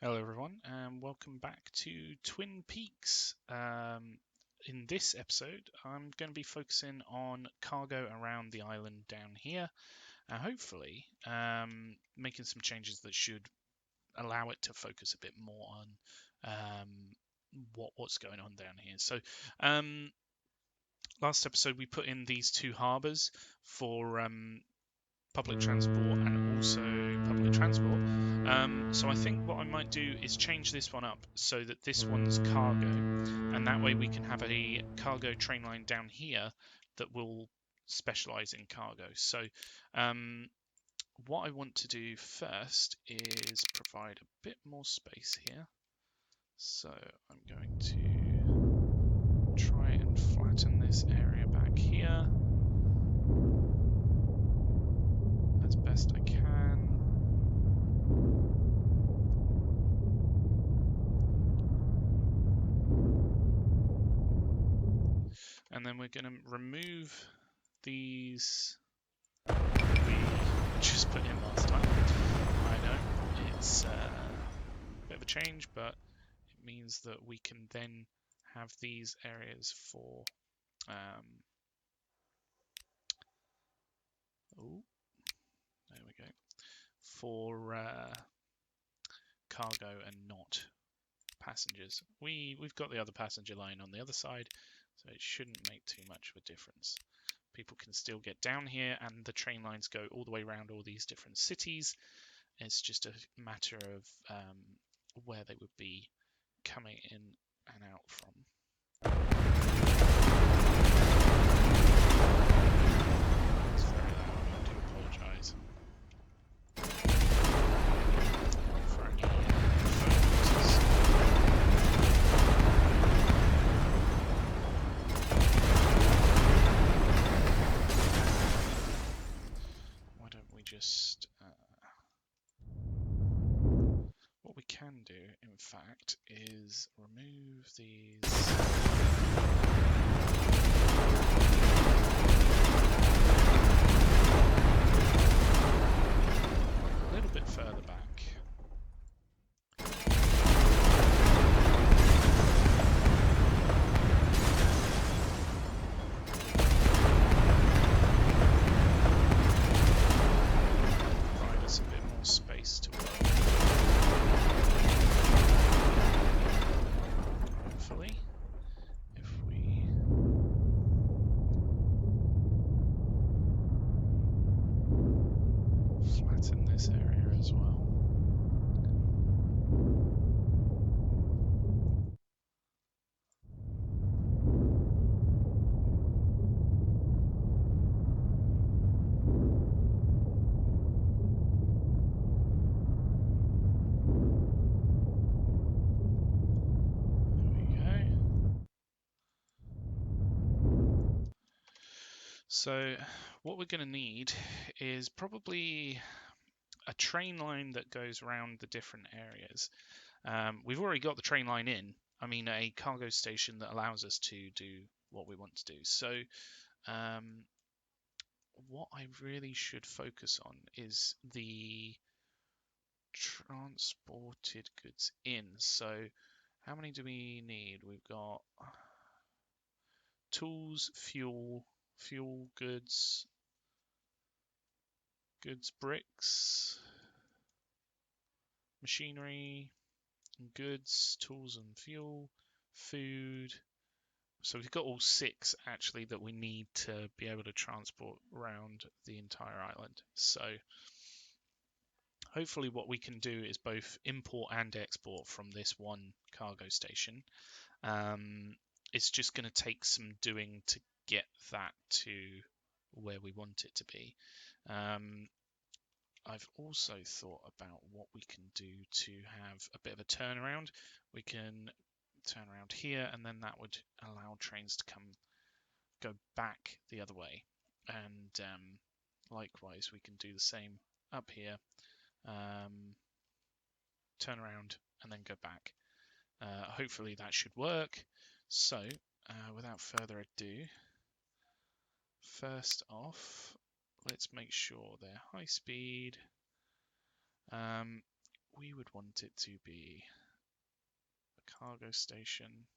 Hello everyone and welcome back to Twin Peaks. In this episode I'm going to be focusing on cargo around the island down here and hopefully making some changes that should allow it to focus a bit more on what's going on down here. So last episode we put in these two harbours for public transport and also public transport. So I think what I might do is change this one up so that this one's cargo, and that way we can have a cargo train line down here that will specialize in cargo. So what I want to do first is provide a bit more space here. So I'm going to try and flatten this area back here as best I can. And then we're going to remove these we just put in last time. I know it's a bit of a change, but it means that we can then have these areas for there we go, for cargo and not passengers. We've got the other passenger line on the other side, so it shouldn't make too much of a difference. People can still get down here, and the train lines go all the way around all these different cities. It's just a matter of where they would be coming in and out from. It's very loud, I do apologise. For any phone users. Why don't we just... what we can do, in fact, is remove these... a little bit further back. Provide us a bit more space to work. Hopefully, if we flatten this area as well. So what we're going to need is probably a train line that goes around the different areas. We've already got the train line in. I mean, a cargo station that allows us to do what we want to do. So what I really should focus on is the transported goods in. So how many do we need? We've got tools, fuel, goods, bricks, machinery, goods, tools and fuel, food. So we've got all 6 actually that we need to be able to transport around the entire island. So hopefully what we can do is both import and export from this one cargo station. It's just going to take some doing to get that to where we want it to be. I've also thought about what we can do to have a bit of a turnaround. We can turn around here, and then that would allow trains to go back the other way. And likewise, we can do the same up here, turn around, and then go back. Hopefully that should work. So, without further ado, first off, let's make sure they're high speed. we would want it to be a cargo station.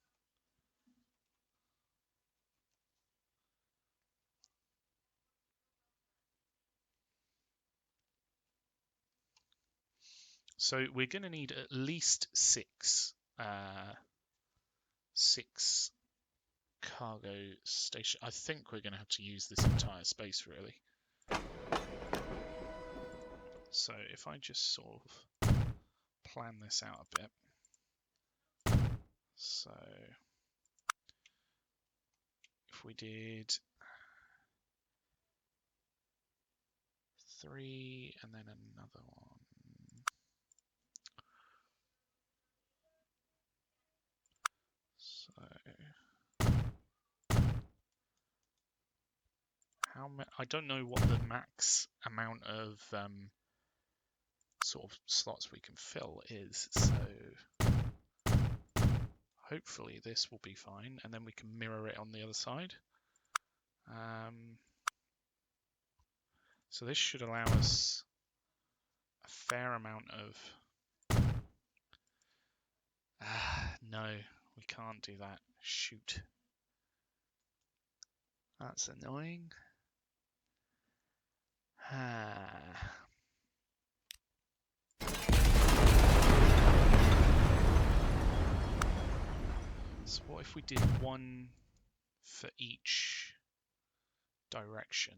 So we're going to need at least six cargo station. I think we're going to have to use this entire space really. So if I just sort of plan this out a bit. So if we did 3 and then another one. So how many? I don't know what the max amount of sort of slots we can fill is. So hopefully this will be fine, and then we can mirror it on the other side. So this should allow us a fair amount of... no, we can't do that. Shoot. That's annoying. So what if we did one for each direction?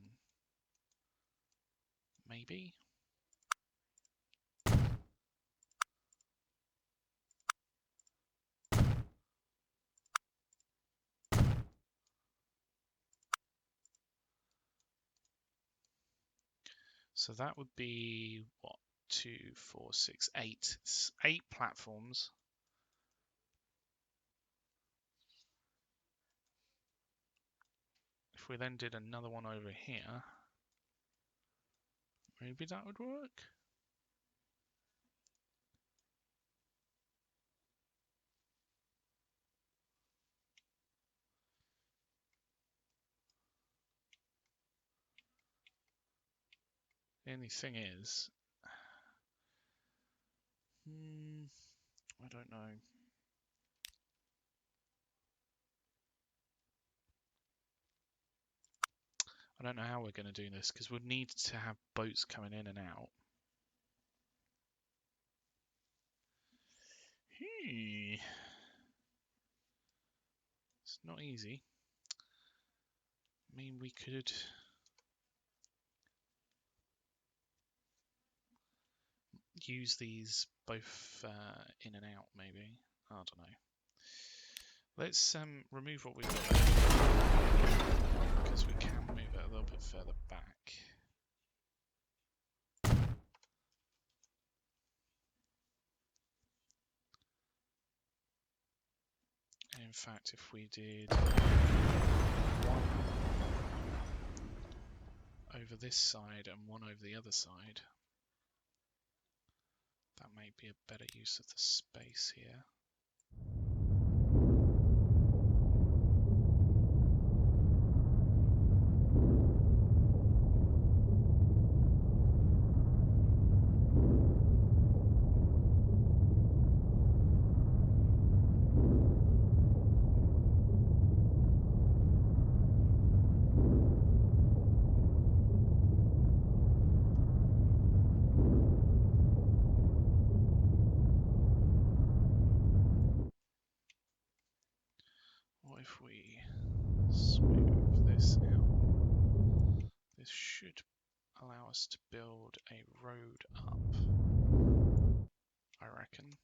Maybe? So that would be, what, 2, 4, 6, 8. 8 platforms. If we then did another one over here, maybe that would work? The only thing is, I don't know. I don't know how we're going to do this, because we'd need to have boats coming in and out. It's not easy. I mean, we could... use these both in and out, maybe. I don't know. Let's remove what we've got there, because we can move it a little bit further back. And in fact, if we did one over this side and one over the other side, that may be a better use of the space here. What if we smooth this out? This should allow us to build a road up, I reckon.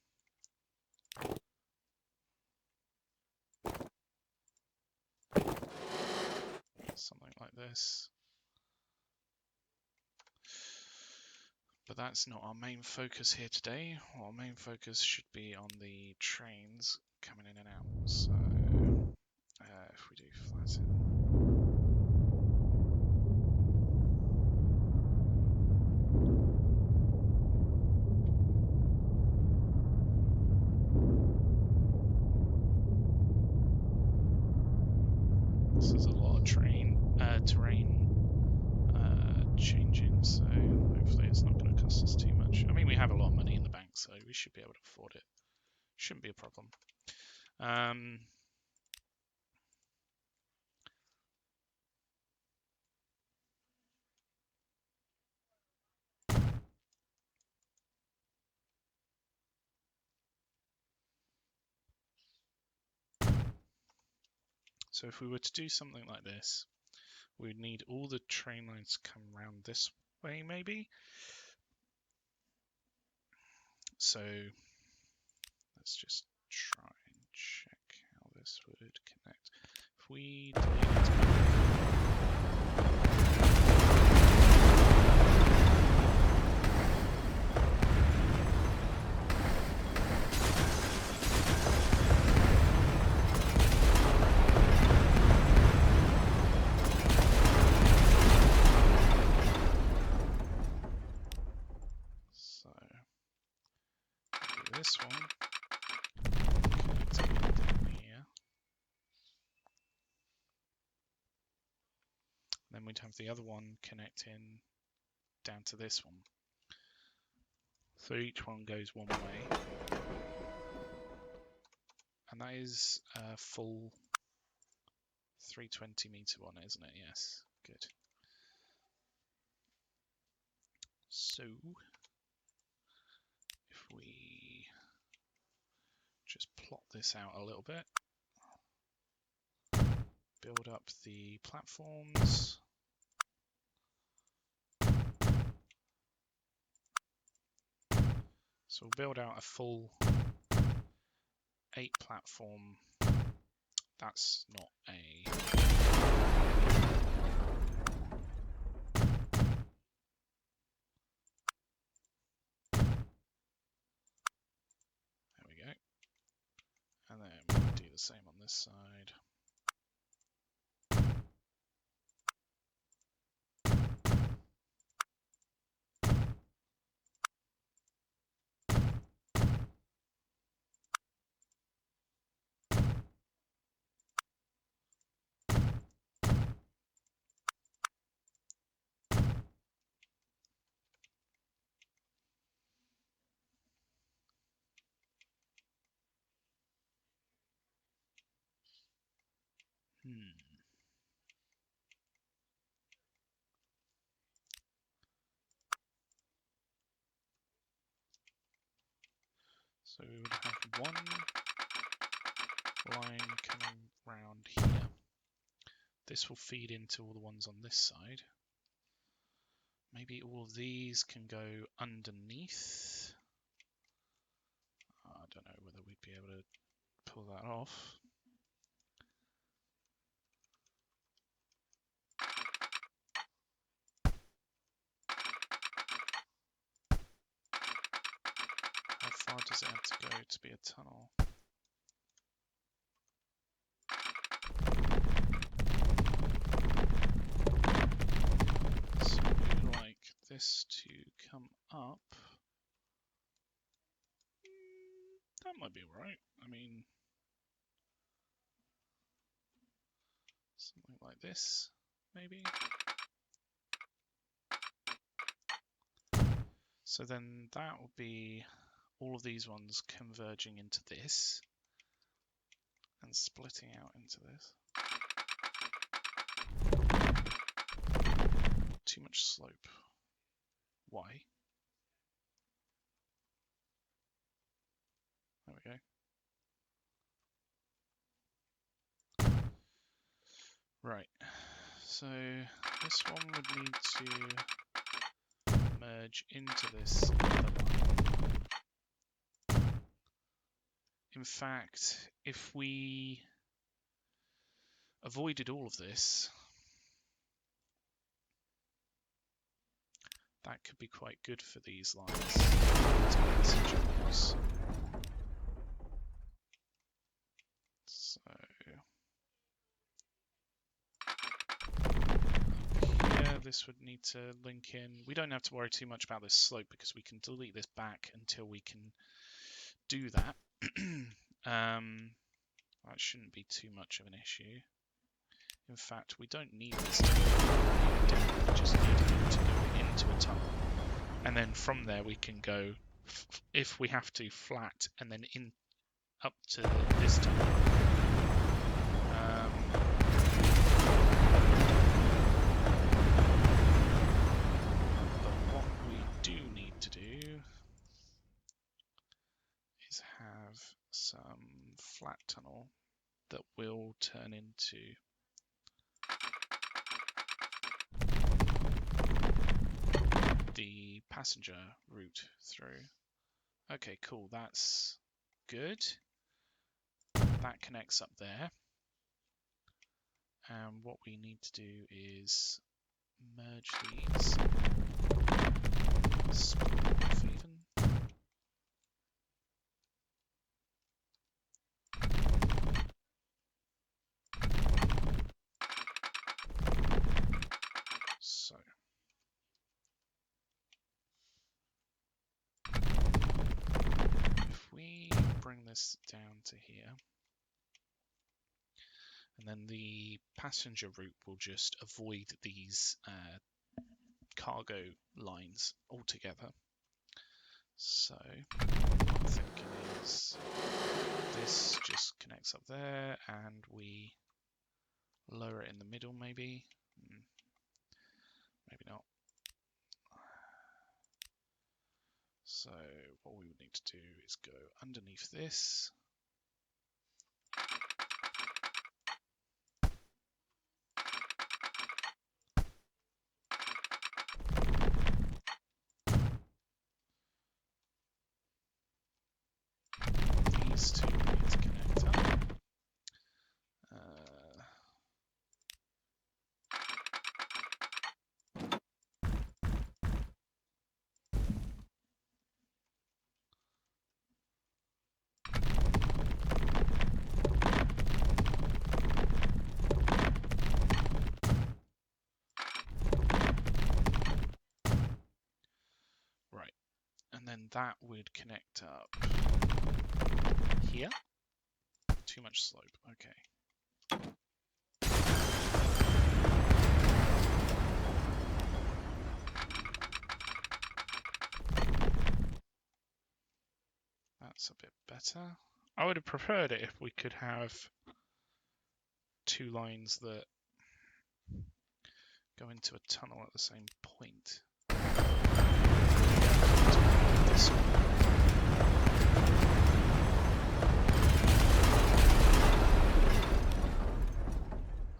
Something like this. But that's not our main focus here today. Our main focus should be on the trains coming in and out. So if we do flatten. This is a lot of terrain changing, so hopefully it's not going to cost us too much. I mean, we have a lot of money in the bank, so we should be able to afford it. Shouldn't be a problem. So if we were to do something like this, we would need all the train lines to come around this way, maybe. So let's just try and check how this would connect. If we delete it this one, connecting down here. Then we'd have the other one connecting down to this one. So each one goes one way. And that is a full 320 meter one, isn't it? Yes, good. So if we just plot this out a little bit, build up the platforms. So we'll build out a full 8 platform. That's not a... There we go. And then we'll do the same on this side. So we would have one line coming round here. This will feed into all the ones on this side. Maybe all of these can go underneath. I don't know whether we'd be able to pull that off. How far does it have to go to be a tunnel? So we would like this to come up. That might be right. I mean, something like this, maybe. So then that would be all of these ones converging into this and splitting out into this. Too much slope. Why? There we go. Right. So this one would need to merge into this other line. In fact, if we avoided all of this, that could be quite good for these lines. So here, this would need to link in. We don't have to worry too much about this slope because we can delete this back until we can do that. That shouldn't be too much of an issue. In fact, we don't need this to go. We just need it to go into a tunnel. And then from there we can go, if we have to, flat and then in up to this tunnel. But what we do need to do is have some flat tunnel that will turn into the passenger route through. Okay, cool, that's good. That connects up there. And what we need to do is merge these, split them off even. So if we bring this down to here, and then the passenger route will just avoid these cargo lines altogether. So what I'm thinking is this just connects up there and we lower it in the middle maybe. Maybe not. So what we would need to do is go underneath this. These two need to connect up. Right, and then that would connect up here. Too much slope, okay. That's a bit better. I would have preferred it if we could have two lines that go into a tunnel at the same point. This one.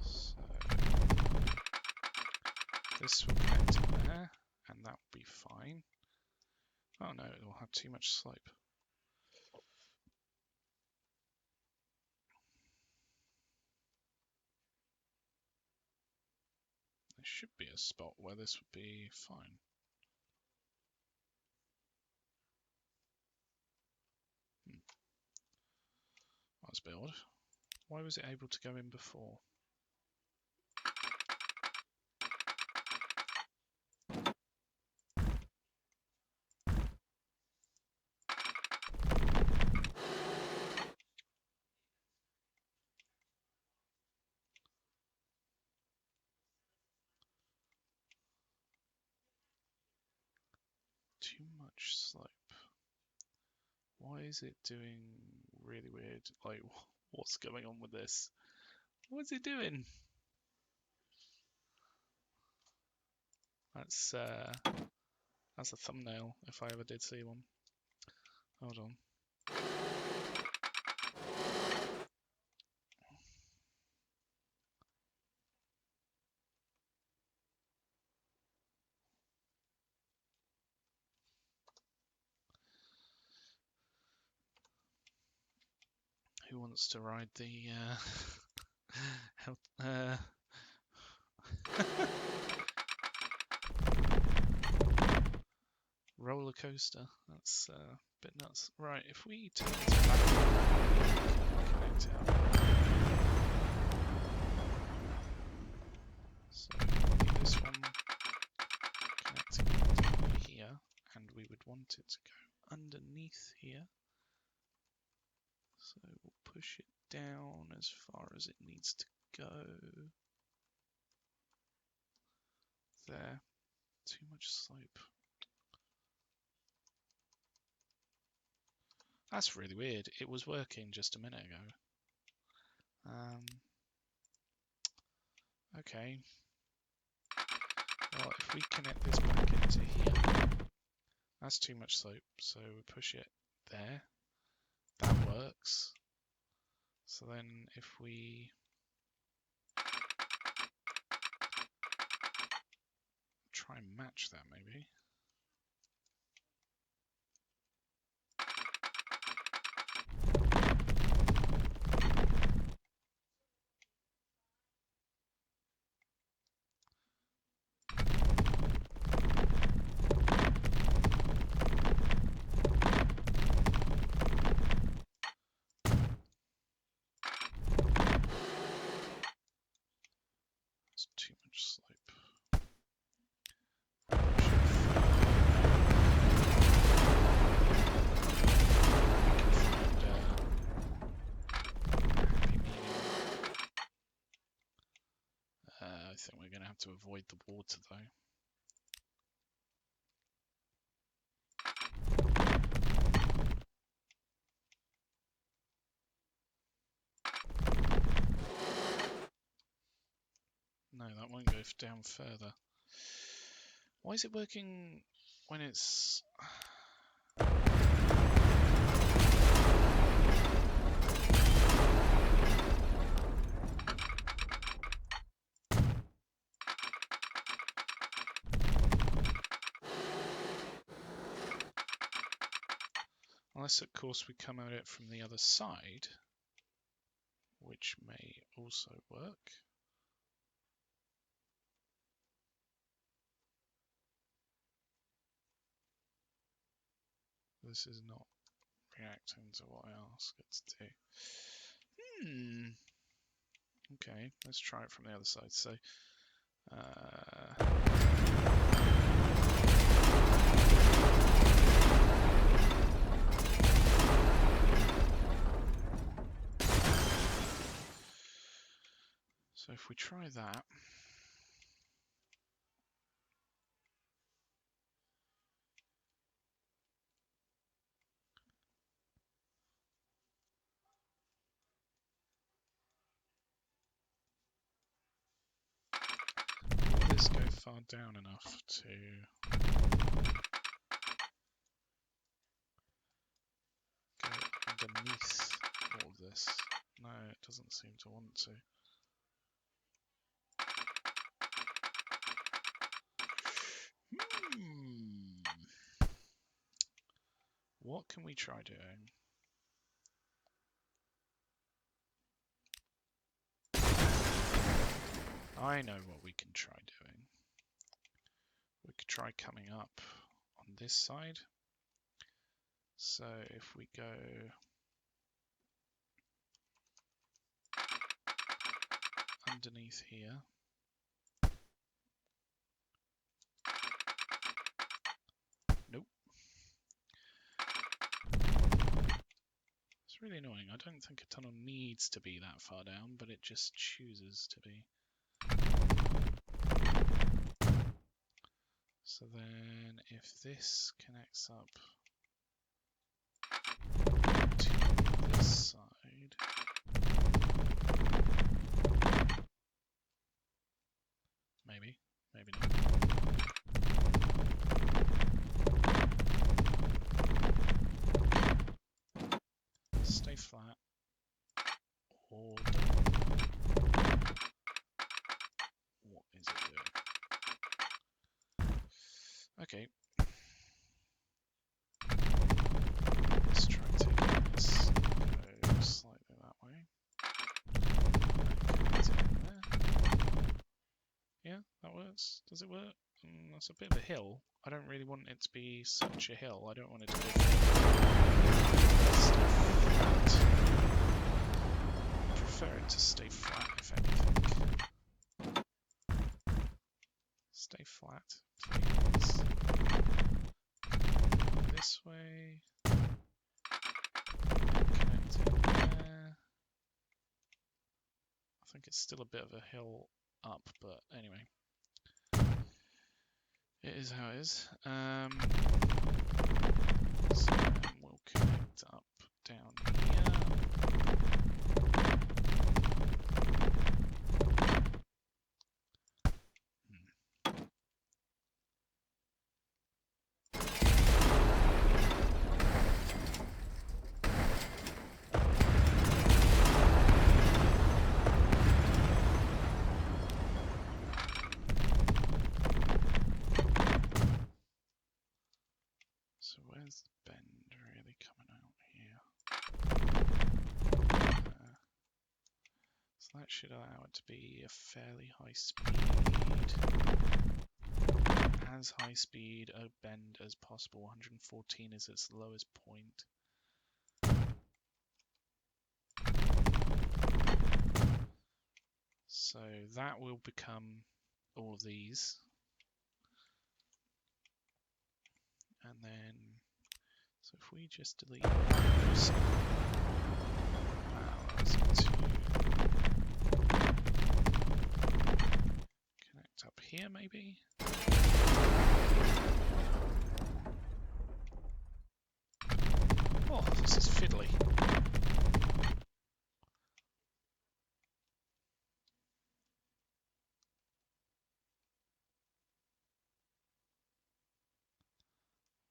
So this will connect in there, and that will be fine. Oh no, it will have too much slope. There should be a spot where this would be fine. That's a bit odd. Why was it able to go in before? Too much slope. Why is it doing really weird? Like, what's going on with this? What's it doing? That's a thumbnail if I ever did see one. Hold on. Who wants to ride the roller coaster? That's a bit nuts. Right, if we turn it back, connect out. So this one connecting down here, and we would want it to go underneath here. So we'll push it down as far as it needs to go. There. Too much slope. That's really weird. It was working just a minute ago. Okay. Well, if we connect this back into here, that's too much slope, so we push it there. That works. So then if we try and match that maybe. It's too much slope. I think we're going to have to avoid the water though. No, that won't go down further. Why is it working when it's... Unless, of course, we come at it from the other side, which may also work. This is not reacting to what I ask it to do. Okay, let's try it from the other side. So, so if we try that, will this go far down enough to go underneath all of this? No, it doesn't seem to want to. What can we try doing? I know what we can try doing. We could try coming up on this side. So if we go underneath here, nope. It's really annoying. I don't think a tunnel needs to be that far down, but it just chooses to be. So then if this connects up to this side, maybe not. Stay flat or don't. What is it doing? Okay. Let's try taking this, go slightly that way. Connect it in there. Yeah, that works. Does it work? That's a bit of a hill. I don't really want it to be such a hill. I don't want it to go flat. I prefer it to stay flat, if anything. Stay flat, please. This way. Connect it there. I think it's still a bit of a hill up, but anyway. It is how it is. So we'll connect up down here. So where's the bend really coming out here? So that should allow it to be a fairly high speed. As high speed a bend as possible. 114 is its lowest point. So that will become all of these. And then, so if we just delete those, allows it to connect up here maybe. Oh, this is fiddly.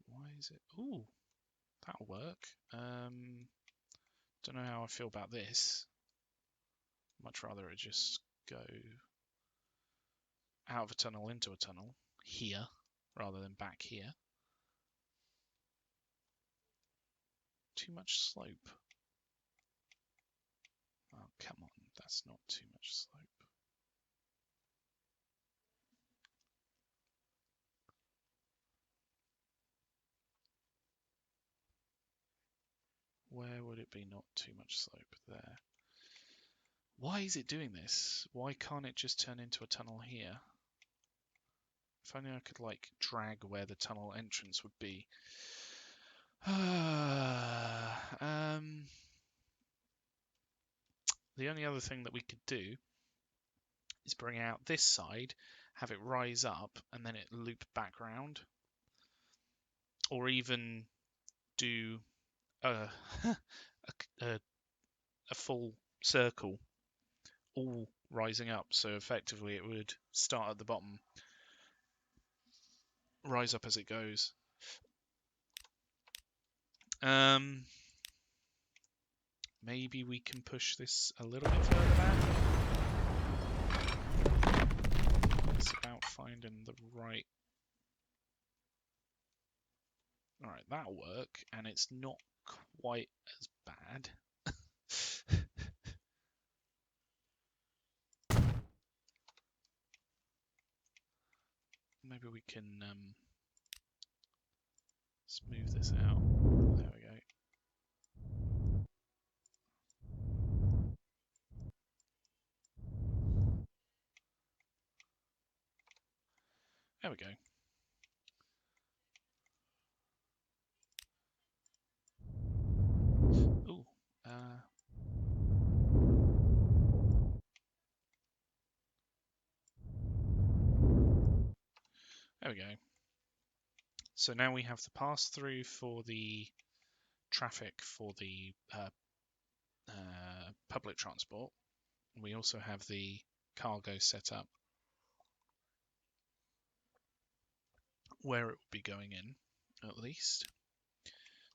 Why is it? Ooh, that'll work. Don't know how I feel about this. Much rather it just go out of a tunnel into a tunnel here rather than back here. Too much slope. Oh, come on, that's not too much slope. Where would it be not too much slope? There. Why is it doing this? Why can't it just turn into a tunnel here? If only I could, like, drag where the tunnel entrance would be. The only other thing that we could do is bring out this side, have it rise up, and then it loop back round. Or even do a full circle, all rising up. So effectively it would start at the bottom, rise up as it goes. Maybe we can push this a little bit further back. It's about finding the right... Alright, that'll work, and it's not quite as bad. Maybe we can smooth this out. There we go. There we go. Ooh. There we go. So now we have the pass-through for the traffic for the public transport. We also have the cargo set up where it will be going in, at least.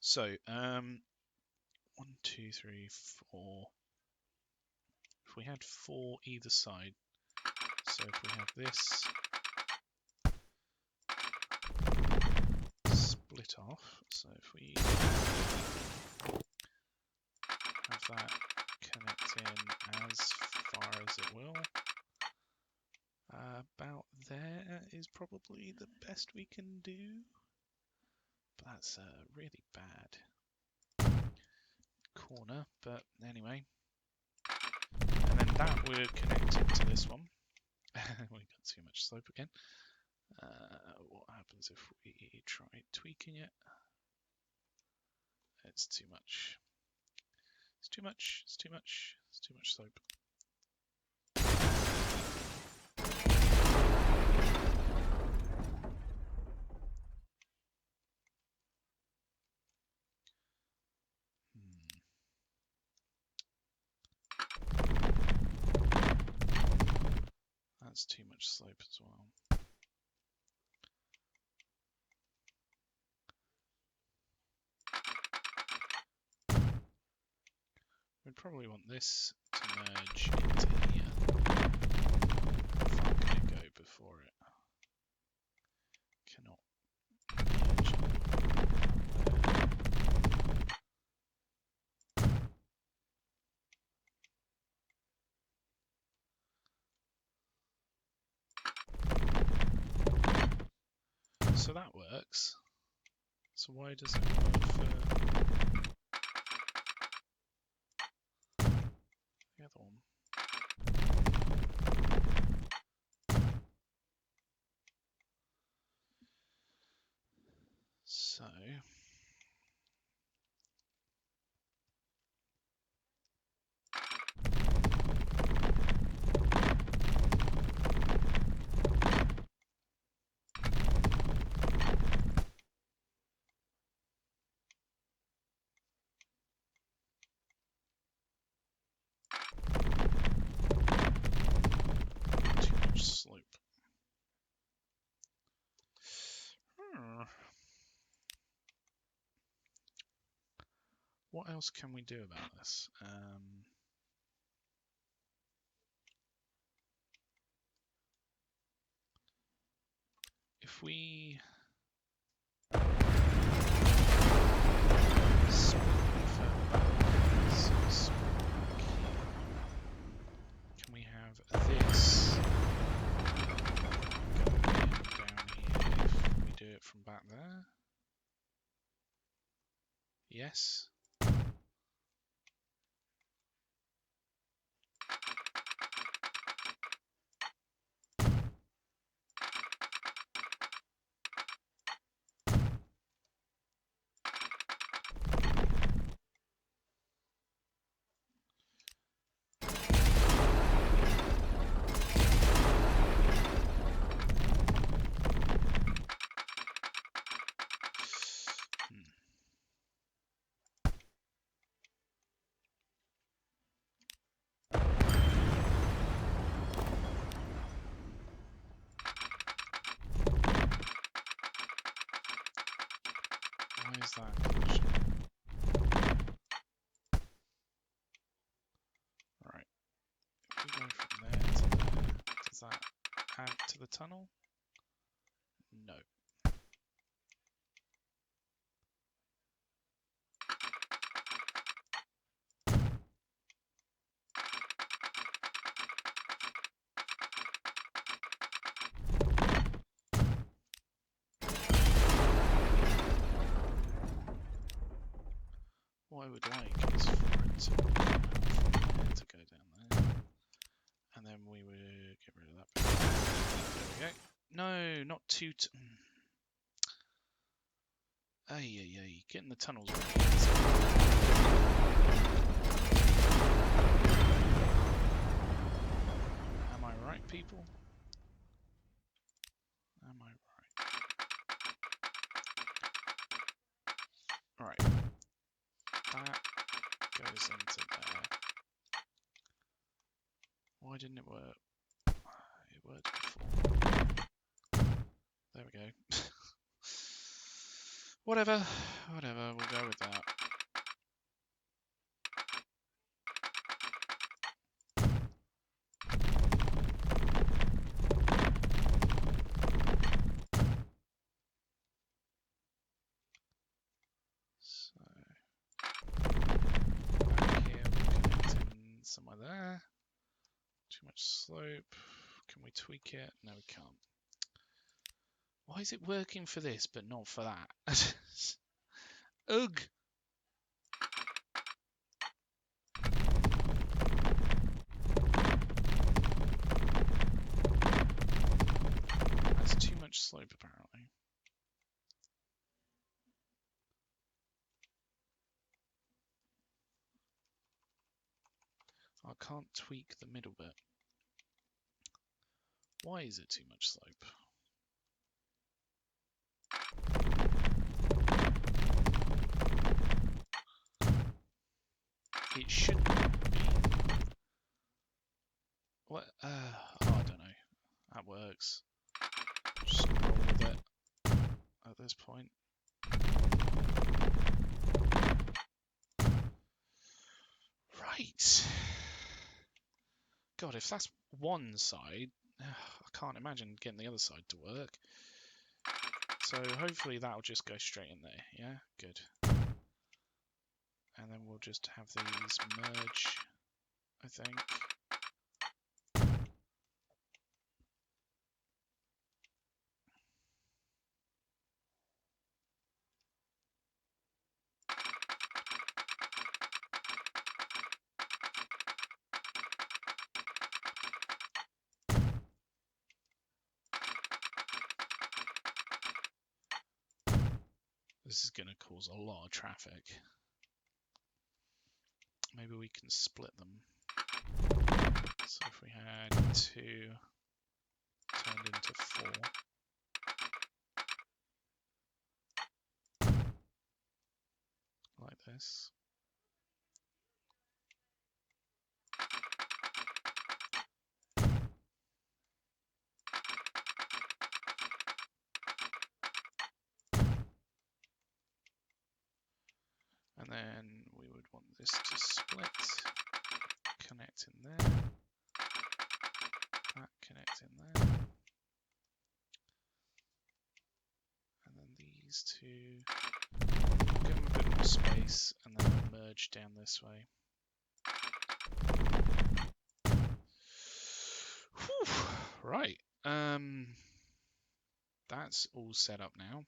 So, 1, 2, 3, 4. If we had 4 either side, so if we have this split off, so if we have that connect in as far as it will, about there is probably the best we can do. But that's a really bad corner, but anyway. And then that would connect into this one. We got too much slope again. What happens if we try tweaking it? It's too much. It's too much. It's too much. It's too much slope. that's too much slope as well. We'd probably want this to merge into here. How far can it go before it cannot merge? So that works. So why does it work for the other one? So too much slope. What else can we do about this? If we split further back, so split back here, can we have this going in down here if we do it from back there? Yes. Why is that collision? Right. If we go from there to there, does that add to the tunnel? No. What I would like is for it to come out from there to go down there. And then we would get rid of that bit. There we go. No, not two. Ay, getting the tunnels ready. Am I right, people? Am I right? Right. That goes into there. Why didn't it work? It worked before. There we go. Whatever, we'll go with that. So, back here we're connecting somewhere there. Too much slope. Can we tweak it? No, we can't. Why is it working for this but not for that? Ugh! That's too much slope apparently. I can't tweak the middle bit. Why is it too much slope? It shouldn't be. What? Oh, I don't know. That works. Just roll with it at this point. Right. God, if that's one side, I can't imagine getting the other side to work. So hopefully that'll just go straight in there. Yeah, good. And then we'll just have these merge, I think. This is going to cause a lot of traffic. Maybe we can split them. So if we had 2 turned into 4. Like this. And then we would want this to split, connect in there, that connect in there, and then these two, give them a bit more space, and then they'll merge down this way. Whew. Right, that's all set up now.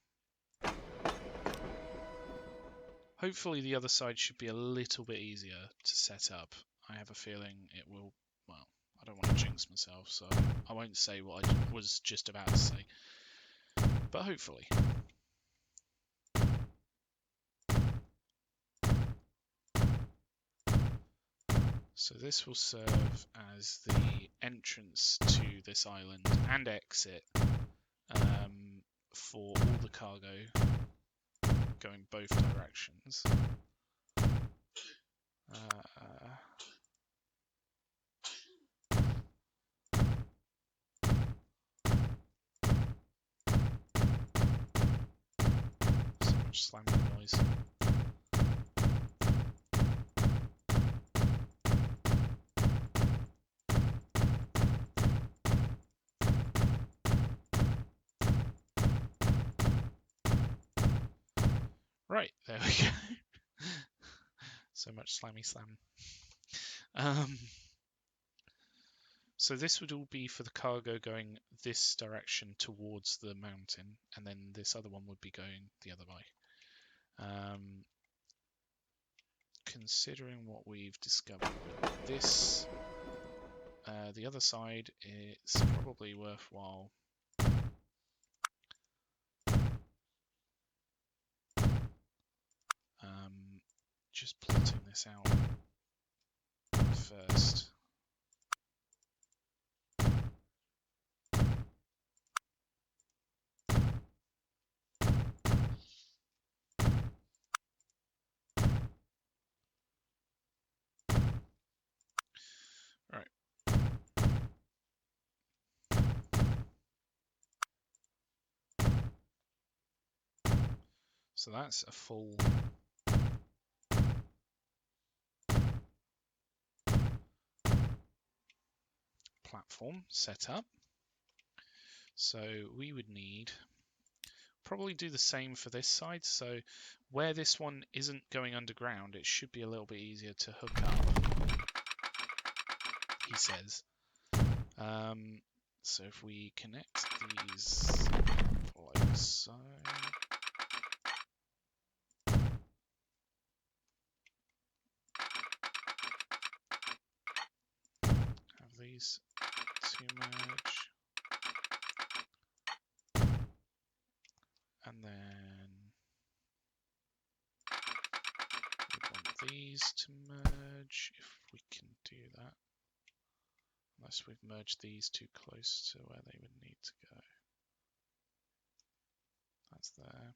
Hopefully the other side should be a little bit easier to set up. I have a feeling it will, well, I don't want to jinx myself, so I won't say what I was just about to say. But hopefully. So this will serve as the entrance to this island and exit for all the cargo going both directions. So much slamming noise. Right, there we go. So much slammy slam. So this would all be for the cargo going this direction towards the mountain, and then this other one would be going the other way. Considering what we've discovered with this, the other side, it's probably worthwhile just plotting this out first. Right. So that's a full platform set up. So we would need probably do the same for this side. So where this one isn't going underground, it should be a little bit easier to hook up, he says. So if we connect these like so. Have these two merge. And then we want these to merge, if we can do that. Unless we've merged these too close to where they would need to go. That's there.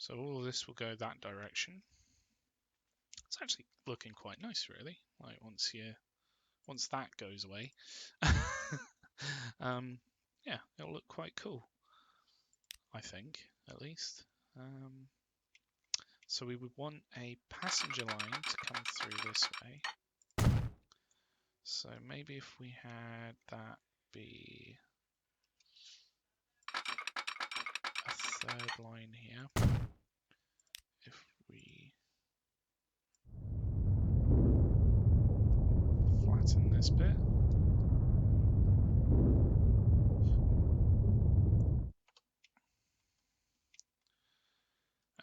So all of this will go that direction. It's actually looking quite nice, really. Like once that goes away, yeah, it'll look quite cool. I think, at least. So we would want a passenger line to come through this way. So maybe if we had that be a third line here, if we flatten this bit.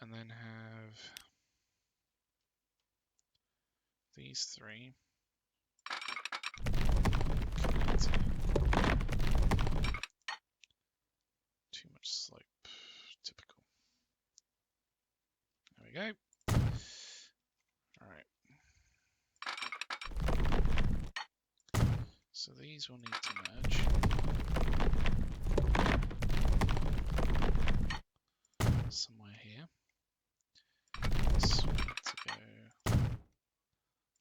And then have these three connecting. Too much slope. Typical. There we go. Alright. So these will need to merge. Somewhere here. This will need to go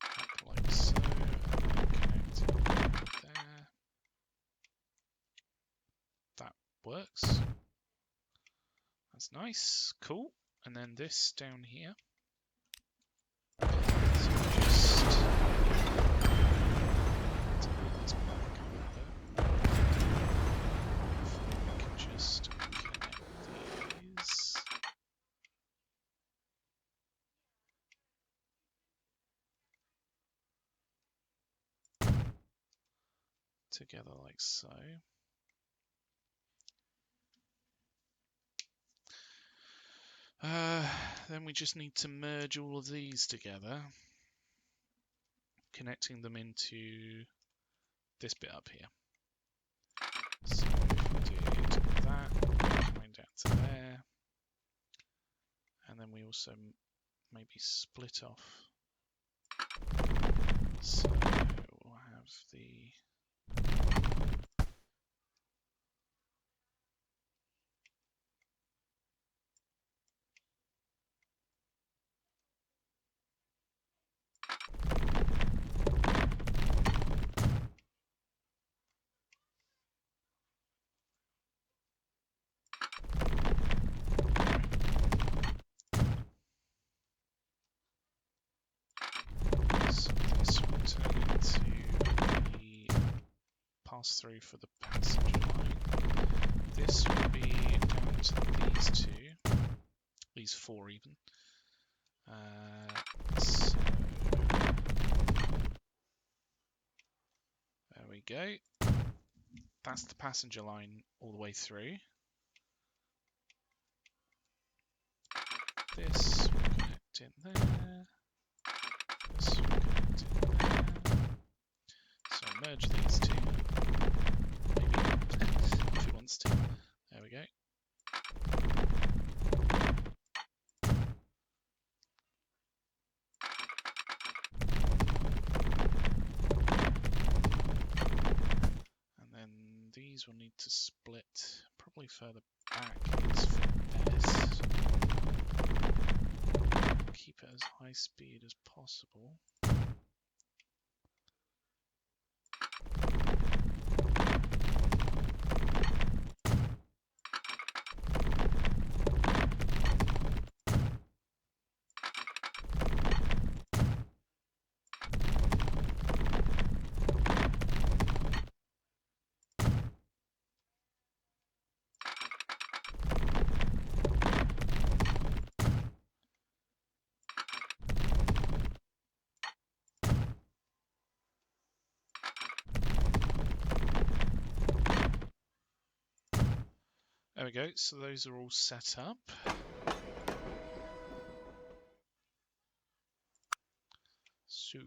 up like so, and then connect there. That works. That's nice, cool. And then this down here. So just turn this back a little bit. Hopefully we can just connect these. Together like so. Then we just need to merge all of these together, connecting them into this bit up here. So if we did that, coming down to there, and then we also maybe split off. So we'll have the pass-through for the passenger line. This will be down to these two, these four even. So there we go. That's the passenger line all the way through. This will connect in there. This will connect in there. So merge these two. Maybe if it wants to. There we go. And then these will need to split probably further back is for best. Keep it as high speed as possible. There we go, so those are all set up. So,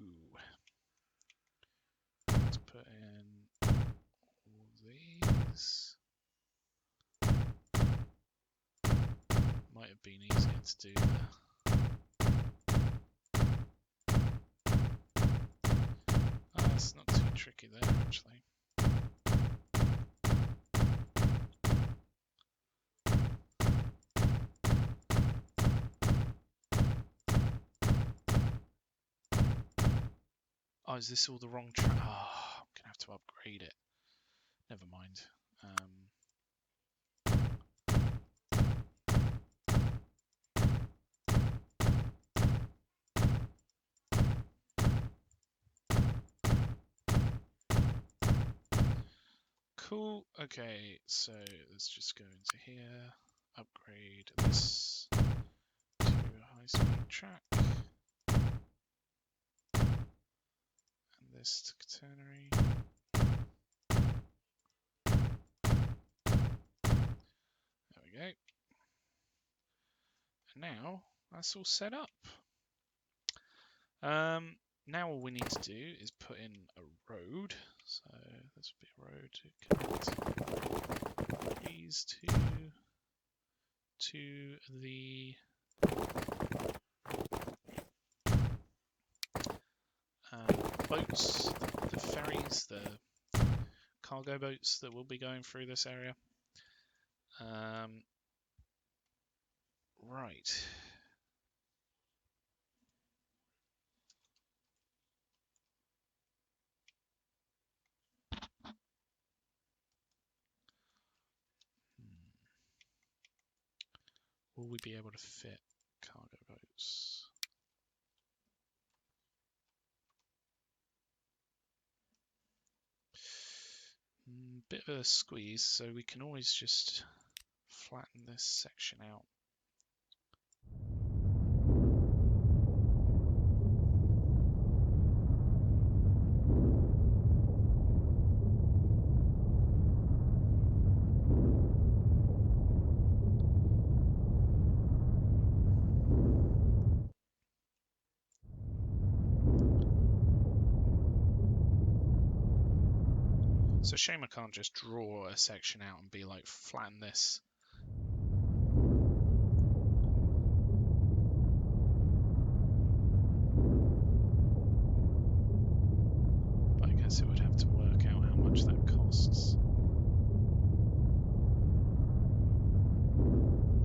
let's put in all these. Might have been easier to do there. Oh, it's not too tricky there, actually. Oh, is this all the wrong track? Oh, I'm going to have to upgrade it. Never mind. Cool. Okay, so let's just go into here, upgrade this to a high-speed track, and this to catenary. There we go. And now that's all set up. Now all we need to do is put in a road. So this will be a road to connect these two to the boats, the ferries, the cargo boats that will be going through this area. Right. Will we be able to fit cargo boats? Bit of a squeeze, so we can always just flatten this section out. So shame I can't just draw a section out and be like, flatten this. But I guess it would have to work out how much that costs.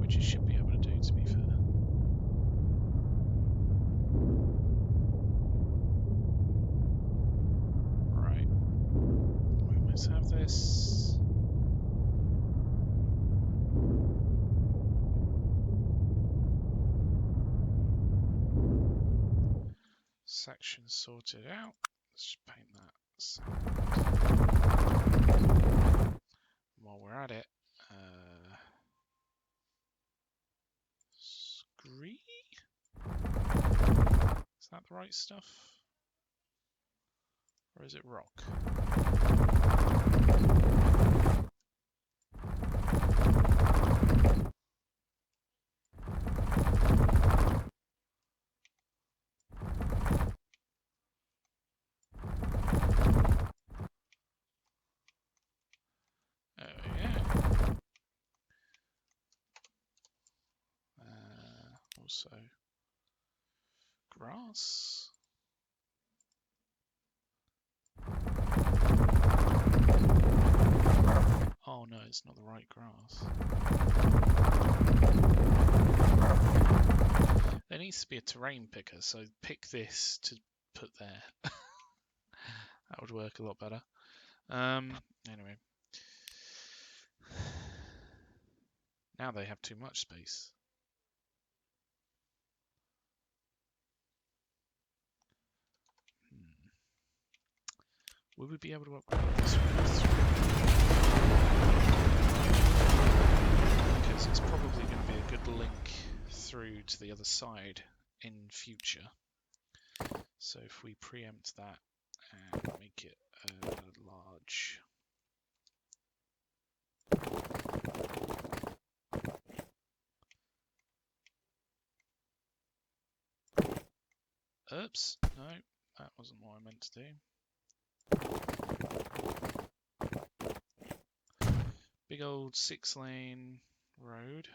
Which it should be able to do, to be fair. Right. We almost have this. Section sorted out. Let's just paint that. While we're at it, scree? Is that the right stuff? Or is it rock? There we go. Also, grass. Oh no, it's not the right grass. There needs to be a terrain picker, so pick this to put there. That would work a lot better. Anyway. Now they have too much space. Will we be able to upgrade this one? Because it's probably going to be a good link through to the other side in future. So if we preempt that and make it large. Oops, no, that wasn't what I meant to do. Big old 6-lane road.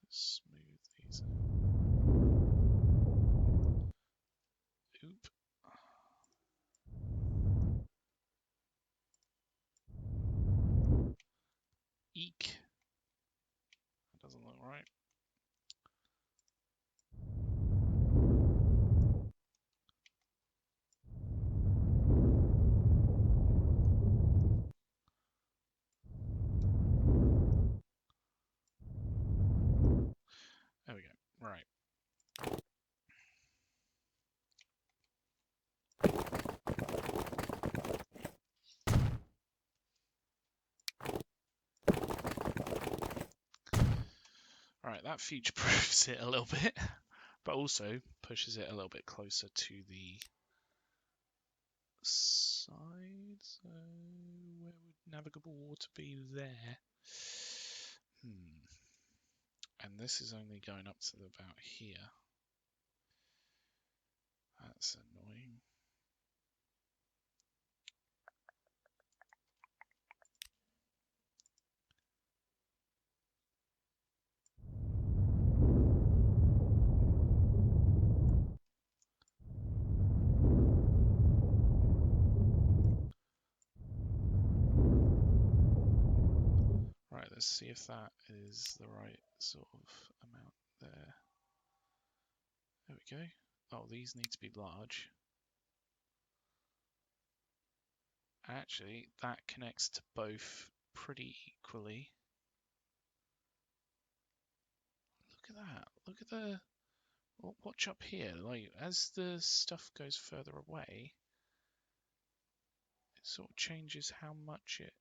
Let's smooth these out. Oop. Eek. That doesn't look right. Right, that future-proofs it a little bit, but also pushes it a little bit closer to the side. So where would navigable water be there? And this is only going up to about here. That's annoying. Right, let's see if that is the right sort of amount there. There we go. Oh, these need to be large. Actually, that connects to both pretty equally. Look at that. Look at the... Watch up here. Like, as the stuff goes further away, it sort of changes how much it...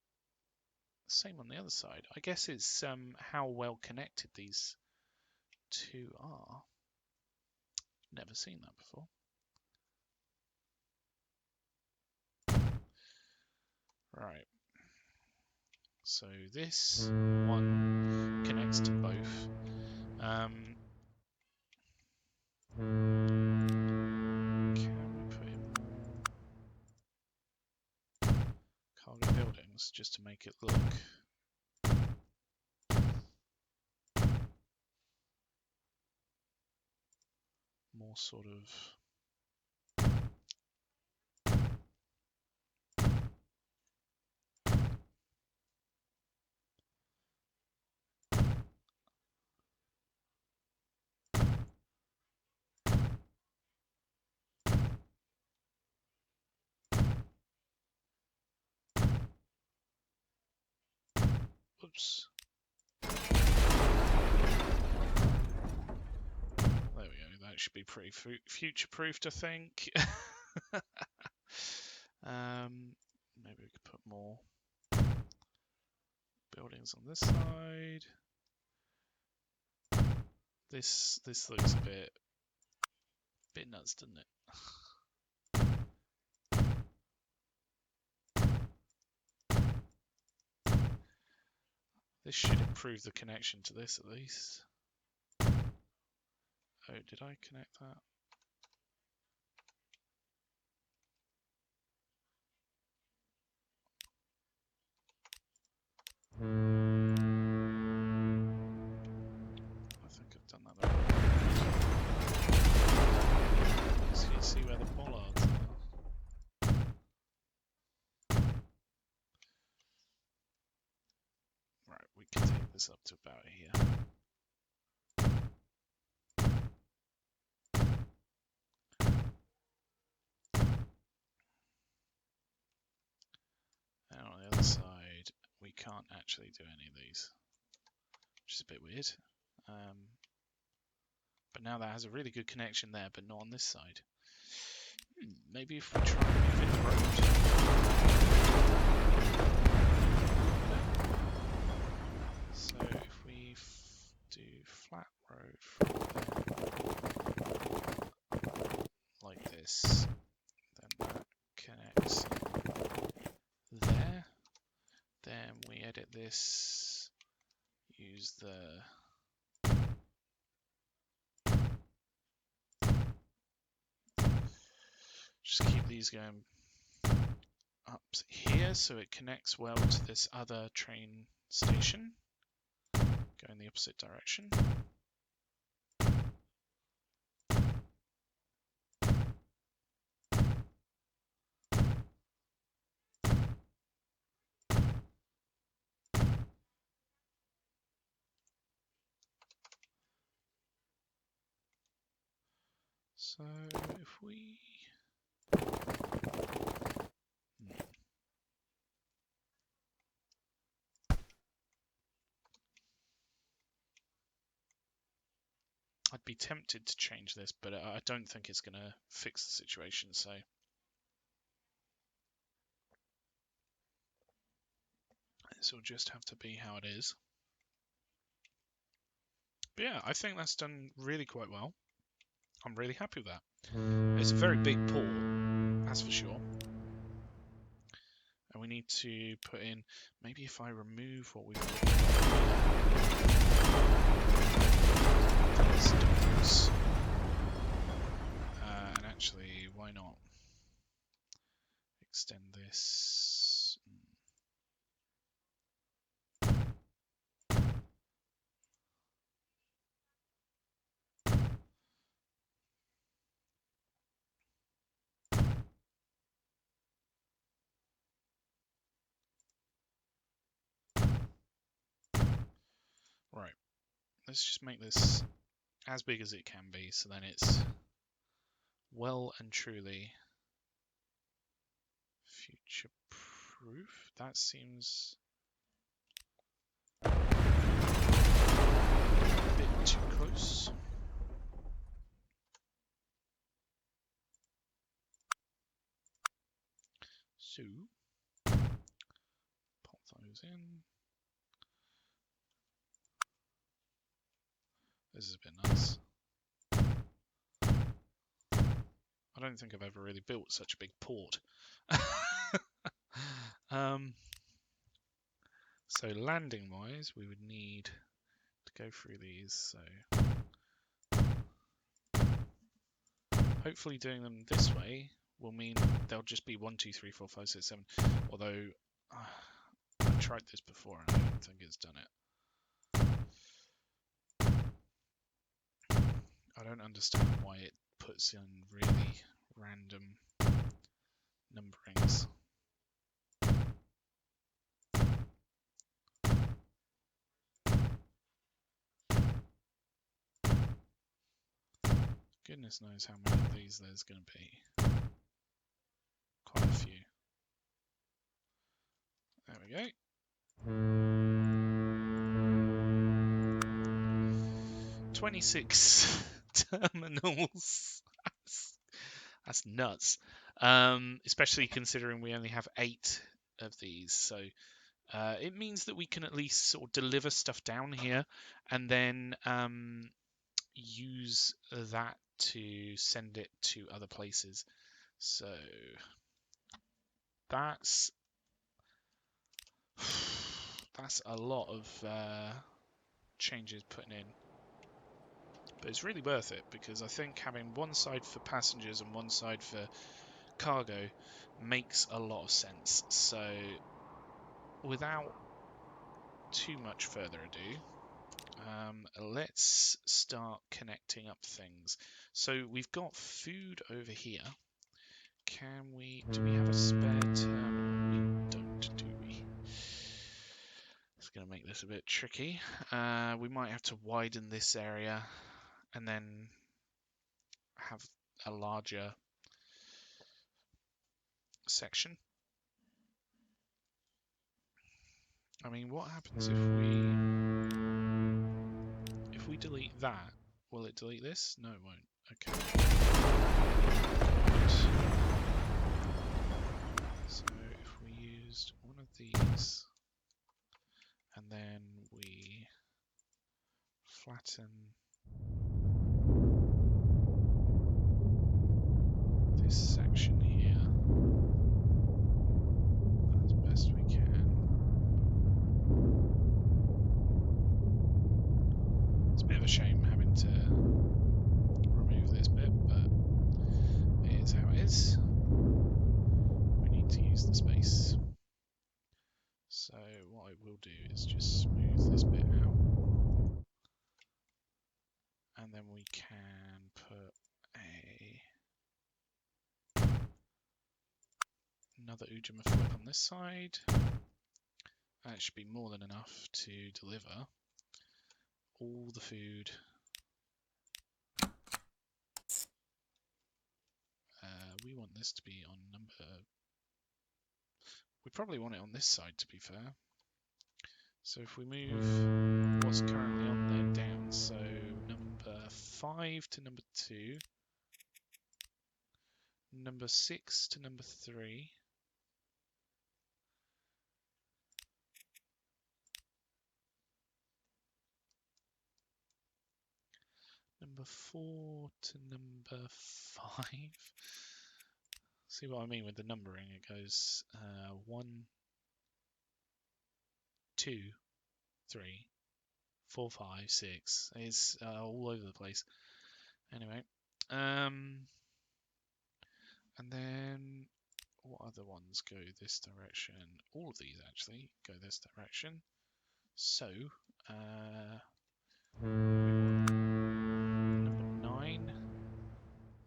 Same on the other side. I guess it's how well connected these two are. Never seen that before. Right. So this one connects to both. Can we put in more cargo buildings just to make it look more sort of... Oops. There we go. That should be pretty future-proofed, I think. Maybe we could put more buildings on this side. This looks a bit nuts, doesn't it? This should improve the connection to this at least. Oh, did I connect that? I think I've done that the wrong way. So you see where the bollards are. Right, we can take this up to about here. And on the other side, we can't actually do any of these, which is a bit weird. But now that has a really good connection there, but not on this side. Maybe if we try and move in the road. So if we do flat road from there, like this, then that connects there. Then we edit this, use the just keep these going up here so it connects well to this other train station. Go in the opposite direction. So if we I'd be tempted to change this, but I don't think it's going to fix the situation, so this will just have to be how it is. But yeah, I think that's done really quite well. I'm really happy with that. It's a very big port, that's for sure. And we need to put in, maybe if I remove what we've got here. And actually, why not extend this? Right, let's just make this as big as it can be, so then it's well and truly future proof. That seems a bit too close. So pop those in. This is a bit nuts. I don't think I've ever really built such a big port. So landing wise, we would need to go through these. So hopefully doing them this way will mean they'll just be 1, 2, 3, 4, 5, 6, 7. Although I've tried this before and I don't think it's done it. I don't understand why it puts in really random numberings. Goodness knows how many of these there's going to be. Quite a few. There we go. 26 terminals. That's nuts. Especially considering we only have 8 of these. So it means that we can at least sort of deliver stuff down here and then use that to send it to other places. So that's a lot of changes putting in. But it's really worth it because I think having one side for passengers and one side for cargo makes a lot of sense. So without too much further ado, let's start connecting up things. So we've got food over here. Do we have a spare terminal? We don't, do we? It's going to make this a bit tricky. We might have to widen this area and then have a larger section. I mean, what happens if we delete that? Will it delete this? No, it won't. Okay. So if we used one of these and then we flatten this section here as best we can. It's a bit of a shame having to remove this bit, but it is how it is. We need to use the space. So what I will do is just smooth this bit out. And then we can put another Ujima flip on this side. That should be more than enough to deliver all the food. We want this to be on number... We probably want it on this side, to be fair. So if we move what's currently on there down, so number 5 to number 2, number 6 to number 3, number 4 to number 5. See what I mean with the numbering? It goes 1, 2, 3, 4, 5, 6. It's all over the place. Anyway, and then what other ones go this direction? All of these actually go this direction. So, number 9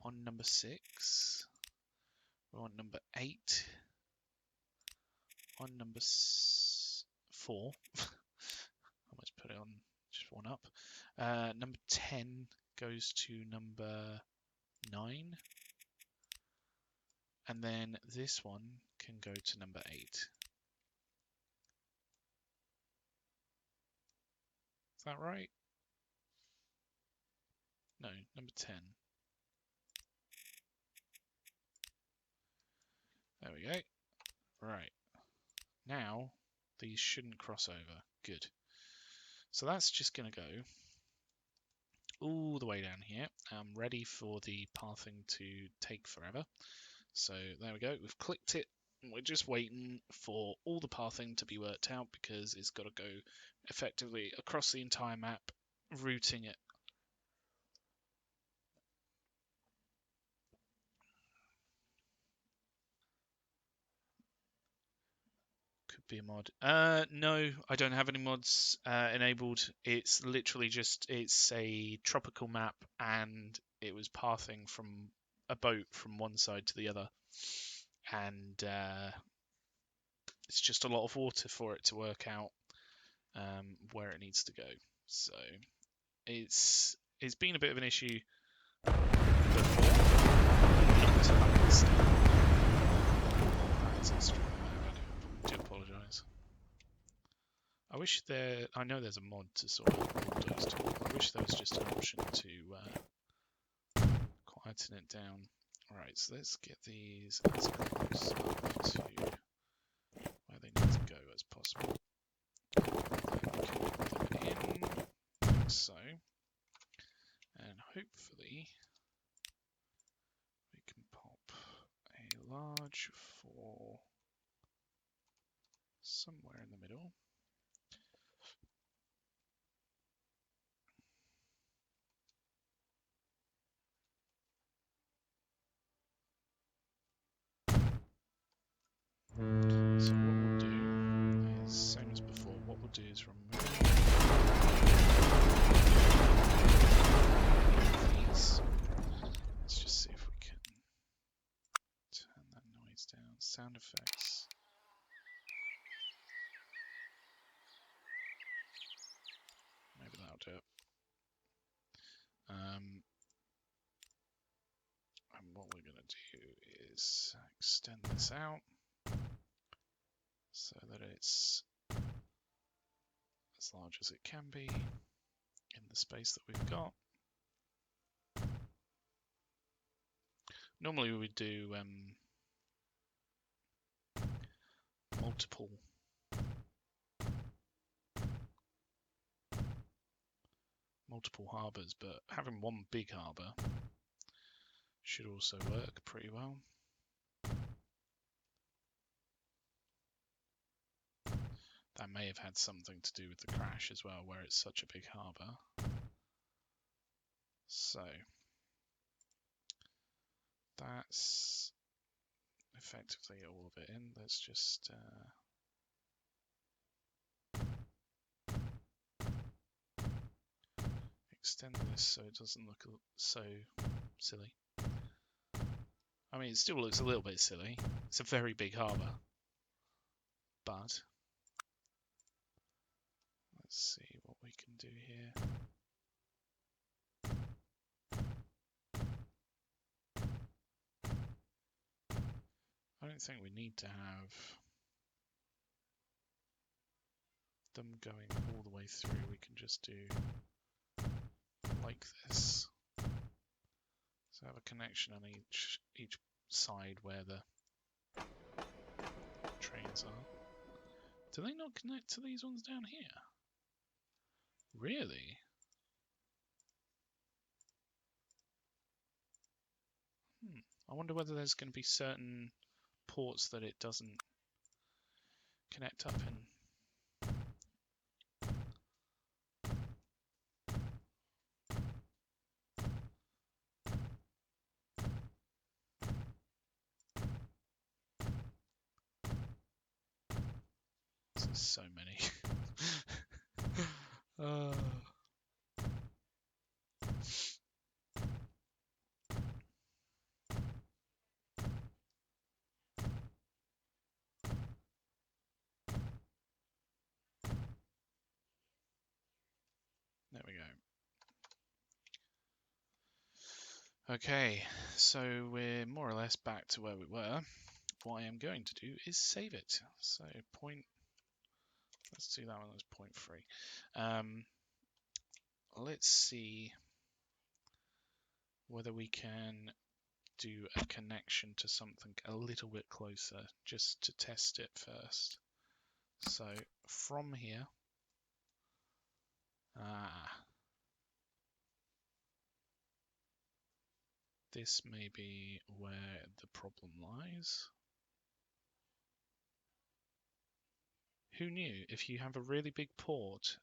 on number 6. We want number 8 on number 4. Almost put it on just one up. Number 10 goes to number 9. And then this one can go to number 8. Is that right? No, number 10. There we go. Right. Now, these shouldn't cross over. Good. So that's just going to go all the way down here. I'm ready for the pathing to take forever. So there we go. We've clicked it. We're just waiting for all the pathing to be worked out because it's got to go effectively across the entire map, routing it. Could be a mod. No, I don't have any mods enabled. It's literally just, it's a tropical map and it was pathing from a boat from one side to the other. And it's just a lot of water for it to work out where it needs to go. So it's been a bit of an issue before. Not to that extent. That's extremely bad. I do apologise. I wish I know there's a mod to sort of bulldoze to. I wish there was just an option to quieten it down. Alright, so let's get these as close up to where they need to go as possible. Connect them in, like so. And hopefully we can pop a large 4 somewhere in the middle. So what we'll do is, same as before, what we'll do is remove these. Let's just see if we can turn that noise down. Sound effects. Maybe that'll do it. And what we're going to do is extend this out so that it's as large as it can be in the space that we've got. Normally we would do multiple harbours, but having one big harbour should also work pretty well. That may have had something to do with the crash as well, where it's such a big harbour. So that's effectively all of it in. Let's just extend this so it doesn't look so silly. I mean, it still looks a little bit silly. It's a very big harbour. But let's see what we can do here. I don't think we need to have them going all the way through. We can just do like this. So have a connection on each side where the trains are. Do they not connect to these ones down here? Really? I wonder whether there's going to be certain ports that it doesn't connect up in. There's so many. There we go. Okay, so we're more or less back to where we were. What I am going to do is save it. So let's do that one as 0.3. Let's see whether we can do a connection to something a little bit closer, just to test it first. So from here, this may be where the problem lies. Who knew if you have a really big port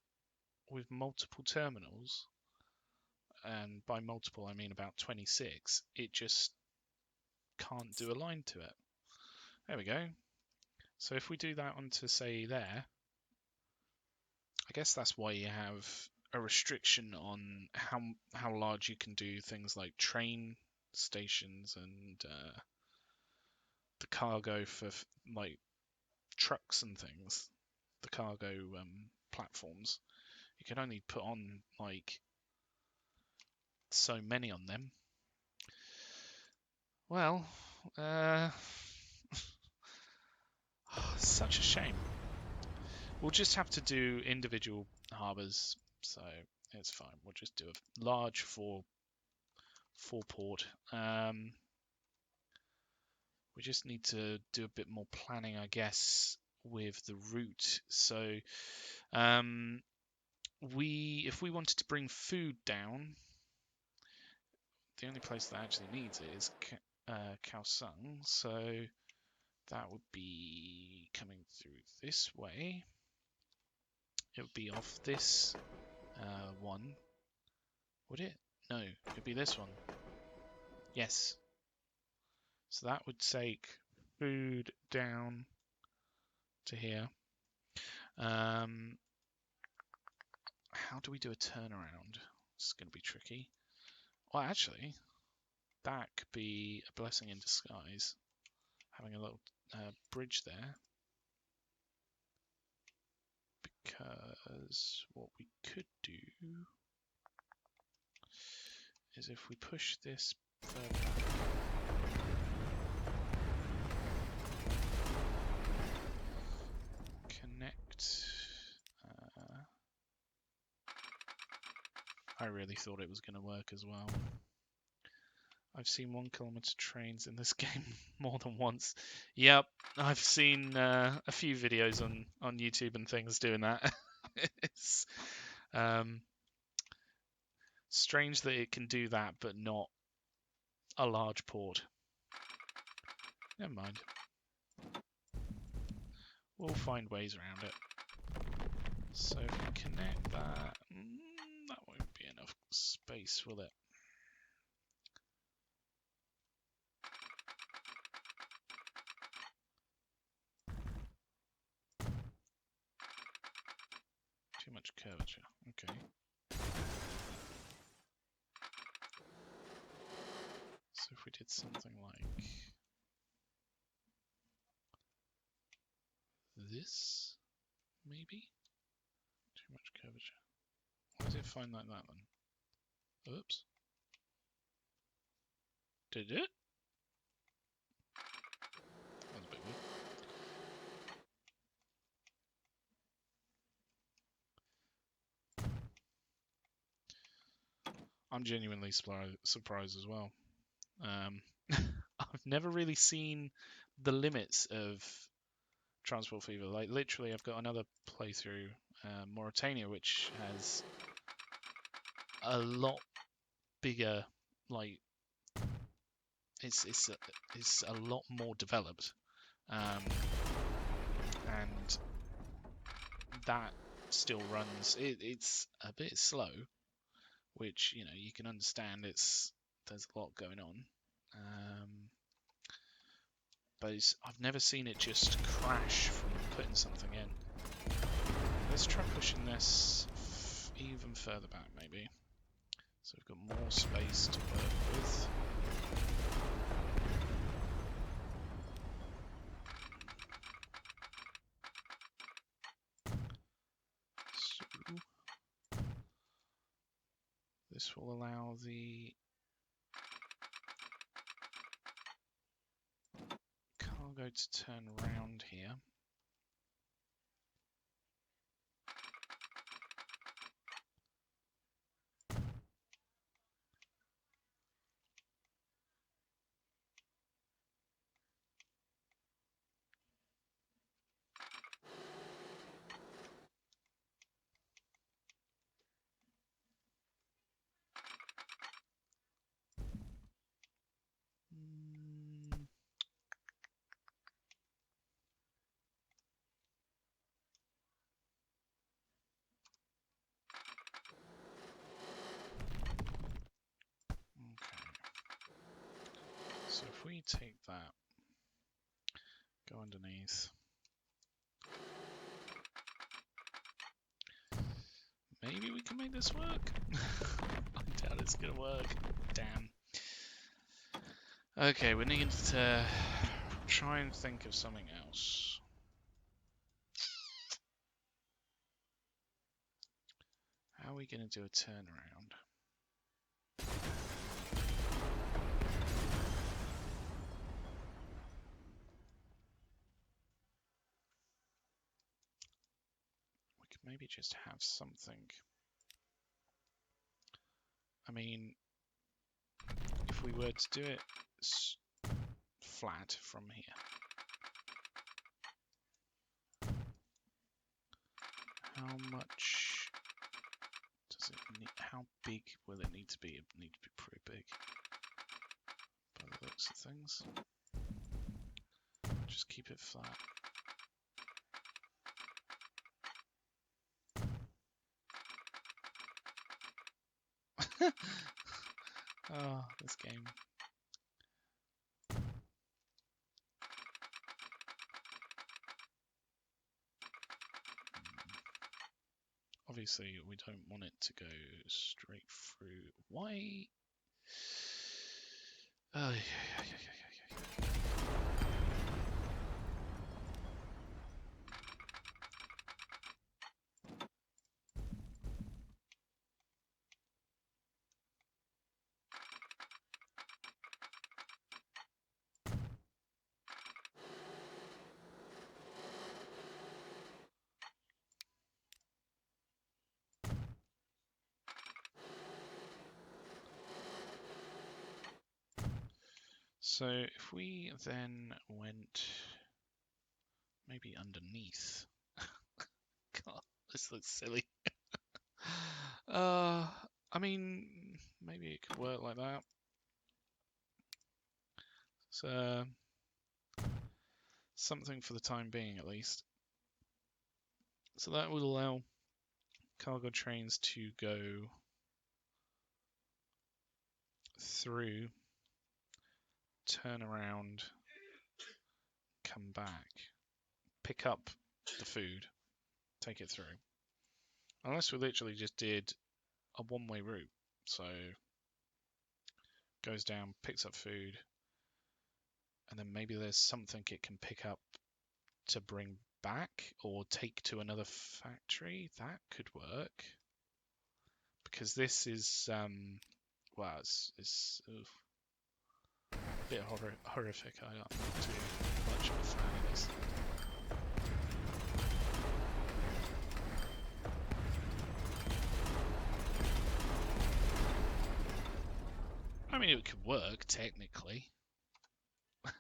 with multiple terminals, and by multiple I mean about 26, it just can't do a line to it. There we go. So if we do that onto, say, there, I guess that's why you have a restriction on how large you can do things like train stations and the cargo for like trucks and things, the cargo platforms. You can only put on like so many on them. Well, such a shame. We'll just have to do individual harbours, so it's fine. We'll just do a large four port. We just need to do a bit more planning, I guess, with the route. So if we wanted to bring food down, the only place that actually needs it is Kaohsiung, so that would be coming through this way. It would be off this one. Would it? No, it would be this one. Yes. So that would take food down to here. How do we do a turnaround? It's going to be tricky. Well, actually, that could be a blessing in disguise. Having a little bridge there. Because what we could do is if we push this further back, connect. I really thought it was going to work as well. I've seen 1 kilometer trains in this game more than once. Yep, I've seen a few videos on YouTube and things doing that. It's strange that it can do that, but not a large port. Never mind. We'll find ways around it. So if we connect that, that won't be enough space, will it? Too much curvature. Okay. So if we did something like this, maybe? Too much curvature. Why does it find like that then? Oops. Did it? That was a bit weird. I'm genuinely surprised as well. I've never really seen the limits of Transport Fever. Like literally, I've got another playthrough, Mauritania, which has a lot bigger like it's a lot more developed, and that still runs. It's a bit slow, which you can understand. There's a lot going on, but I've never seen it just crash from putting something in. Let's try pushing this even further back, maybe. So we've got more space to work with. So this will allow the cargo to turn around here. So if we take that, go underneath, maybe we can make this work. I doubt it's gonna work. Damn. Okay, we need to try and think of something else. How are we gonna do a turnaround? We could maybe just have something. I mean, if we were to do it flat from here, how much does it need? How big will it need to be? It need to be pretty big by the looks of things. Just keep it flat. Oh, this game. Obviously, we don't want it to go straight through. Why? Oh, yeah. So if we then went maybe underneath. God, this looks silly. I mean, maybe it could work like that. So something for the time being, at least. So that would allow cargo trains to go through, turn around, come back, pick up the food, take it through. Unless we literally just did a one-way route. So goes down, picks up food, and then maybe there's something it can pick up to bring back or take to another factory. That could work. Because this is, wow, it's a bit horrific. I'm not too much of a fan of this. I mean, it could work, technically. But,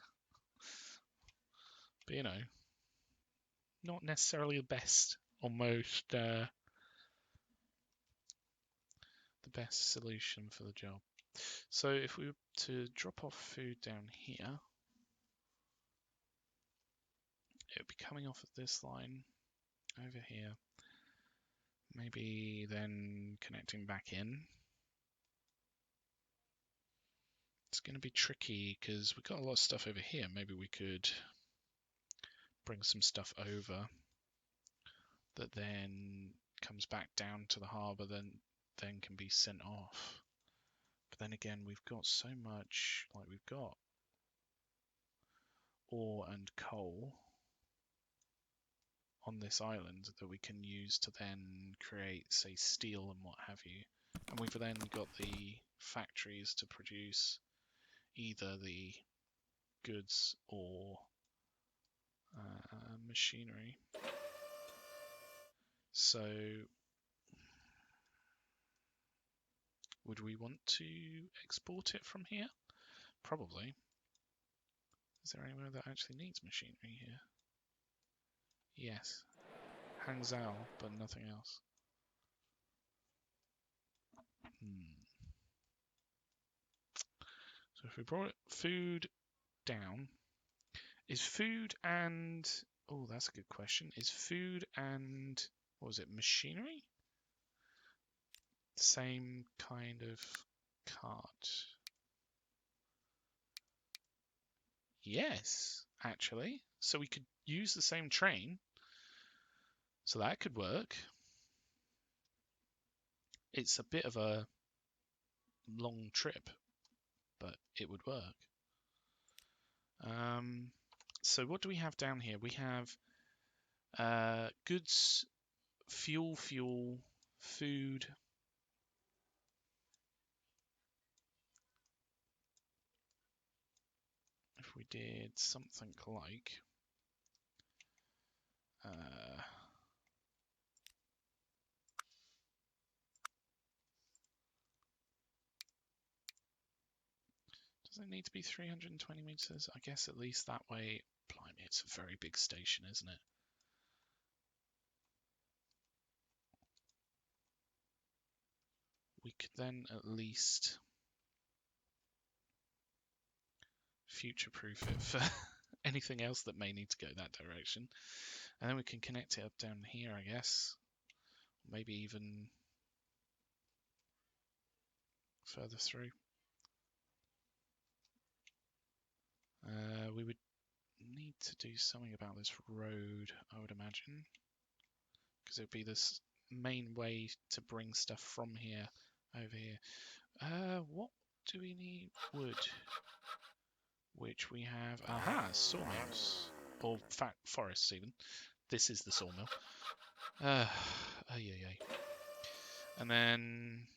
not necessarily the best or most, the best solution for the job. So if we were to drop off food down here, it would be coming off of this line over here. Maybe then connecting back in. It's going to be tricky because we've got a lot of stuff over here. Maybe we could bring some stuff over that then comes back down to the harbour, then can be sent off. But then again, we've got so much, like we've got ore and coal on this island that we can use to then create, say, steel and what have you. And we've then got the factories to produce either the goods or machinery. So would we want to export it from here? Probably. Is there anywhere that actually needs machinery here? Yes. Hangzhou, but nothing else. So if we brought food down, is food and... Oh, that's a good question. Is food and... What was it? Machinery? Same kind of cart. Yes, actually. So we could use the same train. So that could work. It's a bit of a long trip, but it would work. So what do we have down here? We have goods, fuel, food. If we did something like does it need to be 320 meters? I guess at least that way. Blimey, it's a very big station, isn't it? We could then at least future-proof it for anything else that may need to go that direction. And then we can connect it up down here, I guess. Maybe even further through. We would need to do something about this road, I would imagine. Because it would be this main way to bring stuff from here over here. What do we need? Wood. Which we have... Aha! Sawmills. Or forests, even. This is the sawmill. Yeah. And then...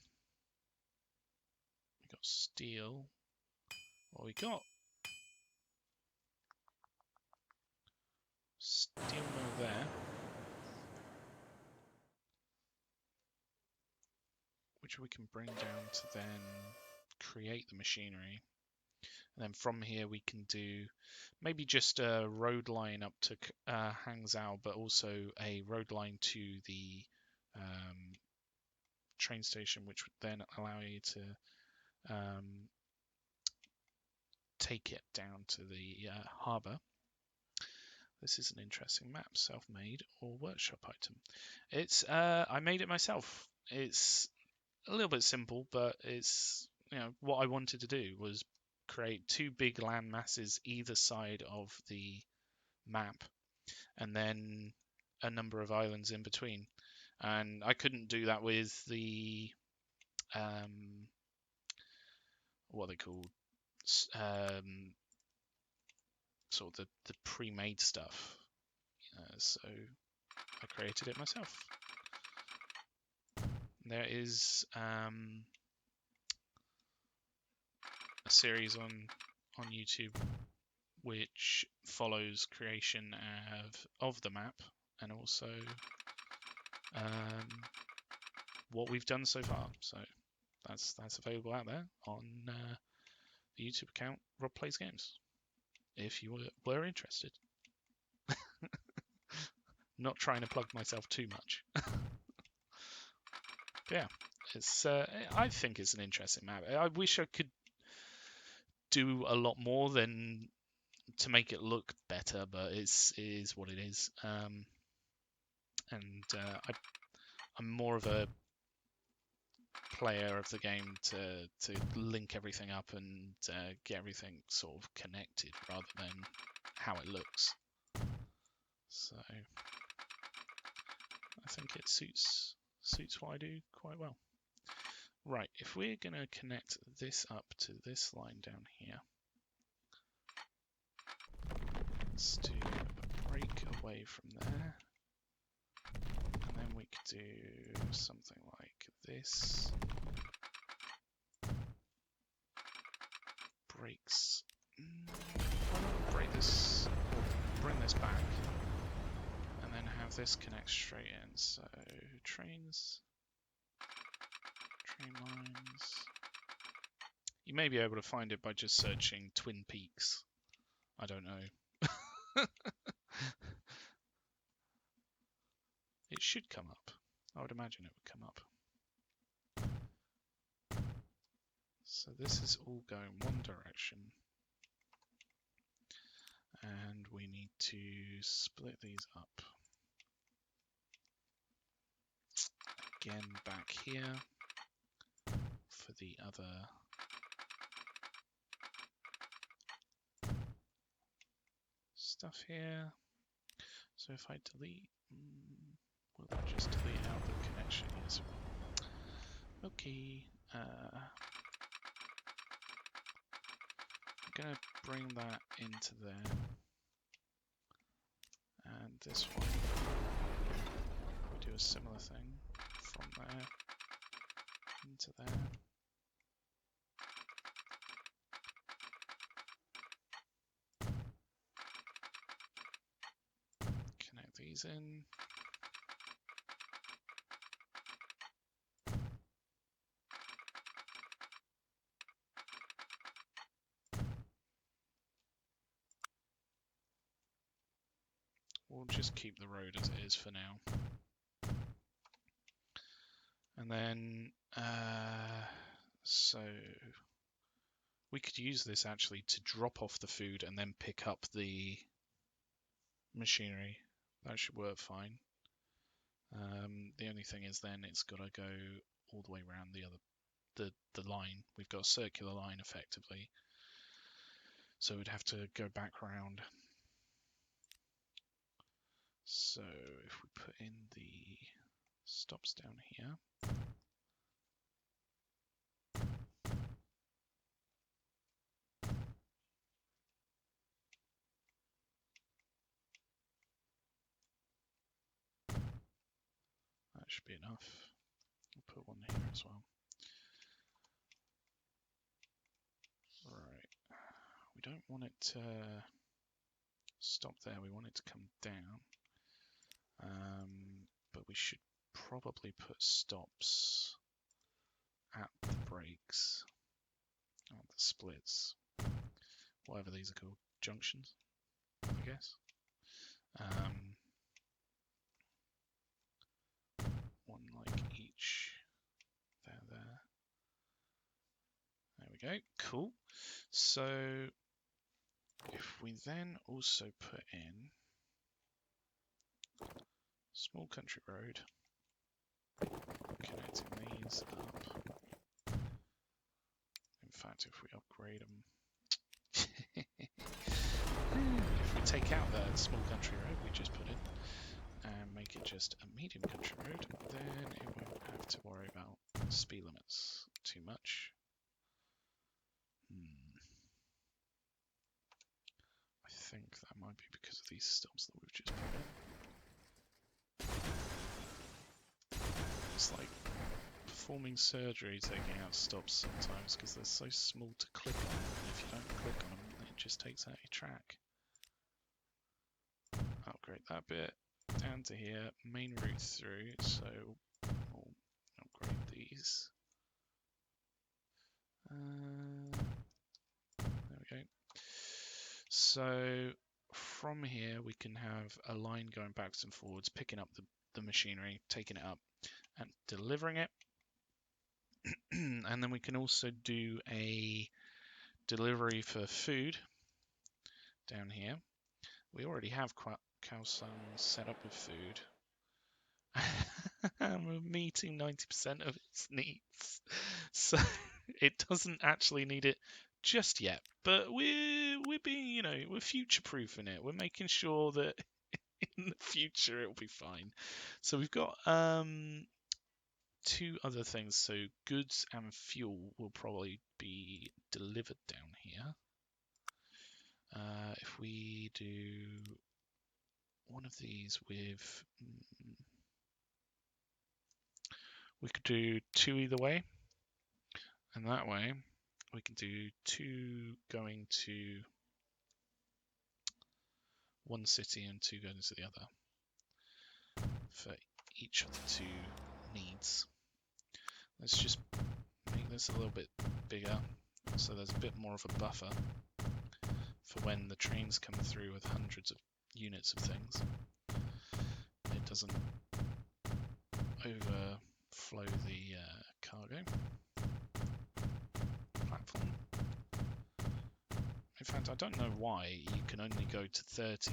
we got steel. What we got? Steel mill there. Which we can bring down to then create the machinery. And then from here we can do maybe just a road line up to Hangzhou, but also a road line to the train station, which would then allow you to take it down to the harbour. This is an interesting map, self-made or workshop item. It's I made it myself. It's a little bit simple, but it's what I wanted to do was create two big land masses either side of the map, and then a number of islands in between. And I couldn't do that with the what are they called? Sort of the pre-made stuff. So I created it myself. There is a series on YouTube which follows creation of the map and also what we've done so far. So that's available out there on the YouTube account Rob Plays Games, if you were interested. Not trying to plug myself too much. But yeah, I think it's an interesting map. I wish I could do a lot more than to make it look better, but it is what it is. And I'm more of a player of the game to link everything up and get everything sort of connected rather than how it looks. So I think it suits what I do quite well. Right, if we're going to connect this up to this line down here, let's do a break away from there. And then we could do something like this. Breaks. Why not break this, or bring this back, and then have this connect straight in. So trains. Train lines. You may be able to find it by just searching Twin Peaks. I don't know. It should come up. I would imagine it would come up. So this is all going one direction. And we need to split these up. Again, back here for the other stuff here. So if I delete, will that just delete out the connection? Yes. Okay. I'm gonna bring that into there, and this one. We do a similar thing from there into there. Connect these in. We'll just keep the road as it is for now. And then, so we could use this actually to drop off the food and then pick up the machinery. That should work fine. The only thing is then it's got to go all the way around the line. We've got a circular line effectively, so we'd have to go back round. So if we put in the stops down here, that should be enough. I'll put one here as well. Right, we don't want it to stop there, we want it to come down. But we should probably put stops at the brakes, at the splits, whatever these are called, junctions, I guess. One like each. There. There we go. Cool. So if we then also put in small country road, connecting these up. In fact, if we upgrade them, if we take out that small country road we just put in and make it just a medium country road, then it won't have to worry about speed limits too much. I think that might be because of these stops that we've just put in. It's like performing surgery taking out stops sometimes because they're so small to click on, and if you don't click on them, it just takes out your track. Upgrade that bit down to here, main route through, so we'll upgrade these. There we go. So from here we can have a line going backwards and forwards, picking up the machinery, taking it up and delivering it. And then we can also do a delivery for food down here. We already have Kaosung set up with food. We're meeting 90% of its needs, so it doesn't actually need it just yet. But we're being, we're future-proofing it. We're making sure that in the future it'll be fine. So we've got two other things. So goods and fuel will probably be delivered down here. If we do one of these with, we could do two either way, and that way we can do two going to one city and two going to the other for each of the two needs. Let's just make this a little bit bigger so there's a bit more of a buffer for when the trains come through with hundreds of units of things. It doesn't overflow the cargo platform. In fact, I don't know why you can only go to 30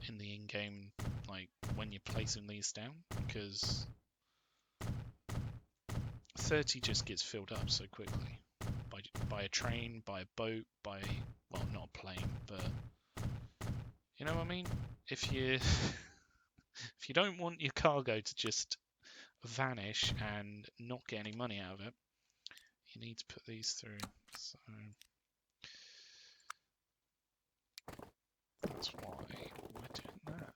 in the in-game, like when you're placing these down, because 30 just gets filled up so quickly by a train, by a boat, well, not a plane, but you know what I mean? If you don't want your cargo to just vanish and not get any money out of it, you need to put these through. So that's why we're doing that.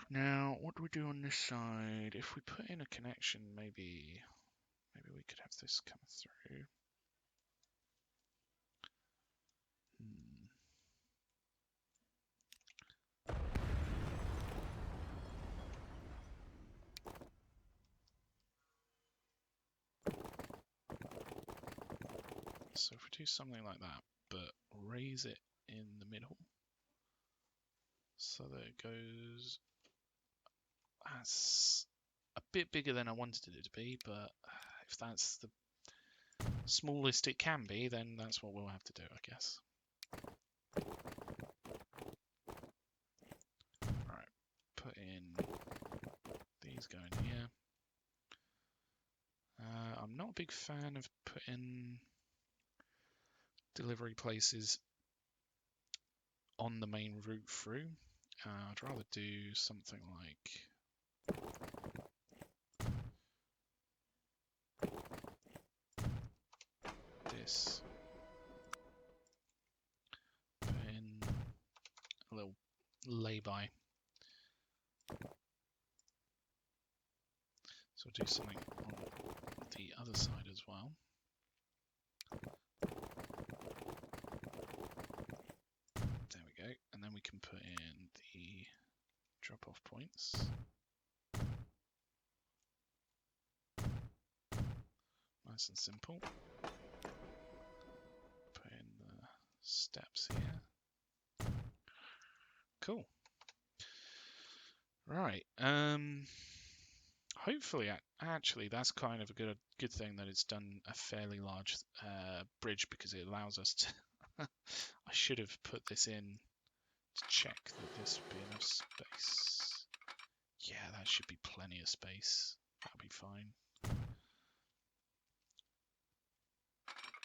Now, what do we do on this side? If we put in a connection, maybe we could have this come through. So if we do something like that, but raise it in the middle, so that it goes, that's a bit bigger than I wanted it to be, but if that's the smallest it can be, then that's what we'll have to do, I guess. Alright, put in these going here. I'm not a big fan of putting delivery places on the main route through. I'd rather do something like this. Put in a little lay-by. So we'll do something on the other side as well. There we go. And then we can put in the drop-off points. Nice and simple. Put in the steps here. Cool. Right. Hopefully, actually, that's kind of a good thing that it's done a fairly large bridge, because it allows us to. I should have put this in to check that this would be enough space. Yeah, that should be plenty of space. That'll be fine.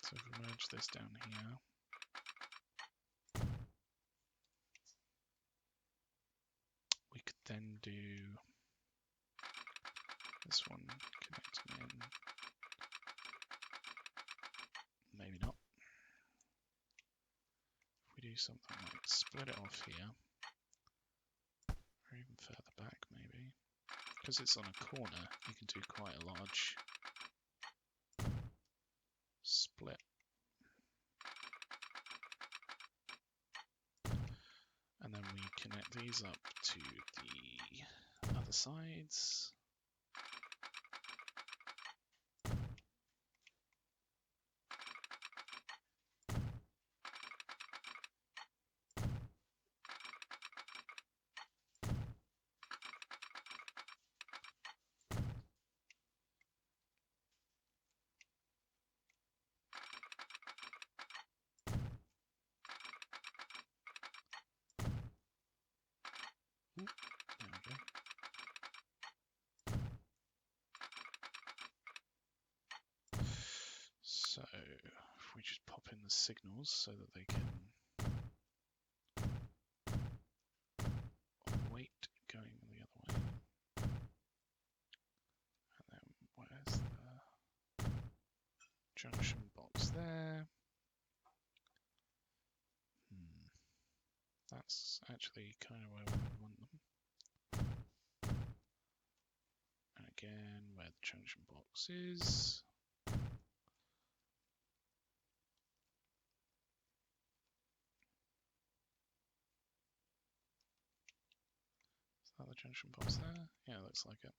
So if we merge this down here. We could then do this one connecting in. Maybe not. If we do something like split it off here, or even further back maybe. Because it's on a corner, you can do quite a large split. And then we connect these up to the other sides. the signals so that they can wait going the other way. And then where's the junction box there? That's actually kind of where we want them. And again, where the junction box is. Is that the junction box there? Yeah, looks like it.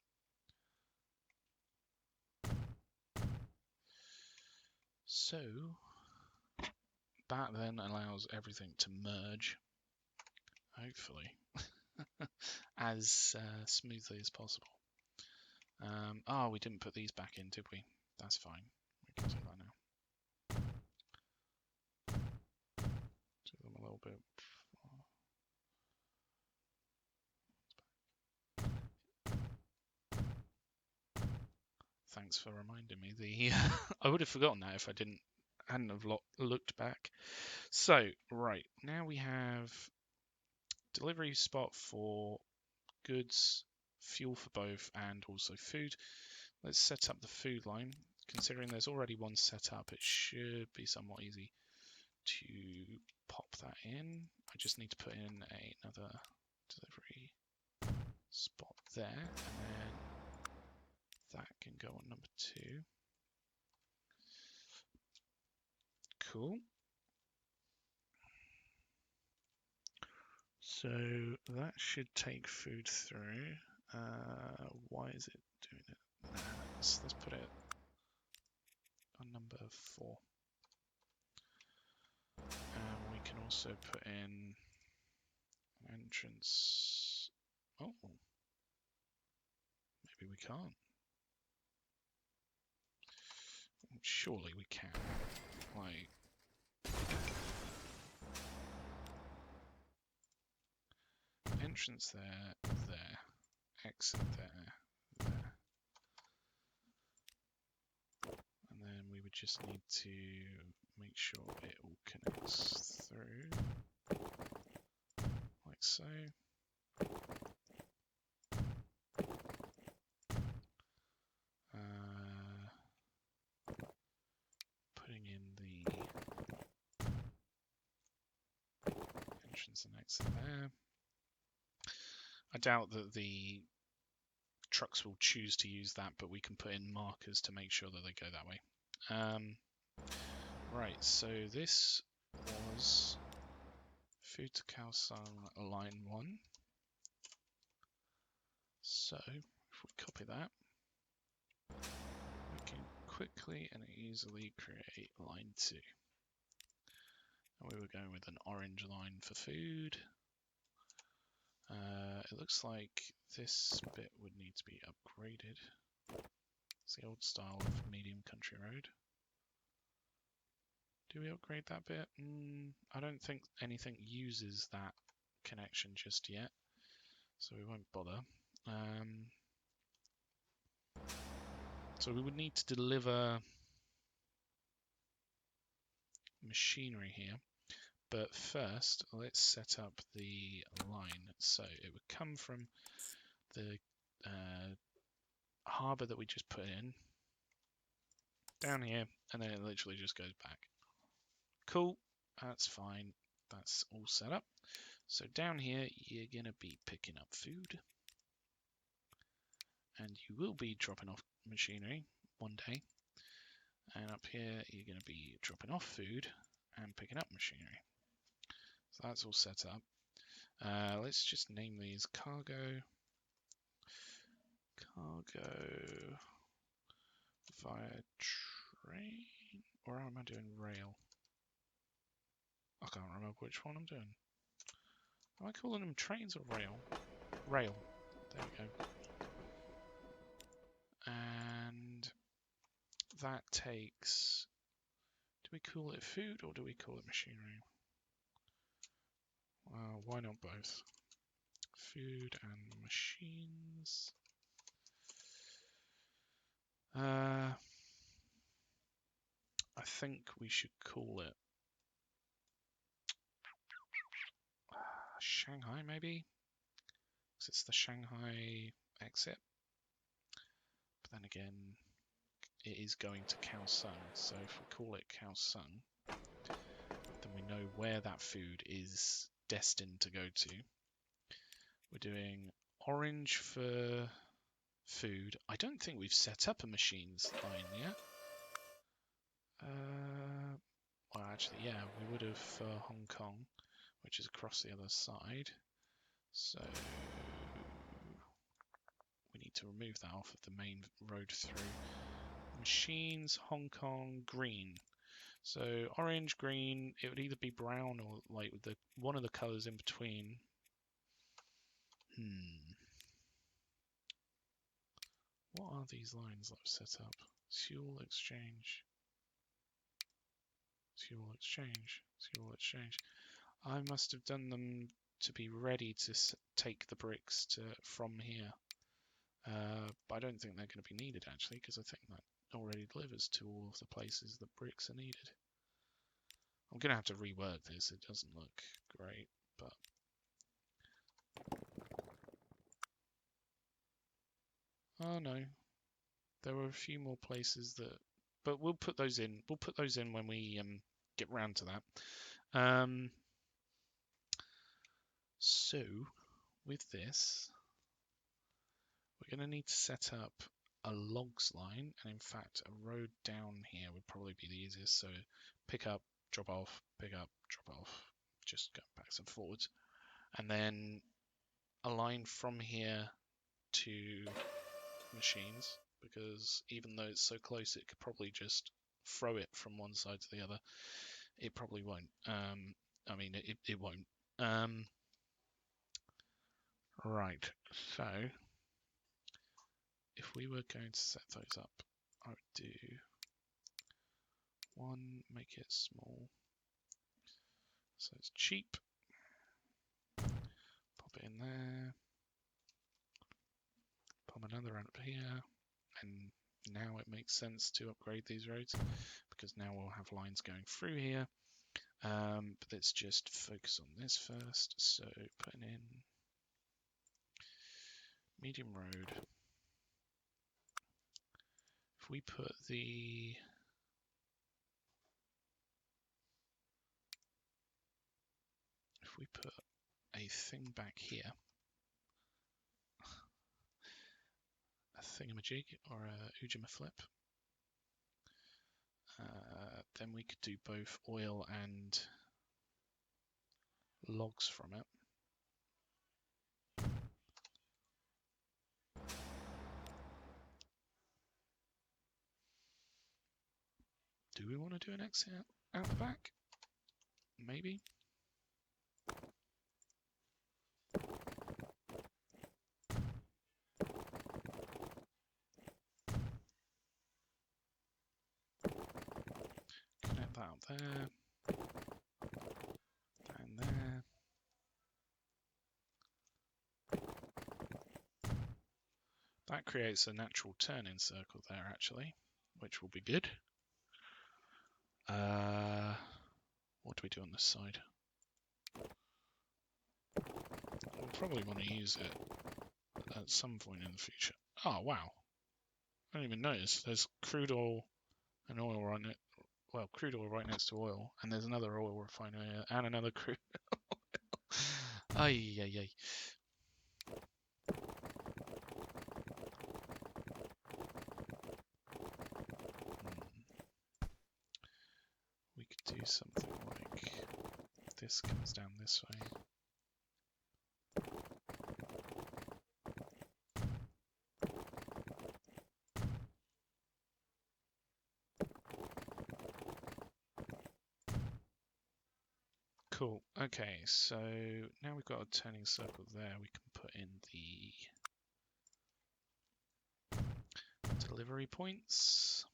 So that then allows everything to merge, hopefully, as smoothly as possible. Oh, we didn't put these back in, did we? That's fine. We can do that now. Do them a little bit. Thanks for reminding me. I would have forgotten that if I hadn't have looked back. So right now we have delivery spot for goods, fuel for both, and also food. Let's set up the food line. Considering there's already one set up, it should be somewhat easy to pop that in. I just need to put in another delivery spot there, and then that can go on number 2. Cool. So that should take food through. Why is it doing it? Let's put it on number 4. We can also put in an entrance. Oh, maybe we can't. Surely we can. Like, entrance there, exit there. And then we would just need to make sure it all connects through, like so. Putting in the entrance and exit there. I doubt that the trucks will choose to use that, but we can put in markers to make sure that they go that way. Right, so this was food to Kaosung line 1. So if we copy that, we can quickly and easily create line 2. And we were going with an orange line for food. It looks like this bit would need to be upgraded. It's the old style of medium country road. Do we upgrade that bit? I don't think anything uses that connection just yet, so we won't bother. So we would need to deliver machinery here, but first let's set up the line. So it would come from the harbour that we just put in down here, and then it literally just goes back. Cool, that's fine, that's all set up. So down here you're gonna be picking up food, and you will be dropping off machinery one day, and up here you're going to be dropping off food and picking up machinery. So that's all set up. Let's just name these cargo via train, or am I doing rail? I can't remember which one I'm doing. Am I calling them trains or rail? Rail. There we go. And that takes, do we call it food or do we call it machinery? Why not both? Food and machines. I think we should call it Shanghai, maybe? Because it's the Shanghai exit. But then again, it is going to Kaohsiung, so if we call it Kaohsiung, then we know where that food is destined to go to. We're doing orange for food. I don't think we've set up a machines line yet. Well, actually, yeah, we would have for Hong Kong, which is across the other side. So we need to remove that off of the main road through. Machines, Hong Kong, green. So orange, green, it would either be brown or like with the one of the colours in between. What are these lines that I've set up? Fuel exchange. Fuel exchange. Fuel exchange. I must have done them to be ready to take the bricks from here. But I don't think they're going to be needed actually, because I think that already delivers to all of the places that bricks are needed. I'm going to have to rework this. It doesn't look great, but oh no, there were a few more places that, but we'll put those in. We'll put those in when we get round to that. So with this, we're going to need to set up a logs line, and in fact a road down here would probably be the easiest. So pick up, drop off, pick up, drop off, just go backwards and forwards, and then a line from here to machines, because even though it's so close it could probably just throw it from one side to the other. It probably won't. I mean it won't. Right, so if we were going to set those up, I would do one, make it small, so it's cheap. Pop it in there. Pop another up here, and now it makes sense to upgrade these roads because now we'll have lines going through here. But let's just focus on this first. So putting in medium road. If we put a thing back here, a thingamajig or a ujima flip, then we could do both oil and logs from it. Do we want to do an exit out the back? Maybe. Connect that up there. Down there. That creates a natural turning circle there actually, which will be good. What do we do on this side? We'll probably want to use it at some point in the future. Oh wow, I didn't even notice. There's crude oil and oil right next. Well, crude oil right next to oil, and there's another oil refinery and another crude oil. Ay ay ay. We could do something like this comes down this way. Cool. Okay, so now we've got a turning circle there. We can put in the delivery points.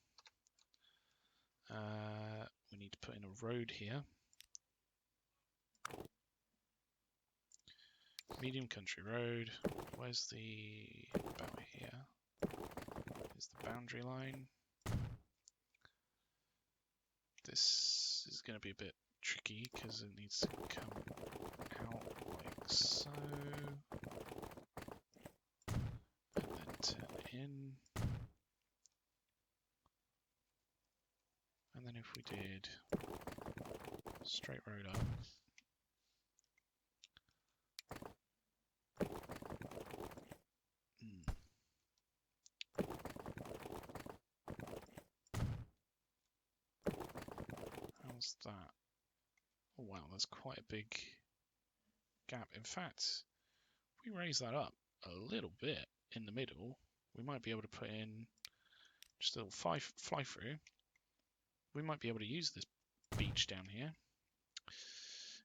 We need to put in a road here. Medium country road. Where's about here? Is the boundary line. This is going to be a bit tricky because it needs to come out like did straight road up. How's that? Oh wow, that's quite a big gap. In fact, if we raise that up a little bit in the middle, we might be able to put in just a little fly through. We might be able to use this beach down here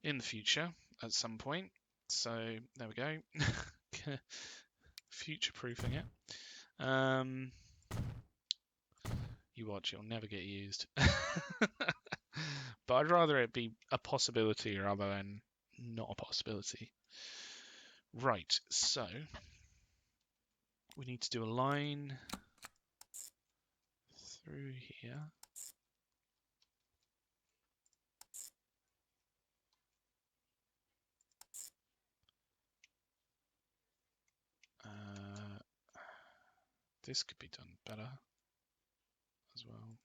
in the future at some point. So there we go. Future-proofing it. You watch, it'll never get used. But I'd rather it be a possibility rather than not a possibility. Right, so we need to do a line through here. This could be done better as well.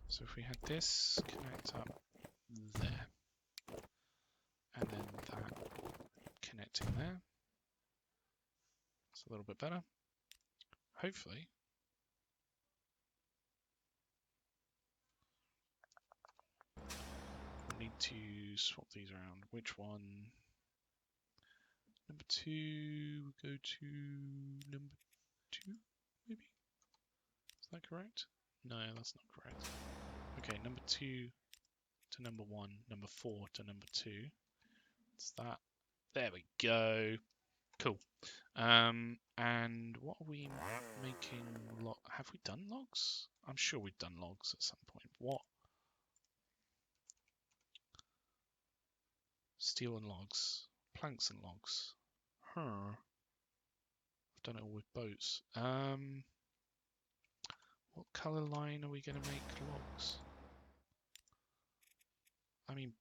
So if we had this connect up there, and then that connecting there, it's a little bit better. Hopefully. We'll need to swap these around. Which one? Number 2, go to number 2, maybe? Is that correct? No, that's not correct. Okay, number 2 to number 1, number 4 to number 2. It's that. There we go. Cool. And what are we making? Have we done logs? I'm sure we've done logs at some point. What? Steel and logs. Planks and logs. Huh. I've done it all with boats. What colour line are we going to make logs? I mean,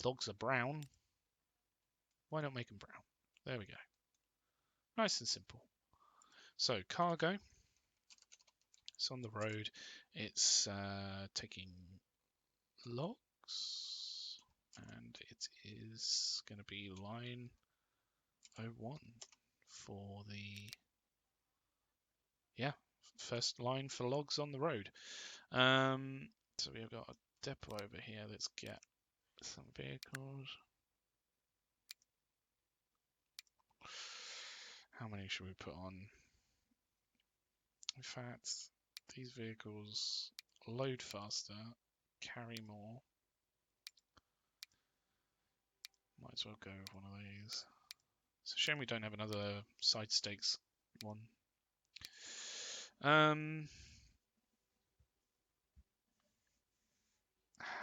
logs are brown. Why not make them brown? There we go. Nice and simple. So, cargo. It's on the road. It's taking logs. And it is going to be line 01 for the... Yeah, first line for logs on the road. So we've got a depot over here. Let's get some vehicles. How many should we put on? In fact, these vehicles load faster, carry more. Might as well go with one of these. It's a shame we don't have another side stakes one.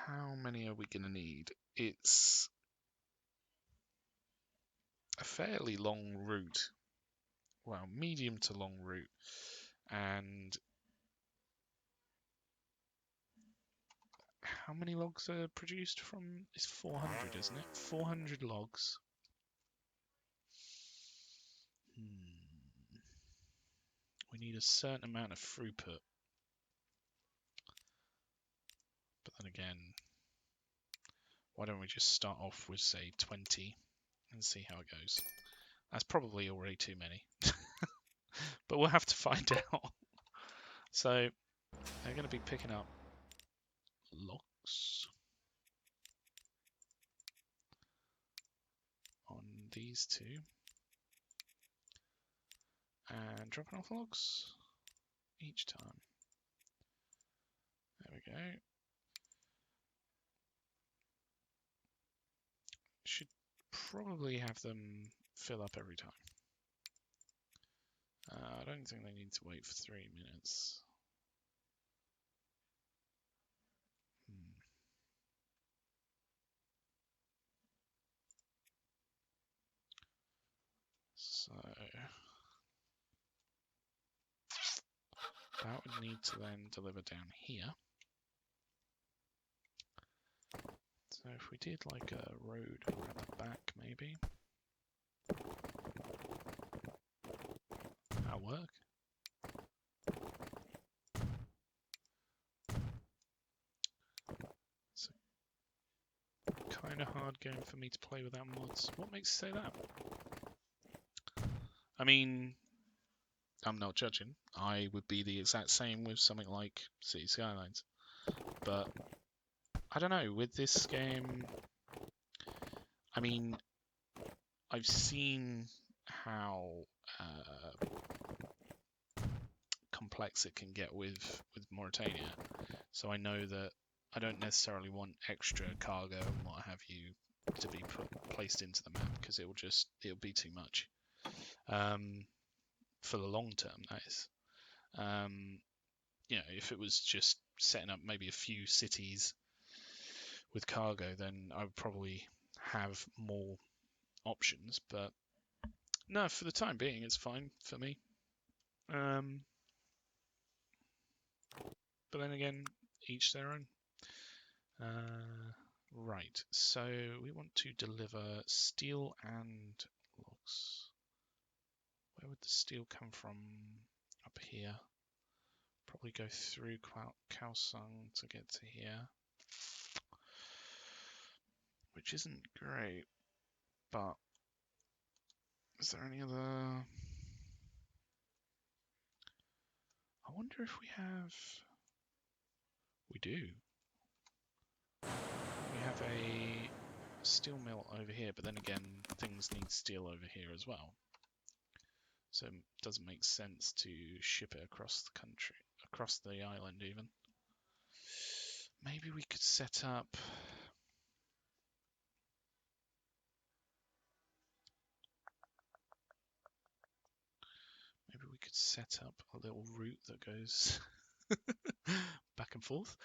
How many are we going to need? It's a fairly long route. Well, medium to long route. And how many logs are produced from? It's 400, isn't it? 400 logs. We need a certain amount of throughput. But then again, why don't we just start off with, say, 20 and see how it goes? That's probably already too many. But we'll have to find out. So they're going to be picking up logs on these two. And dropping off logs each time. There we go. Should probably have them fill up every time. I don't think they need to wait for 3 minutes. So that would need to then deliver down here. So if we did like a road around the back, maybe that'll work. hard game for me to play without mods. What makes you say that? I mean, I'm not judging. I would be the exact same with something like City Skylines. But I don't know, with this game, I mean, I've seen how complex it can get with Mauritania, so I know that I don't necessarily want extra cargo and what have you to be placed into the map, because it'll be too much for the long term, that is. You know, if it was just setting up maybe a few cities with cargo, then I would probably have more options, but no, for the time being, it's fine for me. But then again, each their own. Right, so we want to deliver steel and logs. Where would the steel come from? Up here. Probably go through Kaohsiung to get to here. Which isn't great, but is there any other... I wonder if we have... We do. We have a steel mill over here, but then again, things need steel over here as well. So it doesn't make sense to ship it across the country, across the island even. Maybe we could set up... Maybe we could set up a little route that goes back and forth.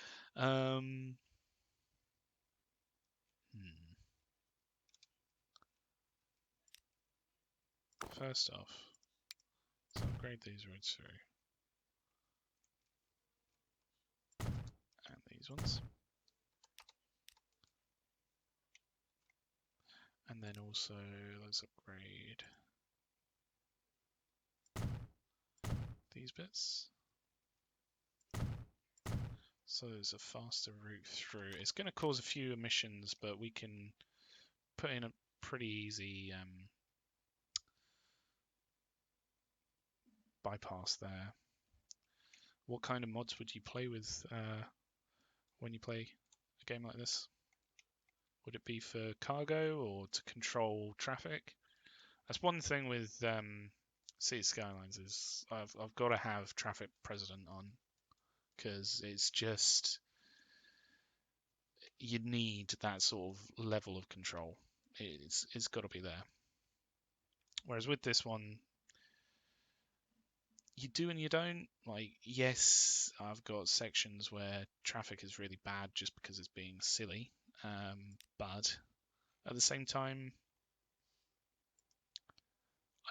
First off, let's upgrade these roads through. And these ones. And then also, let's upgrade these bits. So there's a faster route through. It's going to cause a few emissions, but we can put in a pretty easy bypass there. What kind of mods would you play with when you play a game like this? Would it be for cargo or to control traffic? That's one thing with City Skylines is I've got to have traffic president on, because it's just, you need that sort of level of control. It's got to be there. Whereas with this one, you do and you don't. Like, yes, I've got sections where traffic is really bad just because it's being silly, but at the same time,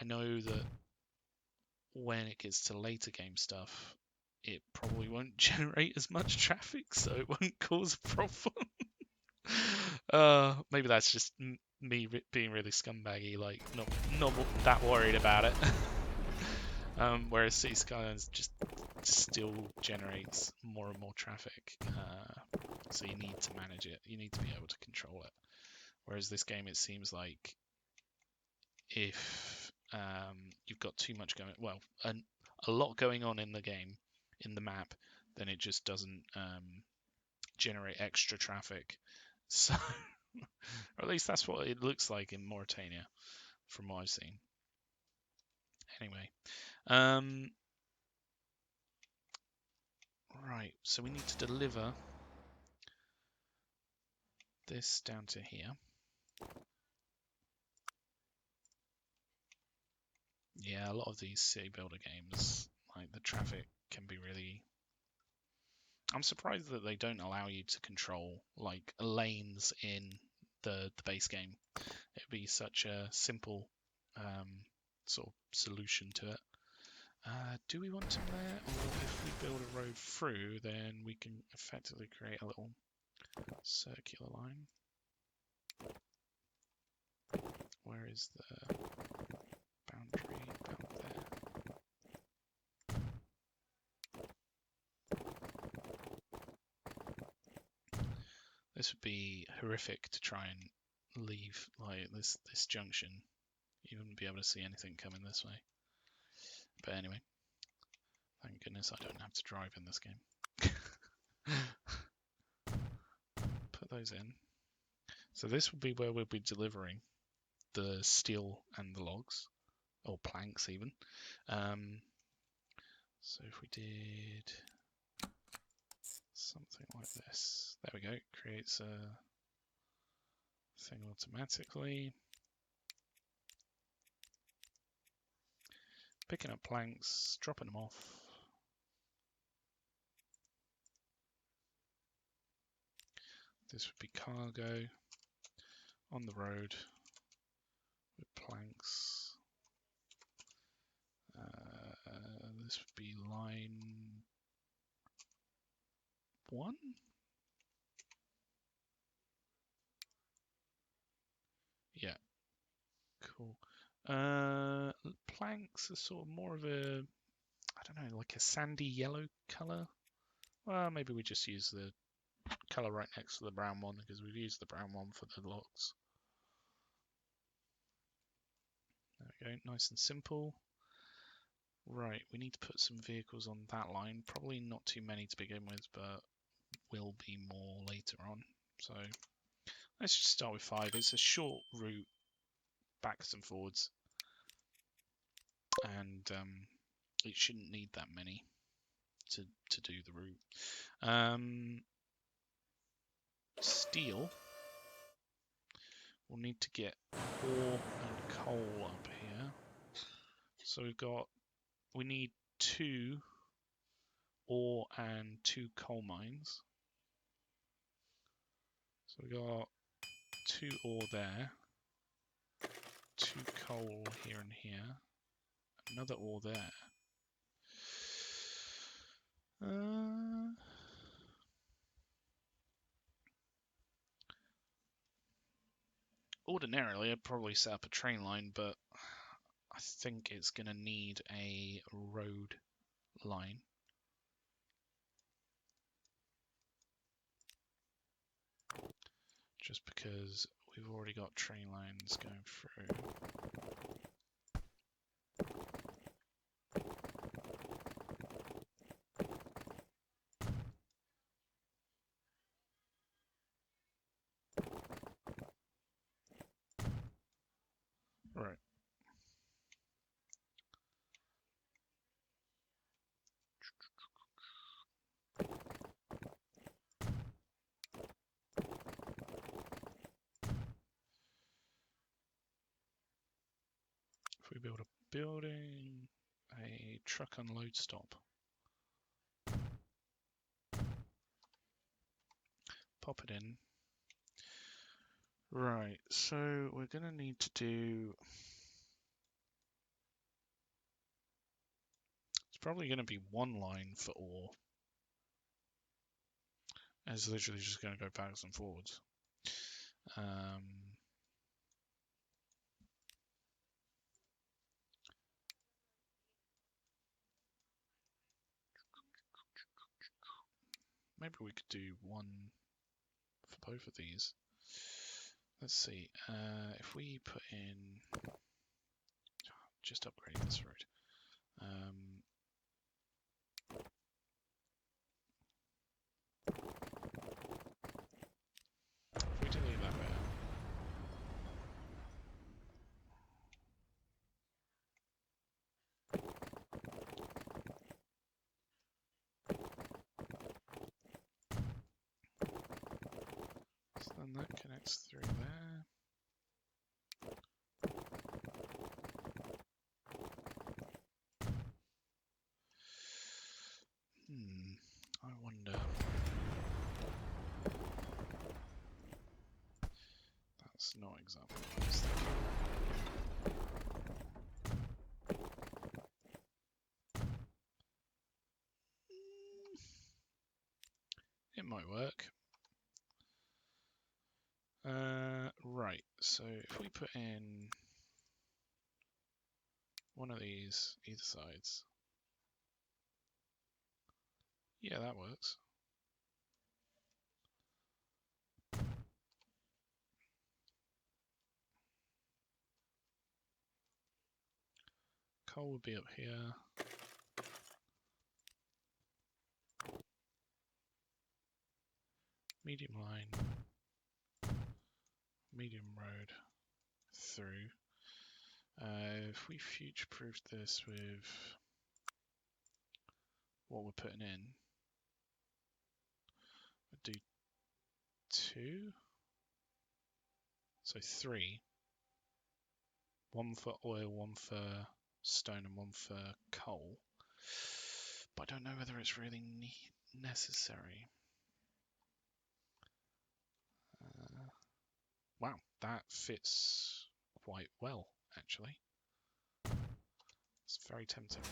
I know that when it gets to later game stuff, it probably won't generate as much traffic, so it won't cause a problem. Maybe that's just me being really scumbaggy, like not that worried about it. Whereas City Skylines just still generates more and more traffic, so you need to manage it. You need to be able to control it. Whereas this game, it seems like if you've got too much going, well, a lot going on in the game, in the map, then it just doesn't generate extra traffic. So, or at least that's what it looks like in Mauritania, from what I've seen. Anyway, right, so we need to deliver this down to here. Yeah, a lot of these city builder games, like the traffic can be really... I'm surprised that they don't allow you to control like lanes in the base game. It'd be such a simple sort of solution to it. Do we want them there, or if we build a road through, then we can effectively create a little circular line? Where is the boundary? About there. This would be horrific to try and leave like this junction, you wouldn't be able to see anything coming this way. But anyway, thank goodness I don't have to drive in this game. Put those in. So this will be where we'll be delivering the steel and the logs, or planks even. So if we did something like this, there we go, creates a thing automatically. Picking up planks, dropping them off. This would be cargo on the road with planks. This would be line 1. Yeah, cool. Planks are sort of more of a, I don't know, like a sandy yellow color. Well, maybe we just use the color right next to the brown one because we've used the brown one for the logs. There we go, nice and simple. Right, we need to put some vehicles on that line. Probably not too many to begin with, but will be more later on. So let's just start with 5. It's a short route, backs and forwards, and it shouldn't need that many to do the route. Steel. We'll need to get ore and coal up here. So we need 2 ore and 2 coal mines. So we got 2 ore there, 2 coal here and here, another ore there. Ordinarily, I'd probably set up a train line, but I think it's going to need a road line. Just because we've already got train lines going through. Right. If we build a building, a truck unload stop. Pop it in. Right, so we're going to need to do... It's probably going to be 1 line for ore. And it's literally just going to go backwards and forwards. Maybe we could do 1 for both of these. Let's see, if we put in, just upgrade this road. If we delete that bit. So then that connects through there. I wonder. That's not exactly what I was thinking. It might work. Right, so if we put in 1 of these either sides. Yeah, that works. Coal would be up here. Medium line. Medium road. Through. If we future-proof this with what we're putting in, we'll do 2. So 3. 1 for oil, 1 for stone, and 1 for coal. But I don't know whether it's really necessary. Wow, that fits quite well, actually. It's very tempting.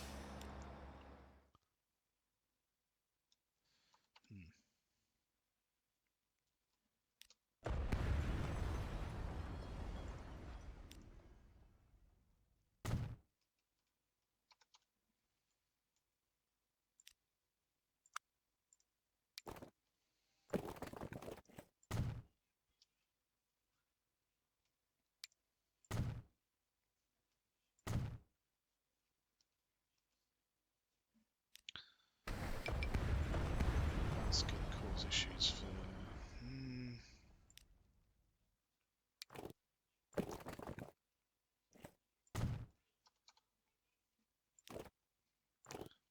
That's going to cause issues for...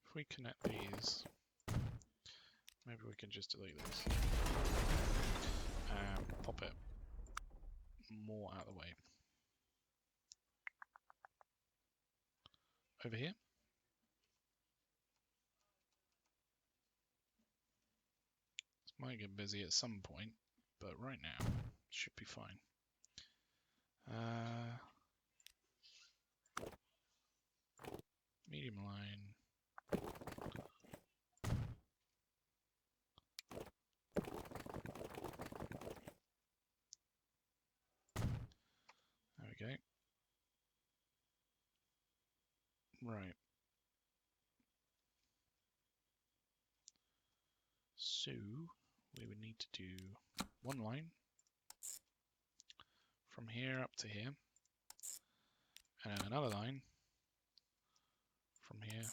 If we connect these, maybe we can just delete this and pop it more out of the way. Over here. This might get busy at some point, but right now should be fine. Medium line. There we go. Right. So we would need to do one line from here up to here, and then another line from here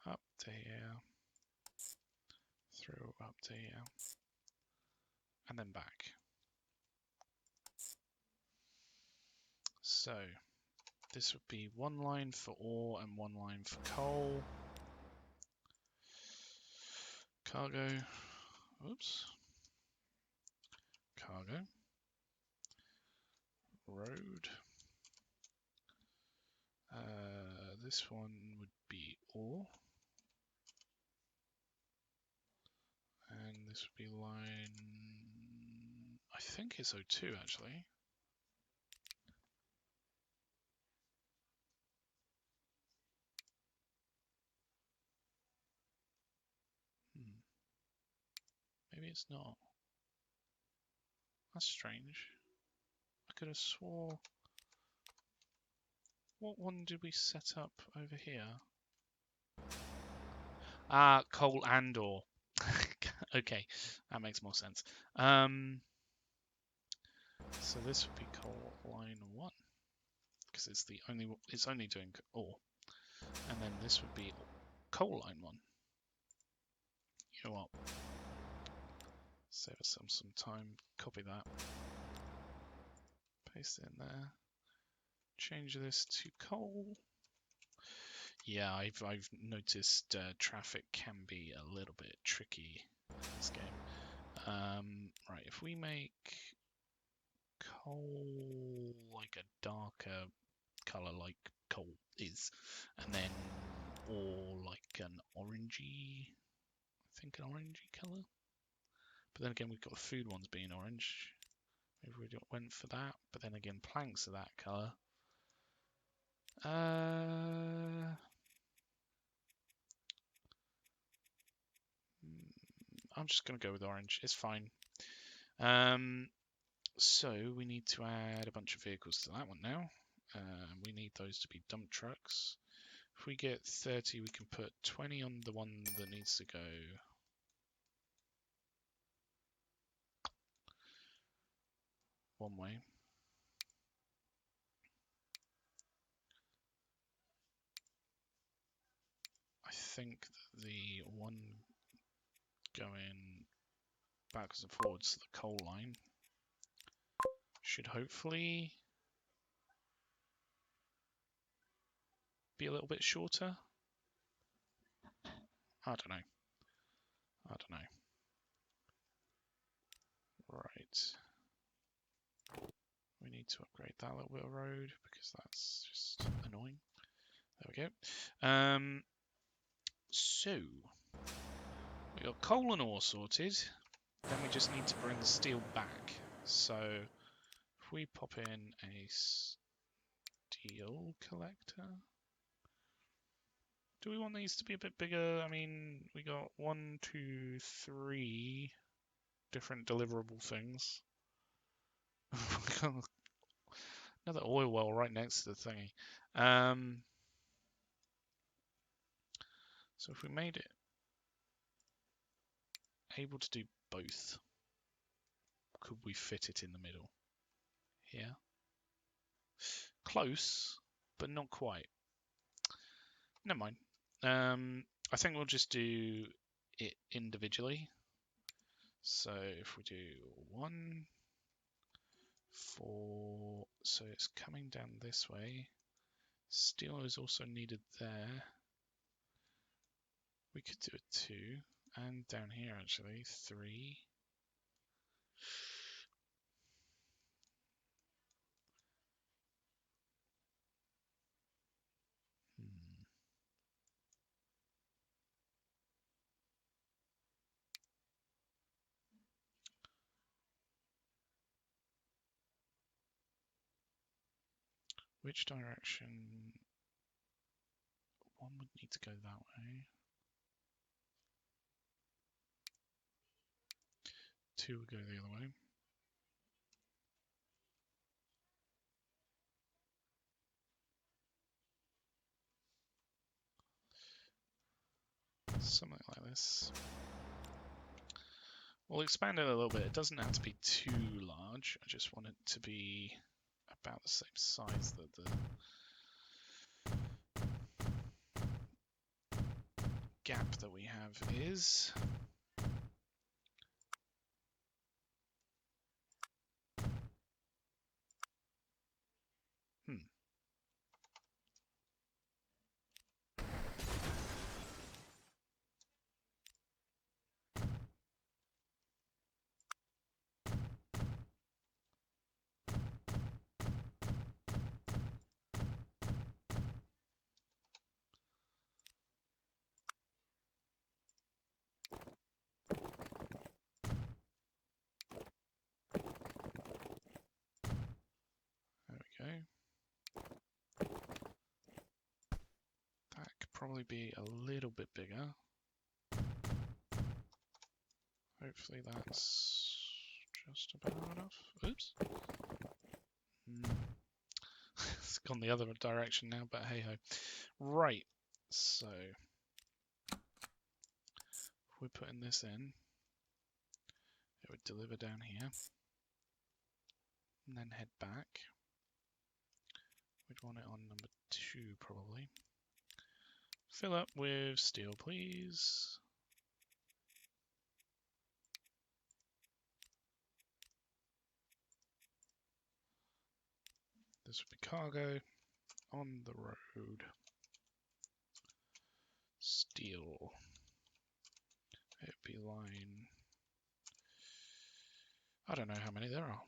up to here, through up to here, and then back. So this would be one line for ore and one line for coal. Cargo. Oops. Cargo. Road. This one would be ore. And this would be line... I think it's O2 actually. Maybe it's not. That's strange. I could have swore... What one did we set up over here? Ah, coal and ore. Okay, that makes more sense. So this would be coal line 1, because it's only doing ore, and then this would be coal line 1. You know what? Save us some time. Copy that. Paste it in there. Change this to coal. Yeah, I've noticed traffic can be a little bit tricky in this game. Right, if we make coal like a darker color like coal is, and then or like an orangey, I think an orangey color. But then again, we've got the food ones being orange. Maybe we went for that. But then again, planks are that color. I'm just going to go with orange. It's fine. So we need to add a bunch of vehicles to that one now. We need those to be dump trucks. If we get 30, we can put 20 on the one that needs to go one way. think that the one going backwards and forwards to the coal line should hopefully be a little bit shorter. I don't know. Right. We need to upgrade that little bit of road because that's just annoying. There we go. So we got coal and ore sorted. Then we just need to bring the steel back. So if we pop in a steel collector. Do we want these to be a bit bigger? I mean, we got 1, 2, 3 different deliverable things. Another oil well right next to the thingy. So if we made it able to do both, could we fit it in the middle? Here? Close, but not quite. Never mind. I think we'll just do it individually. So if we do 1, 4, so it's coming down this way. Steel is also needed there. We could do a 2, and down here actually 3. Which direction? 1 would need to go that way. 2 would go the other way. Something like this. We'll expand it a little bit. It doesn't have to be too large. I just want it to be about the same size that the gap that we have is. That could probably be a little bit bigger. Hopefully that's just about enough. Oops. It's gone the other direction now, but hey ho. Right, so if we're putting this in, it would deliver down here and then head back. We'd want it on number 2 probably. Fill up with steel, please. This would be cargo on the road. Steel. It would be line. I don't know how many there are.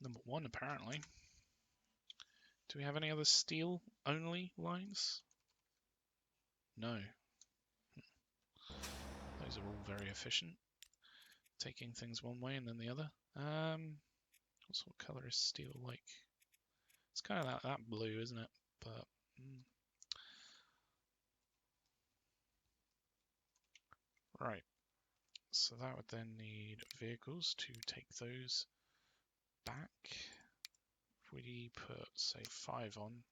Number 1, apparently. Do we have any other steel only lines? No. Those are all very efficient. Taking things one way and then the other. What sort of colour is steel like? It's kind of that blue, isn't it? But right. So that would then need vehicles to take those back. If we put, say, 5 on,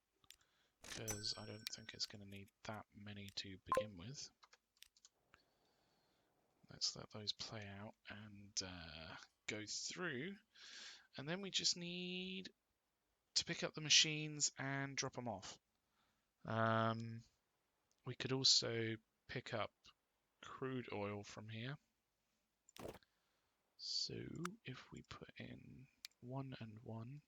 because I don't think it's going to need that many to begin with. Let's let those play out and go through. And then we just need to pick up the machines and drop them off. We could also pick up crude oil from here. So if we put in 1 and 1,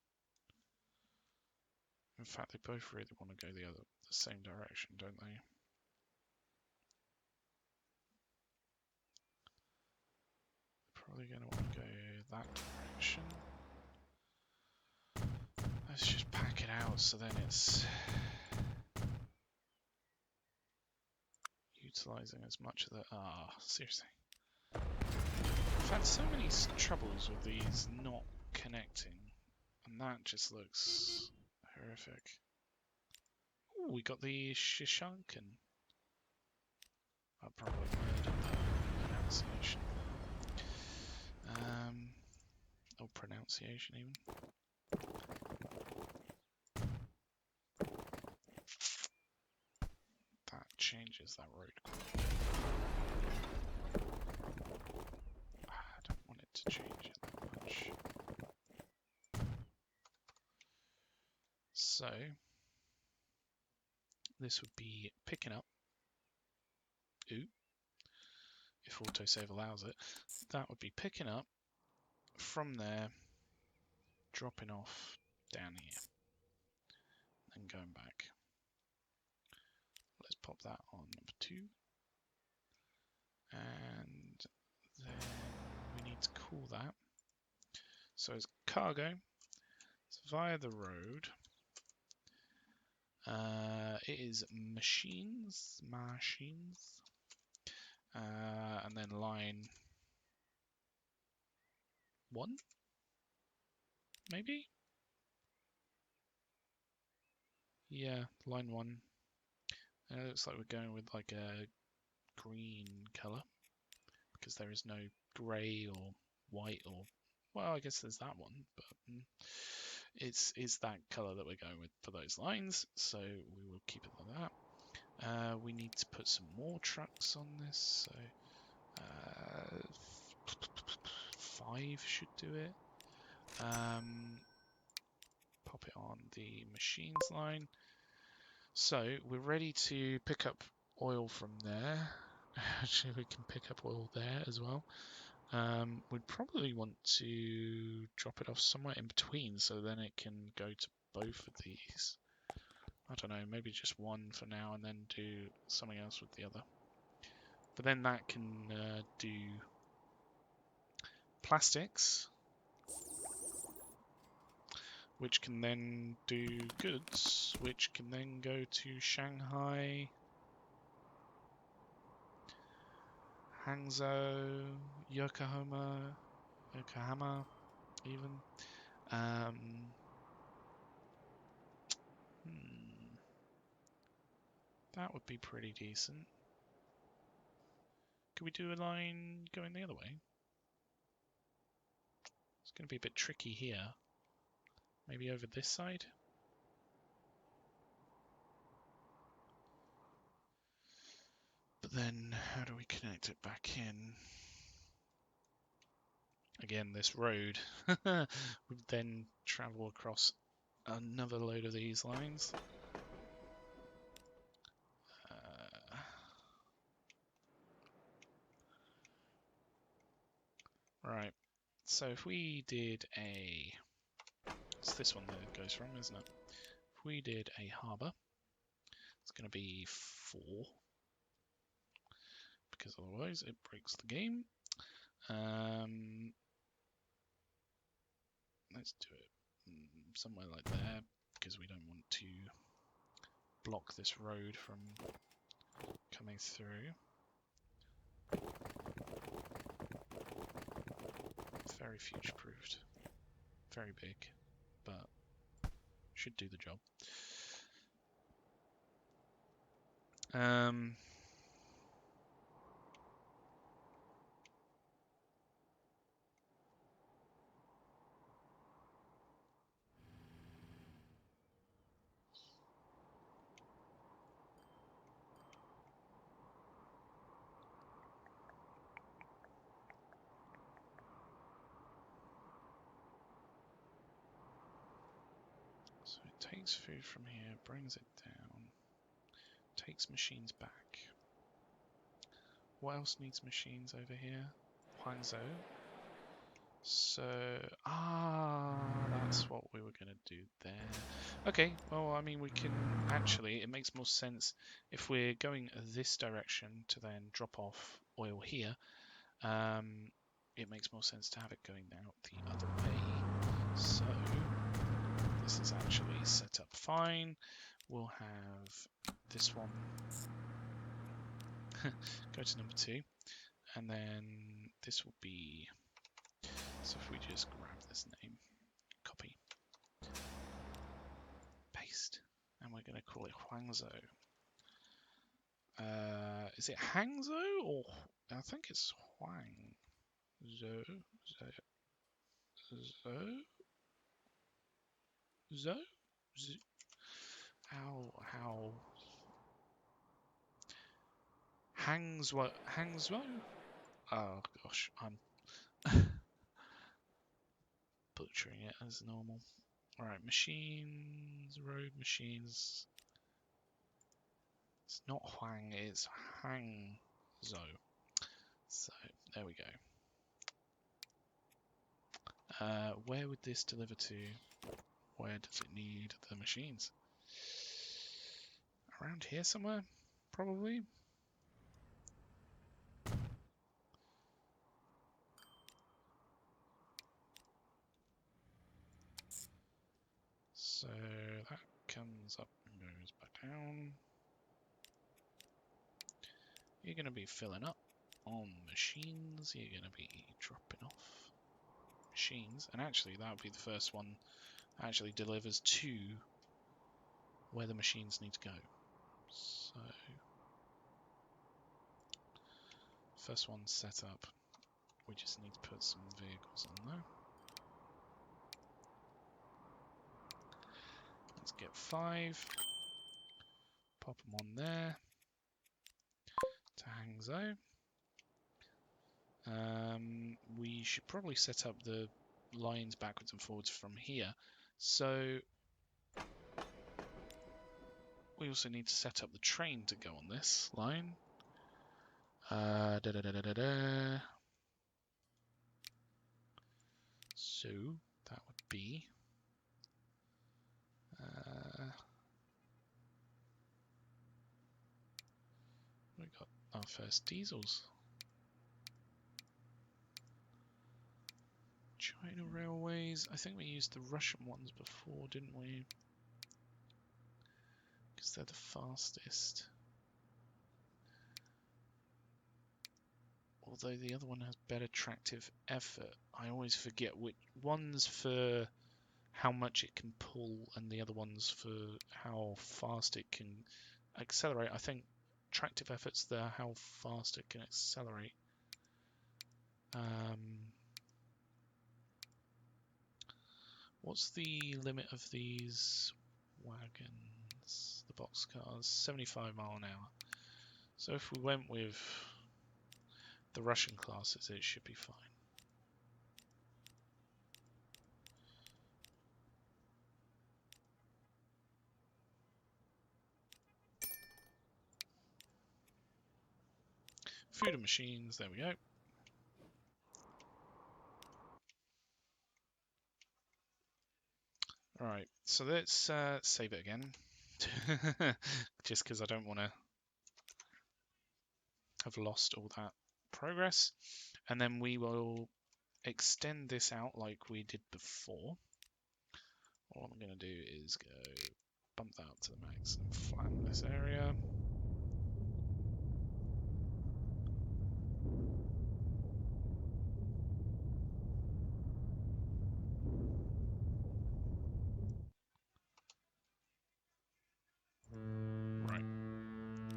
in fact they both really want to go the same direction, don't they? Probably going to want to go that direction. Let's just pack it out so then it's utilising as much of the... seriously. I've had so many troubles with these not connecting, and that just looks horrific. Ooh, we got the Shishankan. I probably murdered the pronunciation. Or pronunciation even. That changes that road quite. I don't want it to change it that much. So this would be picking up. Ooh, if autosave allows it, that would be picking up from there, dropping off down here, and going back. Let's pop that on number 2. And then we need to call that. So it's cargo. It's via the road. It is machines, and then line 1, maybe? Yeah, line 1. It looks like we're going with like a green colour, because there is no grey or white or... Well, I guess there's that one, but it's that colour that we're going with for those lines, so we will keep it like that. We need to put some more trucks on this, so 5 should do it. Pop it on the machines line. So we're ready to pick up oil from there. Actually, we can pick up oil there as well. We'd probably want to drop it off somewhere in between, so then it can go to both of these. I don't know, maybe just one for now and then do something else with the other. But then that can do plastics, which can then do goods, which can then go to Shanghai, Hangzhou, Yokohama even. That would be pretty decent. Could we do a line going the other way? It's going to be a bit tricky here. Maybe over this side? But then, how do we connect it back in? Again, this road would then travel across another load of these lines. Right, so if we did a... It's this one that it goes from, isn't it? If we did a harbour, it's going to be 4. Because otherwise it breaks the game. Let's do it somewhere like there, because we don't want to block this road from coming through. Very future-proofed. Very big, but should do the job. So it takes food from here, brings it down, takes machines back. What else needs machines over here? Huangzhou. So, that's what we were going to do there. Okay, well, I mean, we can actually, it makes more sense if we're going this direction to then drop off oil here. It makes more sense to have it going out the other way. So, this is actually set up fine. We'll have this one go to number 2, and then this will be, so if we just grab this name, copy, paste, and we're going to call it Huangzhou. Is it Hangzhou or I think it's Huangzhou? How Hangzhou? Oh gosh, I'm butchering it as normal. Alright, machines, road machines. It's not Huang, it's Hangzhou. So, there we go. Where would this deliver to? Where does it need the machines? Around here somewhere, probably. So that comes up and goes back down. You're going to be filling up on machines. You're going to be dropping off machines. And actually, that would be the first one that actually delivers to where the machines need to go. So, first one set up. We just need to put some vehicles on there. Let's get 5. Pop them on there. To Hangzhou. We should probably set up the lines backwards and forwards from here. So we also need to set up the train to go on this line. So that would be we got our first diesels. China Railways. I think we used the Russian ones before, didn't we? Because they're the fastest. Although the other one has better tractive effort. I always forget which one's for how much it can pull and the other one's for how fast it can accelerate. I think tractive effort's there, how fast it can accelerate. What's the limit of these wagons, the boxcars? 75 mile an hour. So if we went with the Russian classes, it should be fine. Food and machines, there we go. Alright, so let's save it again. Just because I don't want to have lost all that progress. And then we will extend this out like we did before. What I'm going to do is go bump that up to the max and flatten this area. Right.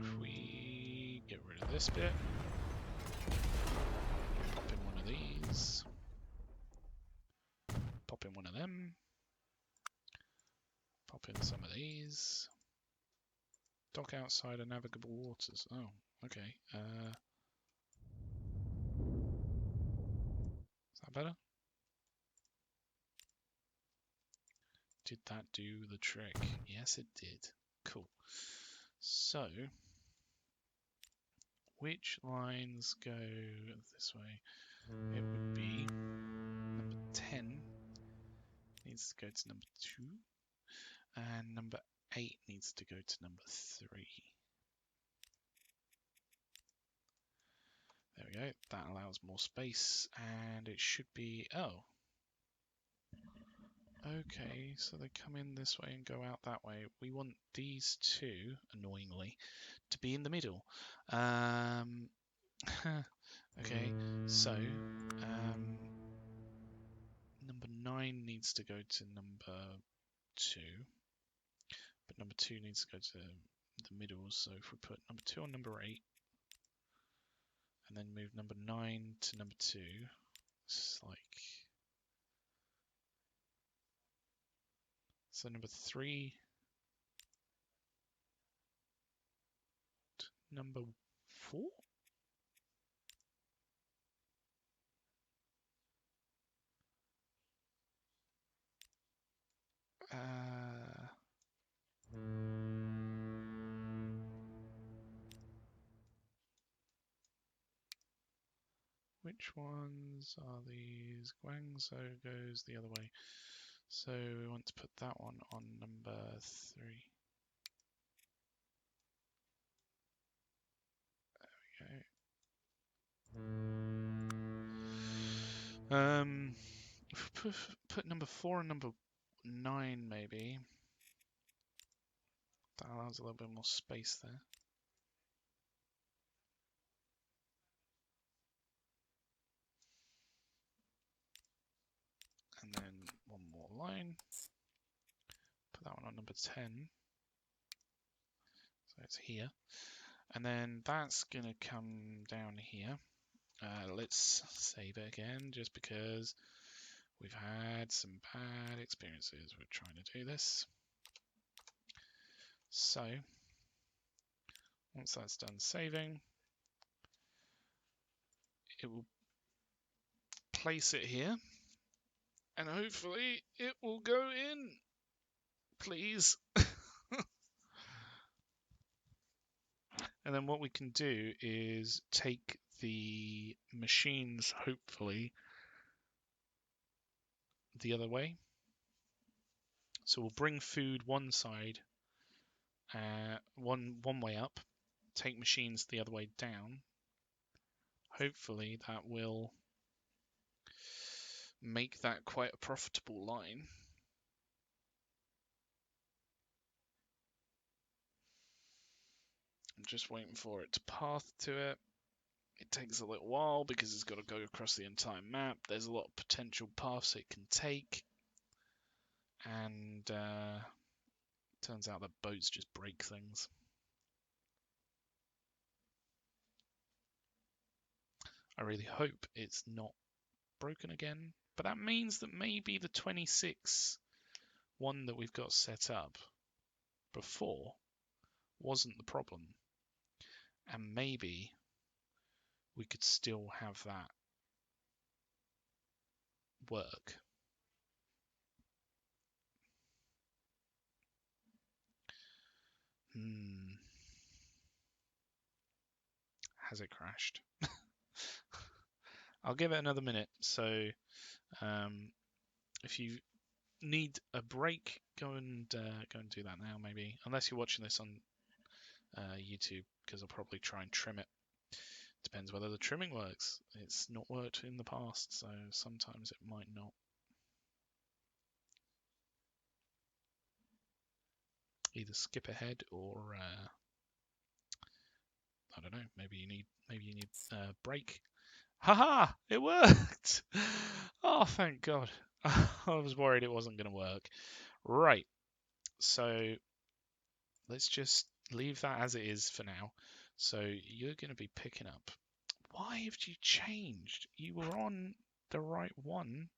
If we get rid of this bit, pop in one of these, pop in one of them, pop in some of these. Dock outside of navigable waters. Oh, okay. Is that better? Did that do the trick? Yes, it did. Cool. So, which lines go this way? It would be number 10 needs to go to number 2, and number 8 needs to go to number 3. There we go. That allows more space, and it should be... Oh. Okay, so they come in this way and go out that way. We want these two, annoyingly, to be in the middle. Okay, so number 9 needs to go to number 2, but number 2 needs to go to the middle. So if we put number 2 on number 8, and then move number 9 to number 2, it's like... So number 3, number 4? Which ones are these? Guangzhou goes the other way. So we want to put that one on number 3. There we go. Put number 4 and number 9 maybe. That allows a little bit more space there. And then one more line. Put that one on number 10. So it's here. And then that's going to come down here. Let's save it again, just because we've had some bad experiences with trying to do this. So, once that's done saving, it will place it here, and hopefully it will go in, please. And then what we can do is take the machines, hopefully, the other way. So we'll bring food one side, one way up, take machines the other way down. Hopefully that will make that quite a profitable line. I'm just waiting for it to path to it. It takes a little while because it's got to go across the entire map. There's a lot of potential paths it can take. And turns out that boats just break things. I really hope it's not broken again. But that means that maybe the 26 one that we've got set up before wasn't the problem. And maybe we could still have that work. Has it crashed? I'll give it another minute. So if you need a break, go and do that now, maybe. Unless you're watching this on YouTube, because I'll probably try and trim it. Depends whether the trimming works. It's not worked in the past, so sometimes it might not. Either skip ahead or I don't know. Maybe you need a break. Haha! It worked. Oh, thank God. I was worried it wasn't going to work. Right. So let's just leave that as it is for now. So you're going to be picking up. Why have you changed? You were on the right one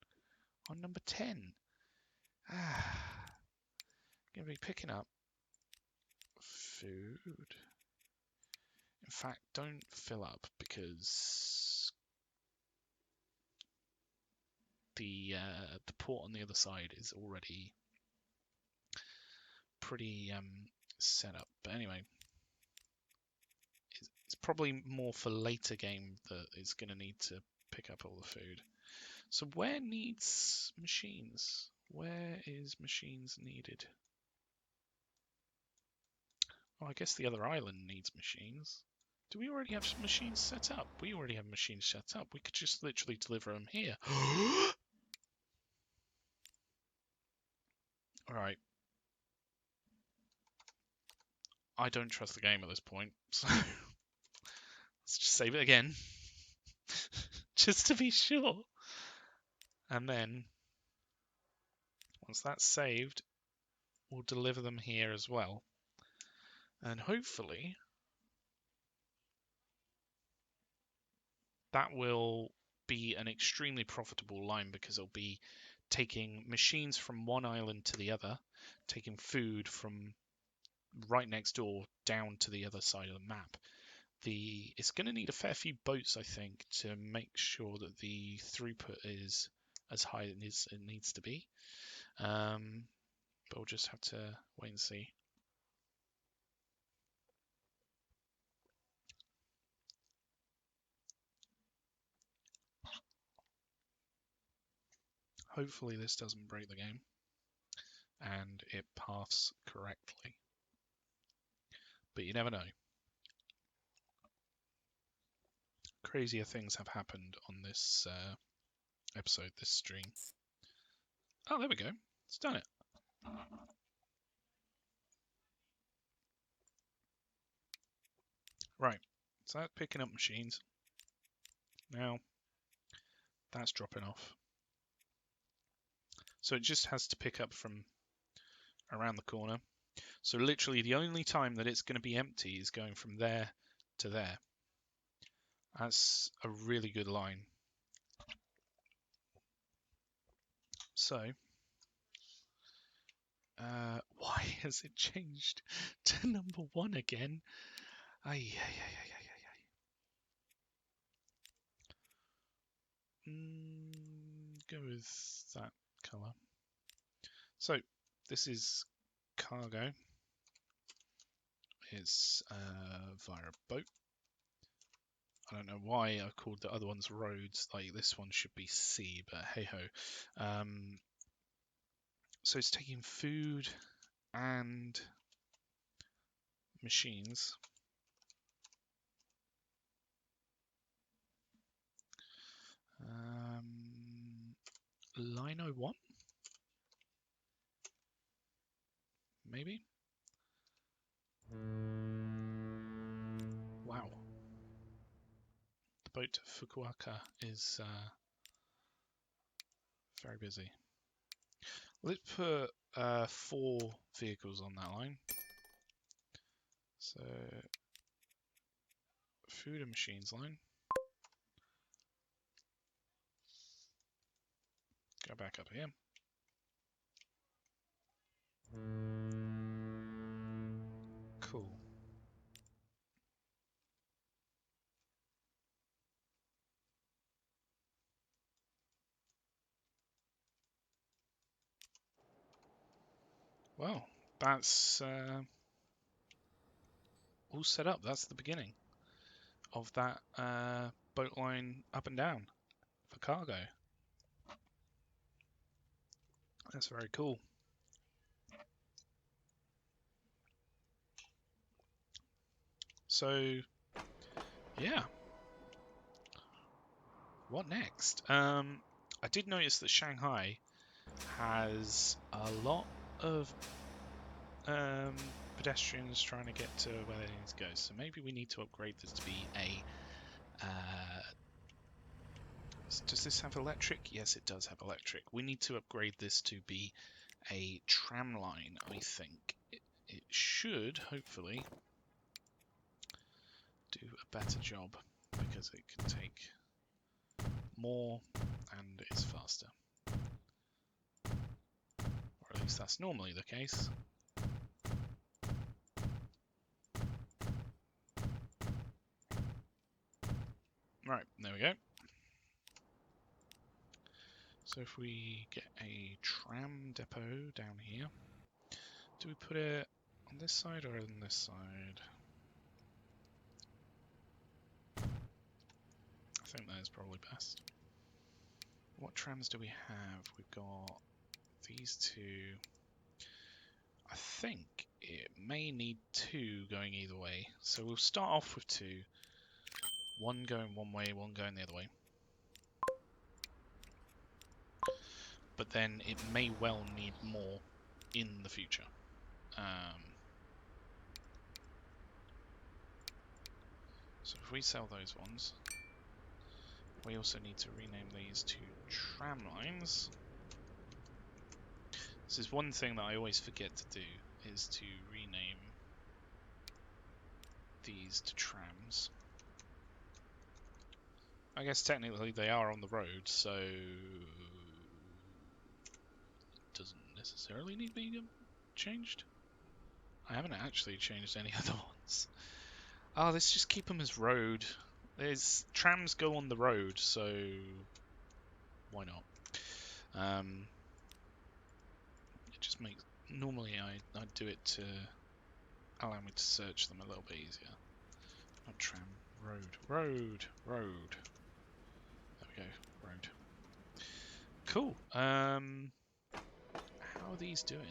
on number 10. Going to be picking up food. In fact, don't fill up because the port on the other side is already pretty set up. But anyway, it's probably more for later game that it's going to need to pick up all the food. So where needs machines? Where is machines needed? Oh, I guess the other island needs machines. Do we already have machines set up? We already have machines set up. We could just literally deliver them here. Alright. I don't trust the game at this point, so let's just save it again. Just to be sure. And then, once that's saved, we'll deliver them here as well. And hopefully, that will be an extremely profitable line because it'll be taking machines from one island to the other, taking food from right next door down to the other side of the map. It's going to need a fair few boats, I think, to make sure that the throughput is as high as it needs to be. But we'll just have to wait and see. Hopefully this doesn't break the game and it paths correctly. But you never know. Crazier things have happened on this episode, this stream. Oh, there we go. It's done it. Right. So that's picking up machines. Now, that's dropping off. So it just has to pick up from around the corner. So literally the only time that it's going to be empty is going from there to there. That's a really good line. So, why has it changed to number 1 again? Go with that colour. So, this is cargo. It's via a boat. I don't know why I called the other ones roads. Like this one should be sea, but hey ho. So it's taking food and machines. Line 01? Maybe? Wow. The boat to Fukuoka is very busy. Let's put 4 vehicles on that line. So, food and machines line. Go back up here. Cool. Well, that's all set up. That's the beginning of that boat line up and down for cargo. That's very cool. So, yeah. What next? I did notice that Shanghai has a lot of pedestrians trying to get to where they need to go. So maybe we need to upgrade this to be a... does this have electric? Yes, it does have electric. We need to upgrade this to be a tram line, I think. It should, hopefully, do a better job because it can take more and it's faster. Or at least that's normally the case. Right, there we go. So if we get a tram depot down here, Do we put it on this side or on this side? I think that is probably best. What trams do we have? We've got these two. I think it may need two going either way. So we'll start off with two. One going one way, one going the other way. But then it may well need more in the future. So if we sell those ones, we also need to rename these to tram lines. This is one thing that I always forget to do, is to rename these to trams. I guess technically they are on the road, so it doesn't necessarily need to be changed. I haven't actually changed any other ones. Oh, let's just keep them as road. Trams go on the road, so why not? It just makes... Normally I'd do it to allow me to search them a little bit easier. Not tram, road. There we go, road. Cool. How are these doing?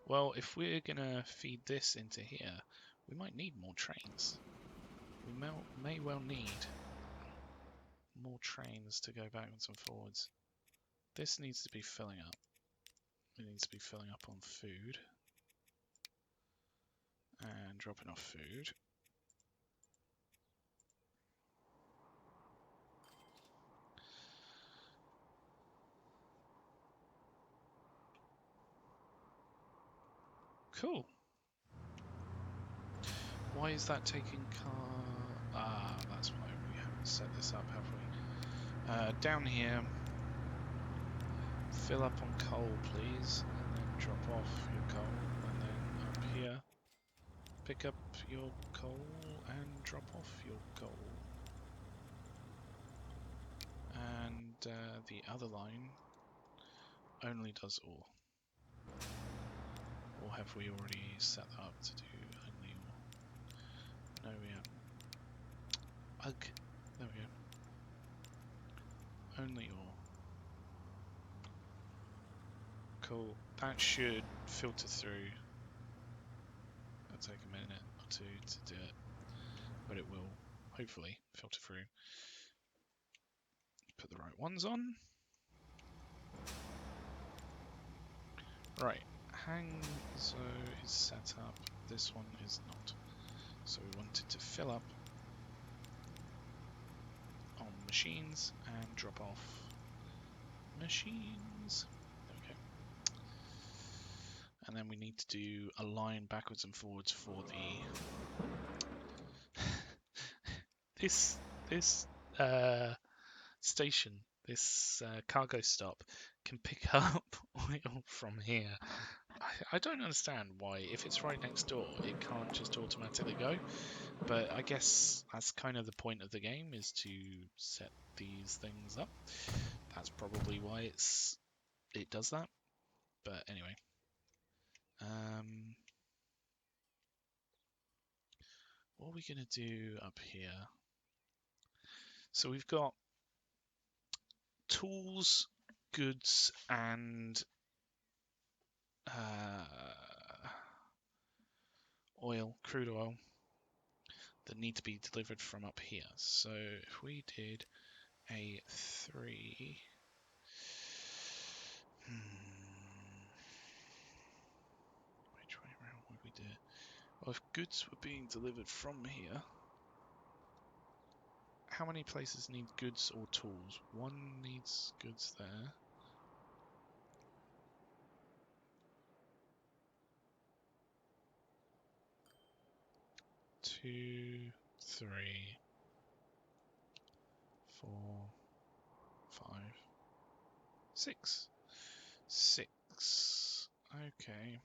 Well, if we're gonna feed this into here, we might need more trains. We may well need more trains to go backwards and forwards. This needs to be filling up. It needs to be filling up on food. And dropping off food. Cool. Why is that taking car? Ah, that's why we haven't set this up, have we? Down here, fill up on coal, please, and then drop off your coal, and then up here, pick up your coal and drop off your coal. And the other line only does ore. Or have we already set that up to do only ore? No, we haven't. Ugh. There we go. Only ore. Cool. That should filter through. It'll take a minute or two to do it, but it will hopefully filter through. Put the right ones on. Right. Hangzo is set up. This one is not. So we wanted to fill up on machines and drop off machines. Okay. And then we need to do a line backwards and forwards for the this station, this cargo stop can pick up oil from here. I don't understand why, if it's right next door, it can't just automatically go. But I guess that's kind of the point of the game, is to set these things up. That's probably why it does that. But anyway. What are we going to do up here? So we've got tools, goods, and oil, crude oil, that need to be delivered from up here. So if we did a 3... Which way around would we do it? Well, if goods were being delivered from here, how many places need goods or tools? One needs goods there. Two, 3, 4, 5, 6. 6. Okay.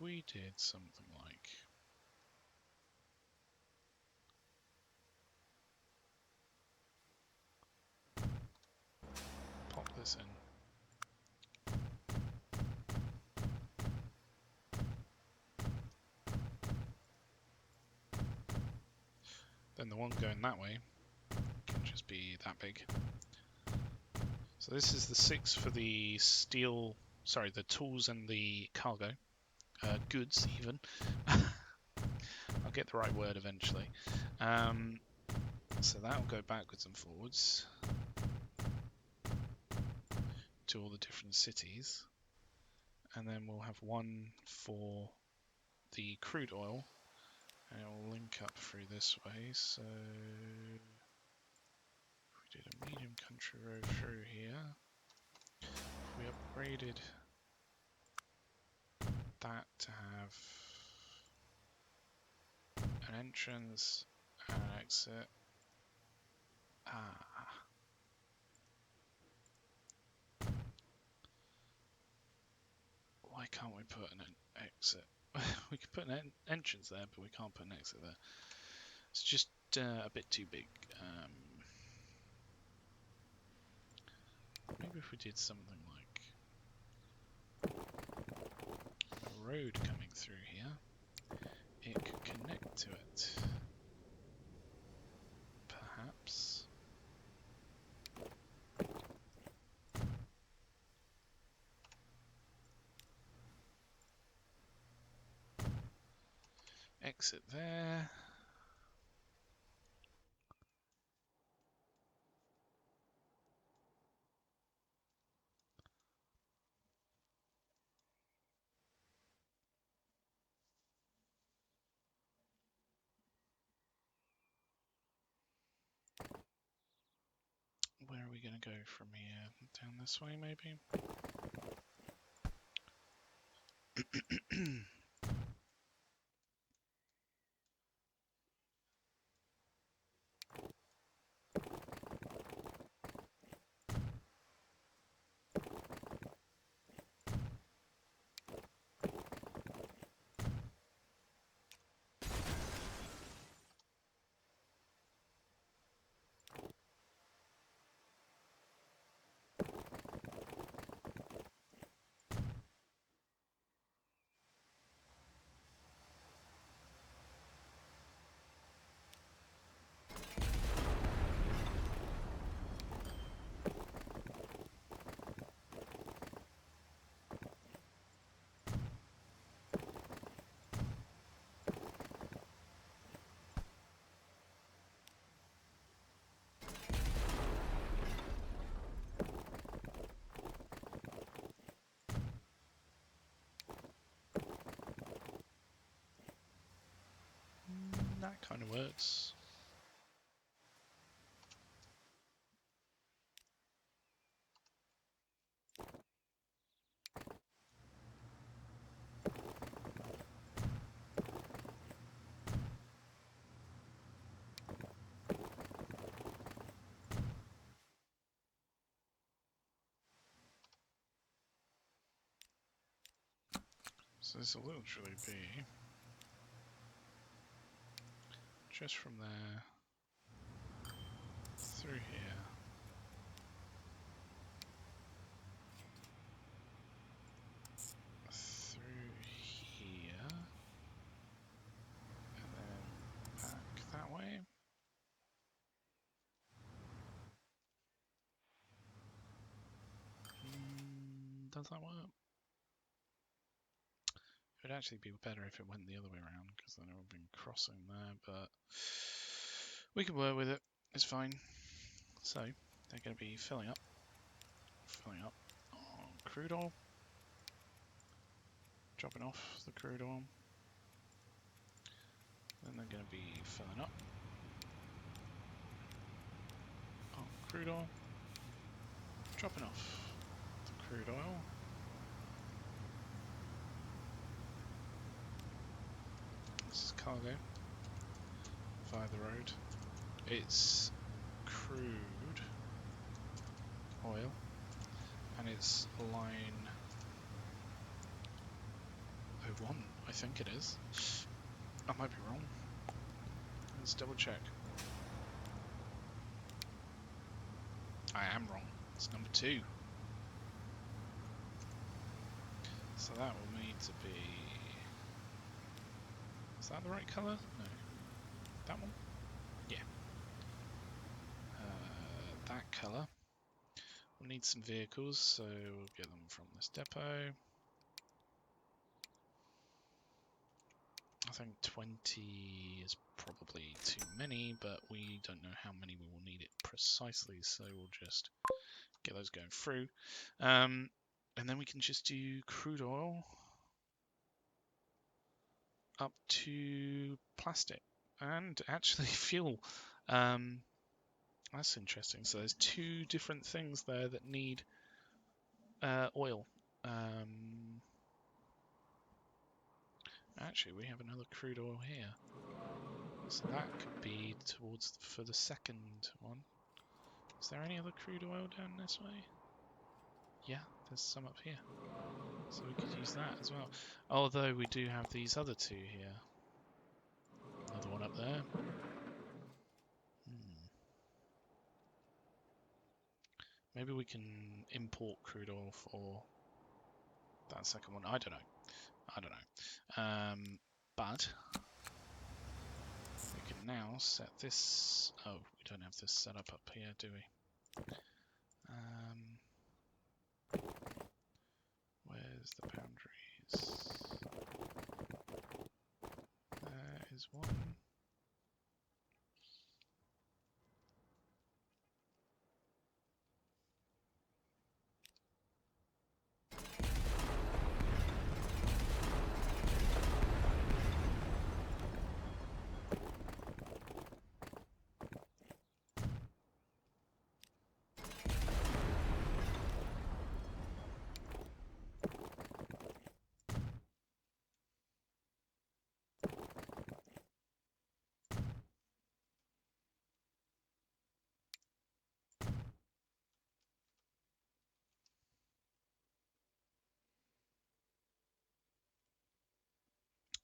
we did something like pop this in. Then the one going that way can just be that big. So this is the 6 for the steel, sorry, the tools and the cargo, goods even. I'll get the right word eventually. So that will go backwards and forwards to all the different cities. And then we'll have one for the crude oil, and it will link up through this way. So if we did a medium country road through here, if we upgraded that to have an entrance and an exit. Why can't we put an exit? We could put an entrance there, but we can't put an exit there. It's just a bit too big. Maybe if we did something like a road coming through here, it could connect to it. Perhaps. Exit there. Where are we going to go from here? Down this way, maybe? That kind of works. So this will literally be just from there through here. Through here. And then back that way. Does that work? It would actually be better if it went the other way around, because then it would have been crossing there, but we can work with it. It's fine. So they're going to be filling up on crude oil, dropping off the crude oil. Then they're going to be filling up on crude oil, dropping off the crude oil. This is cargo via the road. It's crude oil, and it's line 1, I think it is. I might be wrong. Let's double check. I am wrong. It's number 2. So that will need to be... Is that the right colour? No. That one? Yeah. That colour. We'll need some vehicles, so we'll get them from this depot. I think 20 is probably too many, but we don't know how many we will need it precisely, so we'll just get those going through. And then we can just do crude oil up to plastic and actually fuel. That's interesting. So there's 2 different things there that need oil. Actually, we have another crude oil here. So that could be for the second one. Is there any other crude oil down this way? Yeah, there's some up here. So we could use that as well. Although we do have these other 2 here. Another one up there. Maybe we can import crude oil for that second one. I don't know. But we can now set this. Oh, we don't have this set up here, do we? Where's the boundaries? There is one.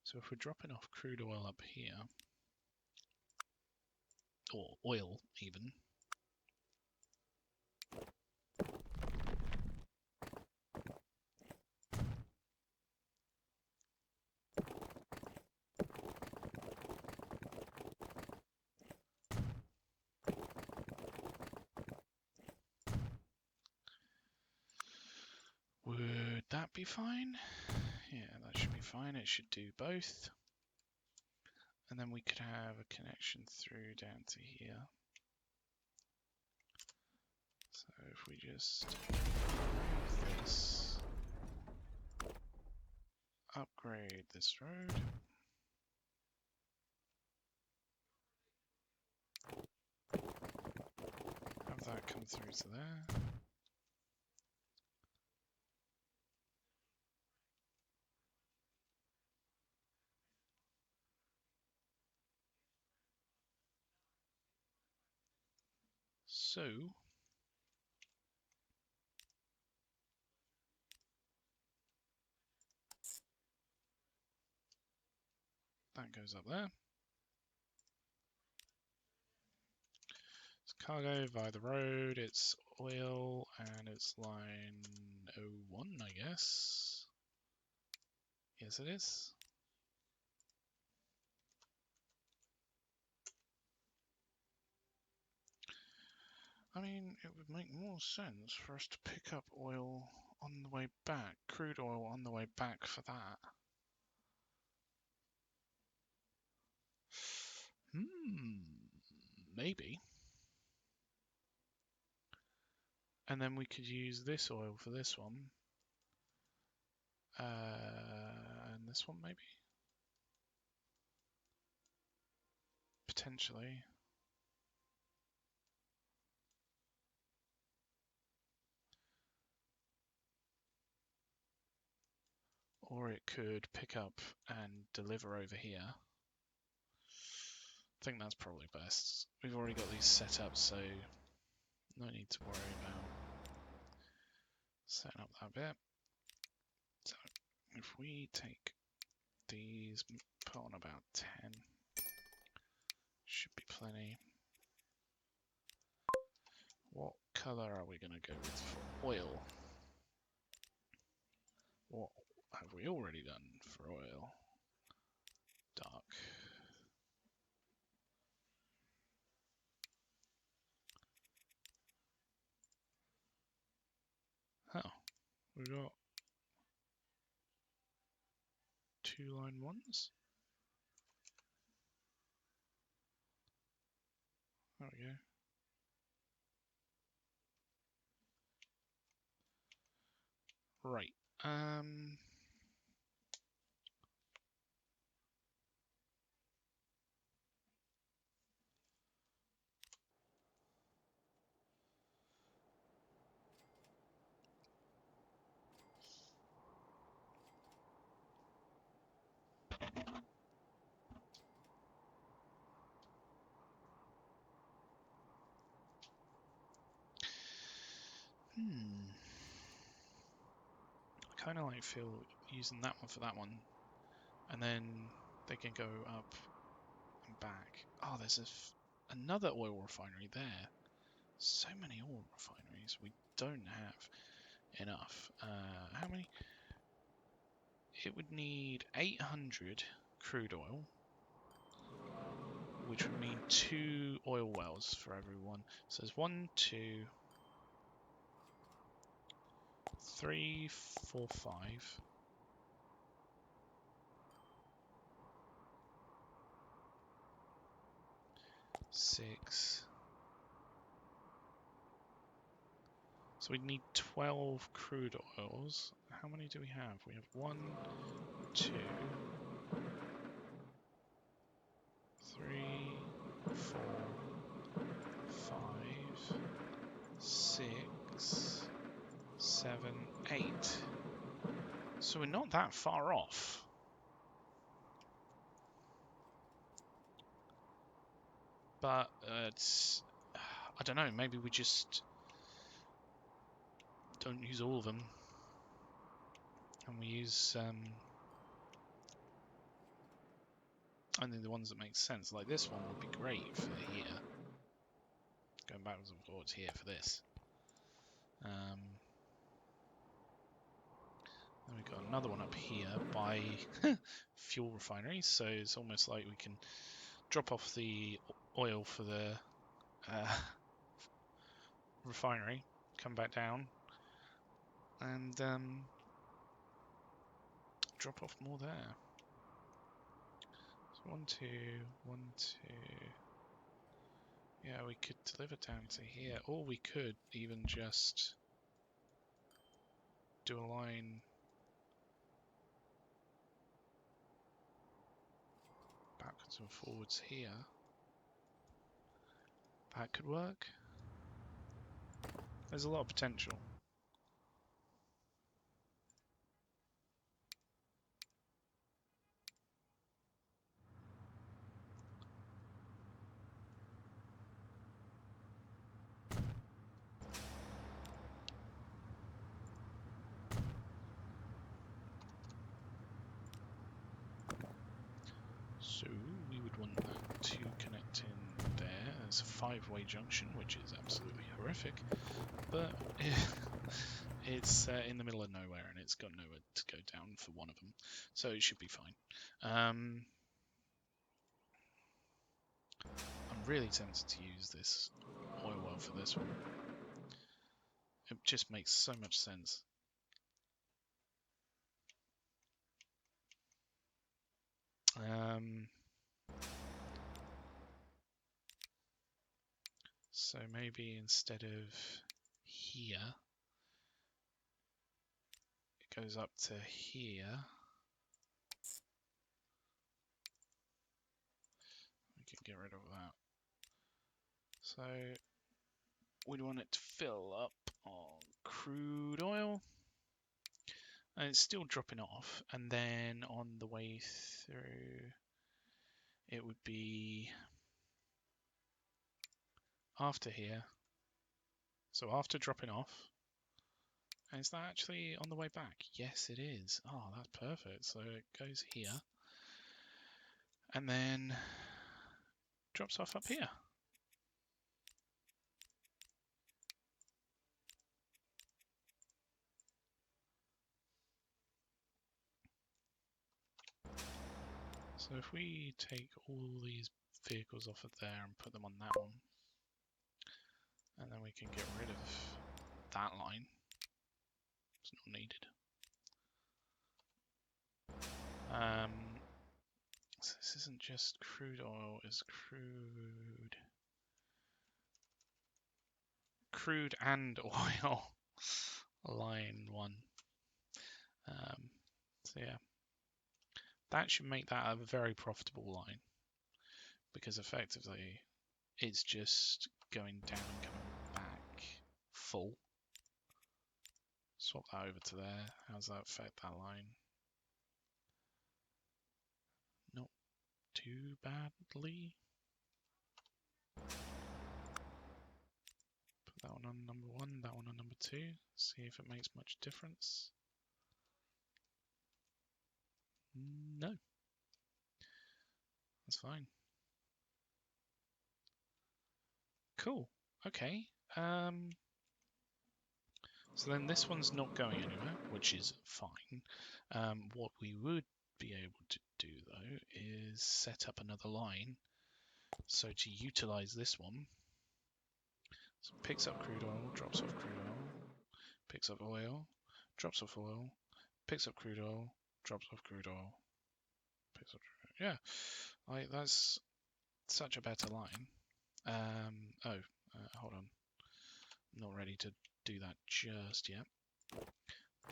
So if we're dropping off crude oil up here, or oil even, would that be fine? Yeah, that should be fine. It should do both. And then we could have a connection through down to here. So if we just move this, upgrade this road. Have that come through to there. So that goes up there. It's cargo via the road, it's oil, and it's line 01, I guess. Yes, it is. I mean, it would make more sense for us to pick up oil on the way back, crude oil on the way back for that. Maybe. And then we could use this oil for this one. And this one maybe? Potentially. Or it could pick up and deliver over here. I think that's probably best. We've already got these set up, so no need to worry about setting up that bit. So if we take these, put on about 10. Should be plenty. What colour are we going to go with for oil? What have we already done for oil? Dark. Oh, we've got 2-line ones. There we go. Right. I kind of like feel using that one for that one, and then they can go up and back. Oh, there's another oil refinery there. So many oil refineries. We don't have enough. How many? It would need 800 crude oil, which would mean 2 oil wells for everyone. So there's 1, 2, 3, 4, 5. 6. So we need 12 crude oils. How many do we have? We have 1, 2, 3, 4, 5, 6, 7, 8. So we're not that far off. But it's, I don't know, maybe we just don't use all of them. And we use only the ones that make sense. Like this one would be great for here. Going backwards and forwards here for this. Then we've got another one up here by fuel refineries, so it's almost like we can drop off the oil for the refinery, come back down, and drop off more there. So 1, 2, 1, 2. Yeah, we could deliver down to here, or we could even just do a line backwards and forwards here. That could work. There's a lot of potential. So we would want that to connect in there. There's a 5-way junction, which is absolutely horrific, but it's in the middle of nowhere and it's got nowhere to go down for one of them, so it should be fine. I'm really tempted to use this oil well for this one. It just makes so much sense. So maybe instead of here, it goes up to here. We can get rid of that. So we'd want it to fill up on crude oil. And it's still dropping off. And then on the way through, it would be after here. So after dropping off. And is that actually on the way back? Yes, it is. Oh, that's perfect. So it goes here. and then drops off up here. So if we take all these vehicles off of there and put them on that one, and then we can get rid of that line. It's not needed. So this isn't just crude oil, it's crude and oil line 1. So yeah, that should make that a very profitable line, because effectively it's just going down and coming back full. Swap that over to there. How does that affect that line? Not too badly. Put that one on number 1, that one on number 2. See if it makes much difference. No. That's fine. Cool. Okay. So then this one's not going anywhere, which is fine. What we would be able to do though is set up another line. So to utilize this one, so picks up crude oil, drops off crude oil, picks up oil, drops off oil, picks up crude oil, drops off crude oil, picks up crude oil. Yeah, that's such a better line. Hold on. I'm not ready to do that just yet.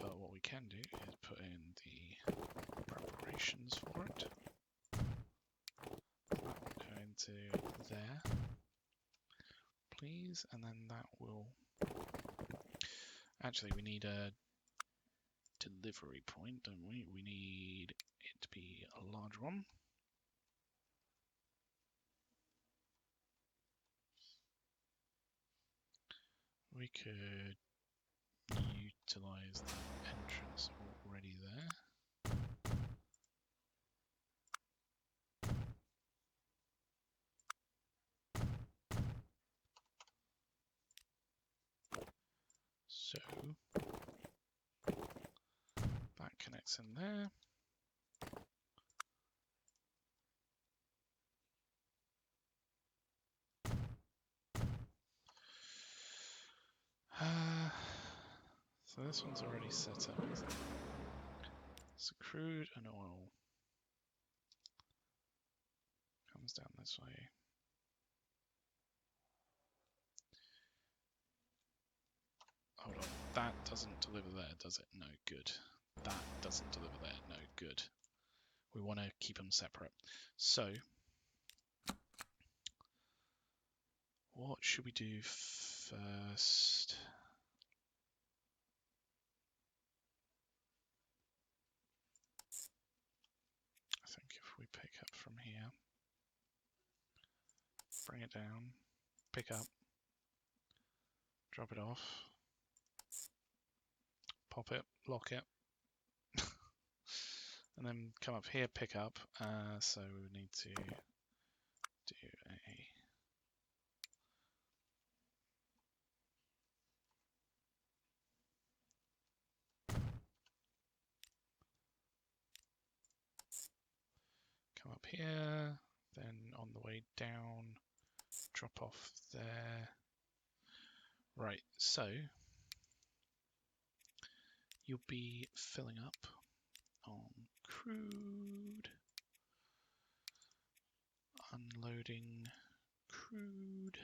But what we can do is put in the preparations for it. That will go into there, please, and then that will... Actually, we need a delivery point, don't we? We need it to be a large one. We could utilize that entrance already there. So that connects in there. So this one's already set up, isn't it? So crude and oil comes down this way. Hold on, that doesn't deliver there, does it? No, good. That doesn't deliver there, no, good. We want to keep them separate. So, what should we do first? I think if we pick up from here, bring it down, pick up, drop it off, pop it, lock it, and then come up here, pick up. So we need to do a come up here, then on the way down, drop off there. Right, so you'll be filling up on crude, unloading crude,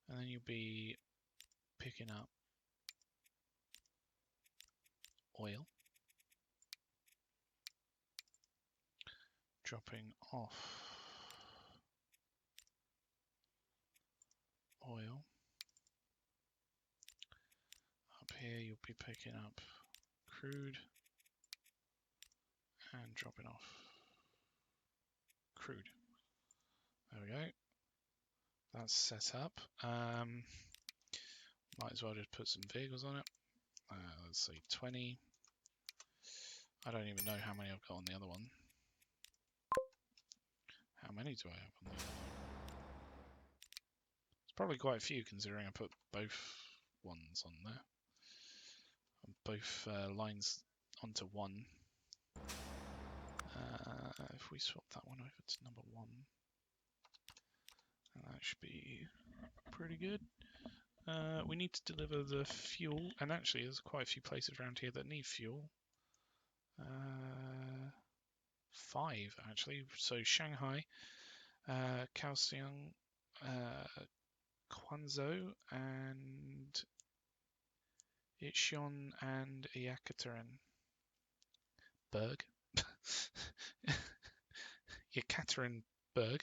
and then you'll be picking up oil, dropping off oil. Up here you'll be picking up crude and dropping off crude. There we go. That's set up. Might as well just put some vehicles on it. Let's say 20. I don't even know how many I've got on the other one. How many do I have on the other line? It's probably quite a few considering I put both ones on there. Both lines onto one. If we swap that one over to number 1, that should be pretty good. We need to deliver the fuel, and actually there's quite a few places around here that need fuel. 5 actually. So Shanghai, Kaohsiung, Quanzhou, and Icheon and Yekaterinburg. Yekaterinburg.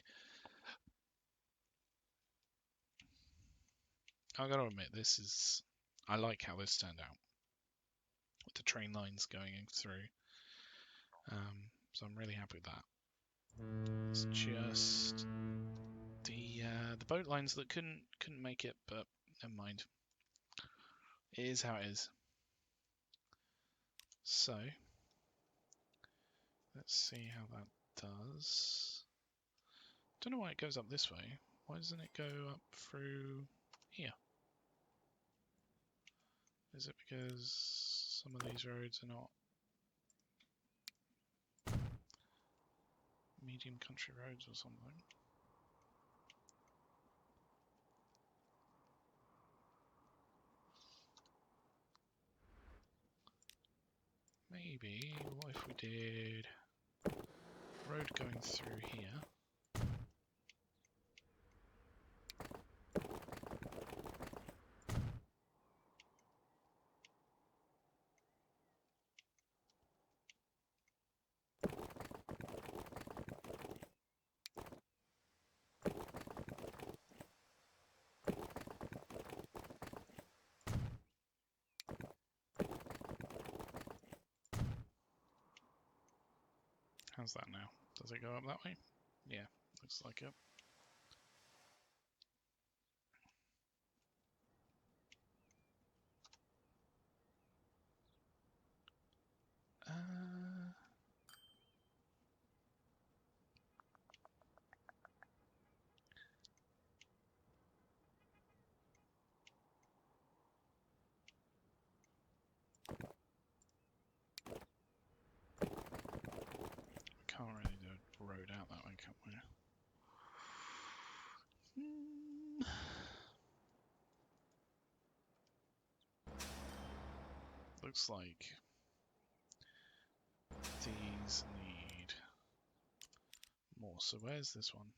I gotta admit, I like how this turned out with the train lines going through. So I'm really happy with that. It's just the boat lines that couldn't make it, but never mind. It is how it is. So let's see how that does. Don't know why it goes up this way. Why doesn't it go up through here? Is it because some of these roads are not medium country roads or something? Maybe, what if we did road going through here? How's that now? Does it go up that way? Yeah, looks like it. Can't really do a road out that way, can we? Looks like these need more. So where's this one?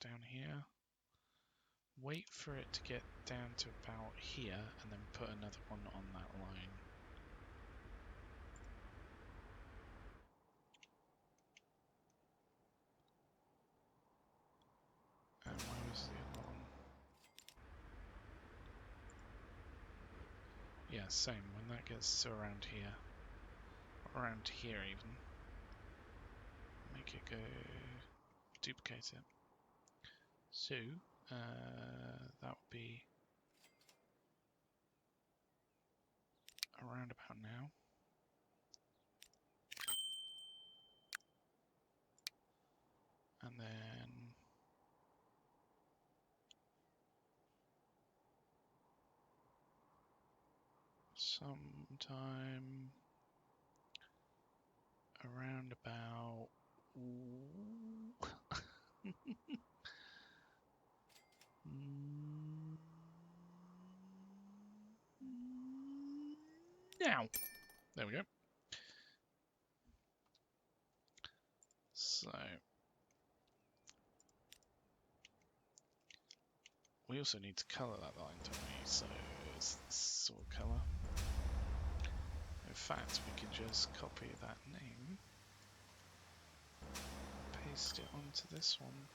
Down here. Wait for it to get down to about here and then put another one on that line. And where was the other one? Yeah, same. When that gets to around here, around here even, make it go, duplicate it. So, that would be around about now. And then sometime around about now. There we go. So we also need to colour that line, don't we? So it's this sort of colour. In fact, we can just copy that name, paste it onto this one.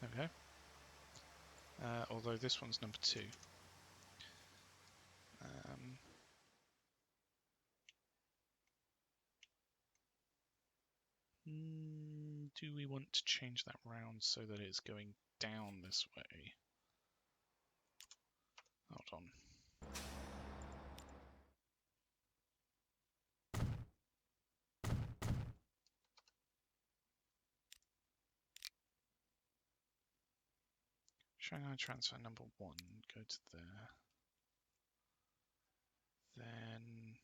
There we go. Although this one's number 2. Do we want to change that round so that it's going down this way? Hold on. Shanghai transfer number 1, go to there. Then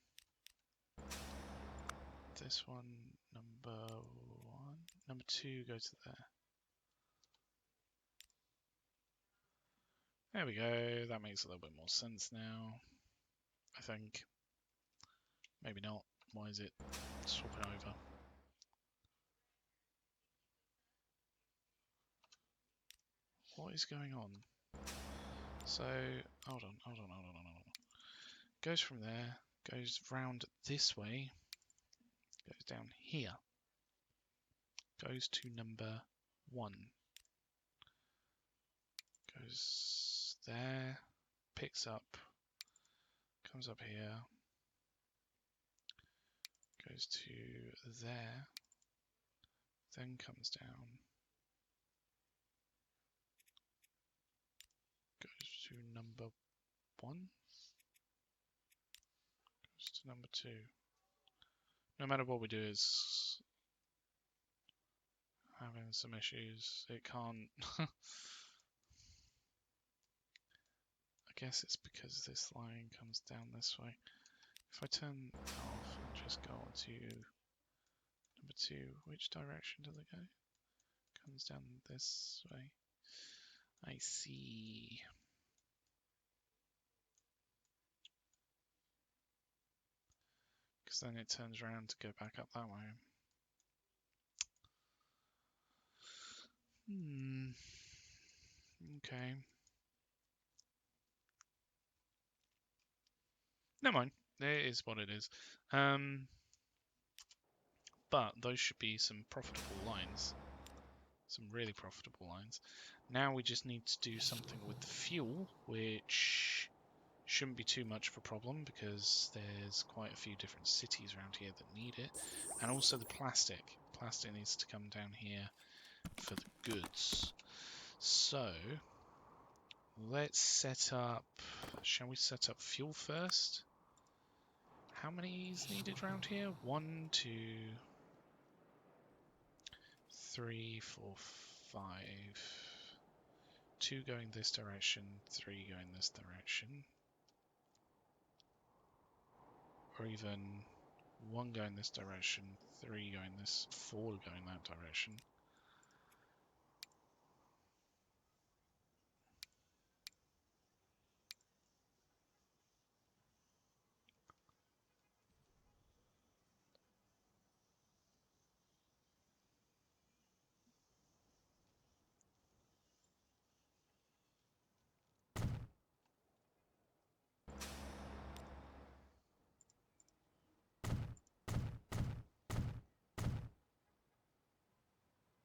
this one, number 1, number 2, go to there. There we go, that makes a little bit more sense now, I think. Maybe not. Why is it swapping over? What is going on? So, hold on. Goes from there, goes round this way, goes down here, goes to number 1, goes there, picks up, comes up here, goes to there, then comes down, goes to number 1, goes to number 2. No matter what we do, it's having some issues. It can't. I guess it's because this line comes down this way. If I turn off and just go on to number 2, which direction does it go? Comes down this way. I see. Because then it turns around to go back up that way. Okay. Never mind. It is what it is. But those should be some profitable lines. Some really profitable lines. Now we just need to do something with the fuel, which shouldn't be too much of a problem because there's quite a few different cities around here that need it. And also the plastic. Plastic needs to come down here for the goods. So let's set up, shall we set up fuel first? How many is needed around here? 1, 2, 3, 4, 5. 2 going this direction, 3 going this direction. Or even 1 going this direction, 3 going this, 4 going that direction.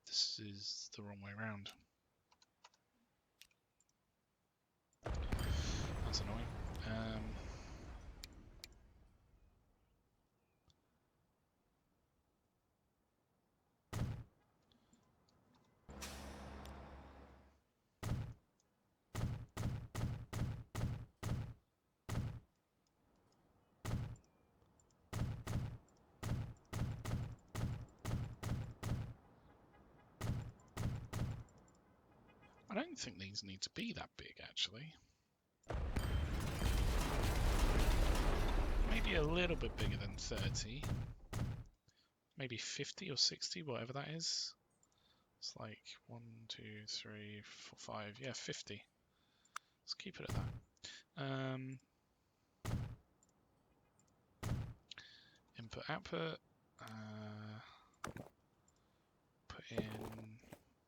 This is the wrong way around. That's annoying. I don't think these need to be that big, actually. Maybe a little bit bigger than 30. Maybe 50 or 60, whatever that is. It's like 1, 2, 3, 4, 5. Yeah, 50. Let's keep it at that. Input, output. Put in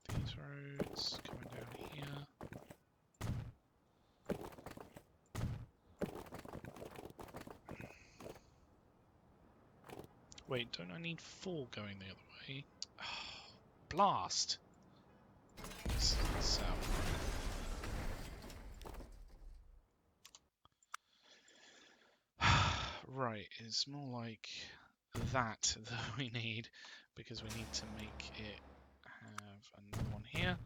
these roads coming down here. Wait, don't I need 4 going the other way? Oh, blast! So. Right, it's more like that we need, because we need to make it have another one here.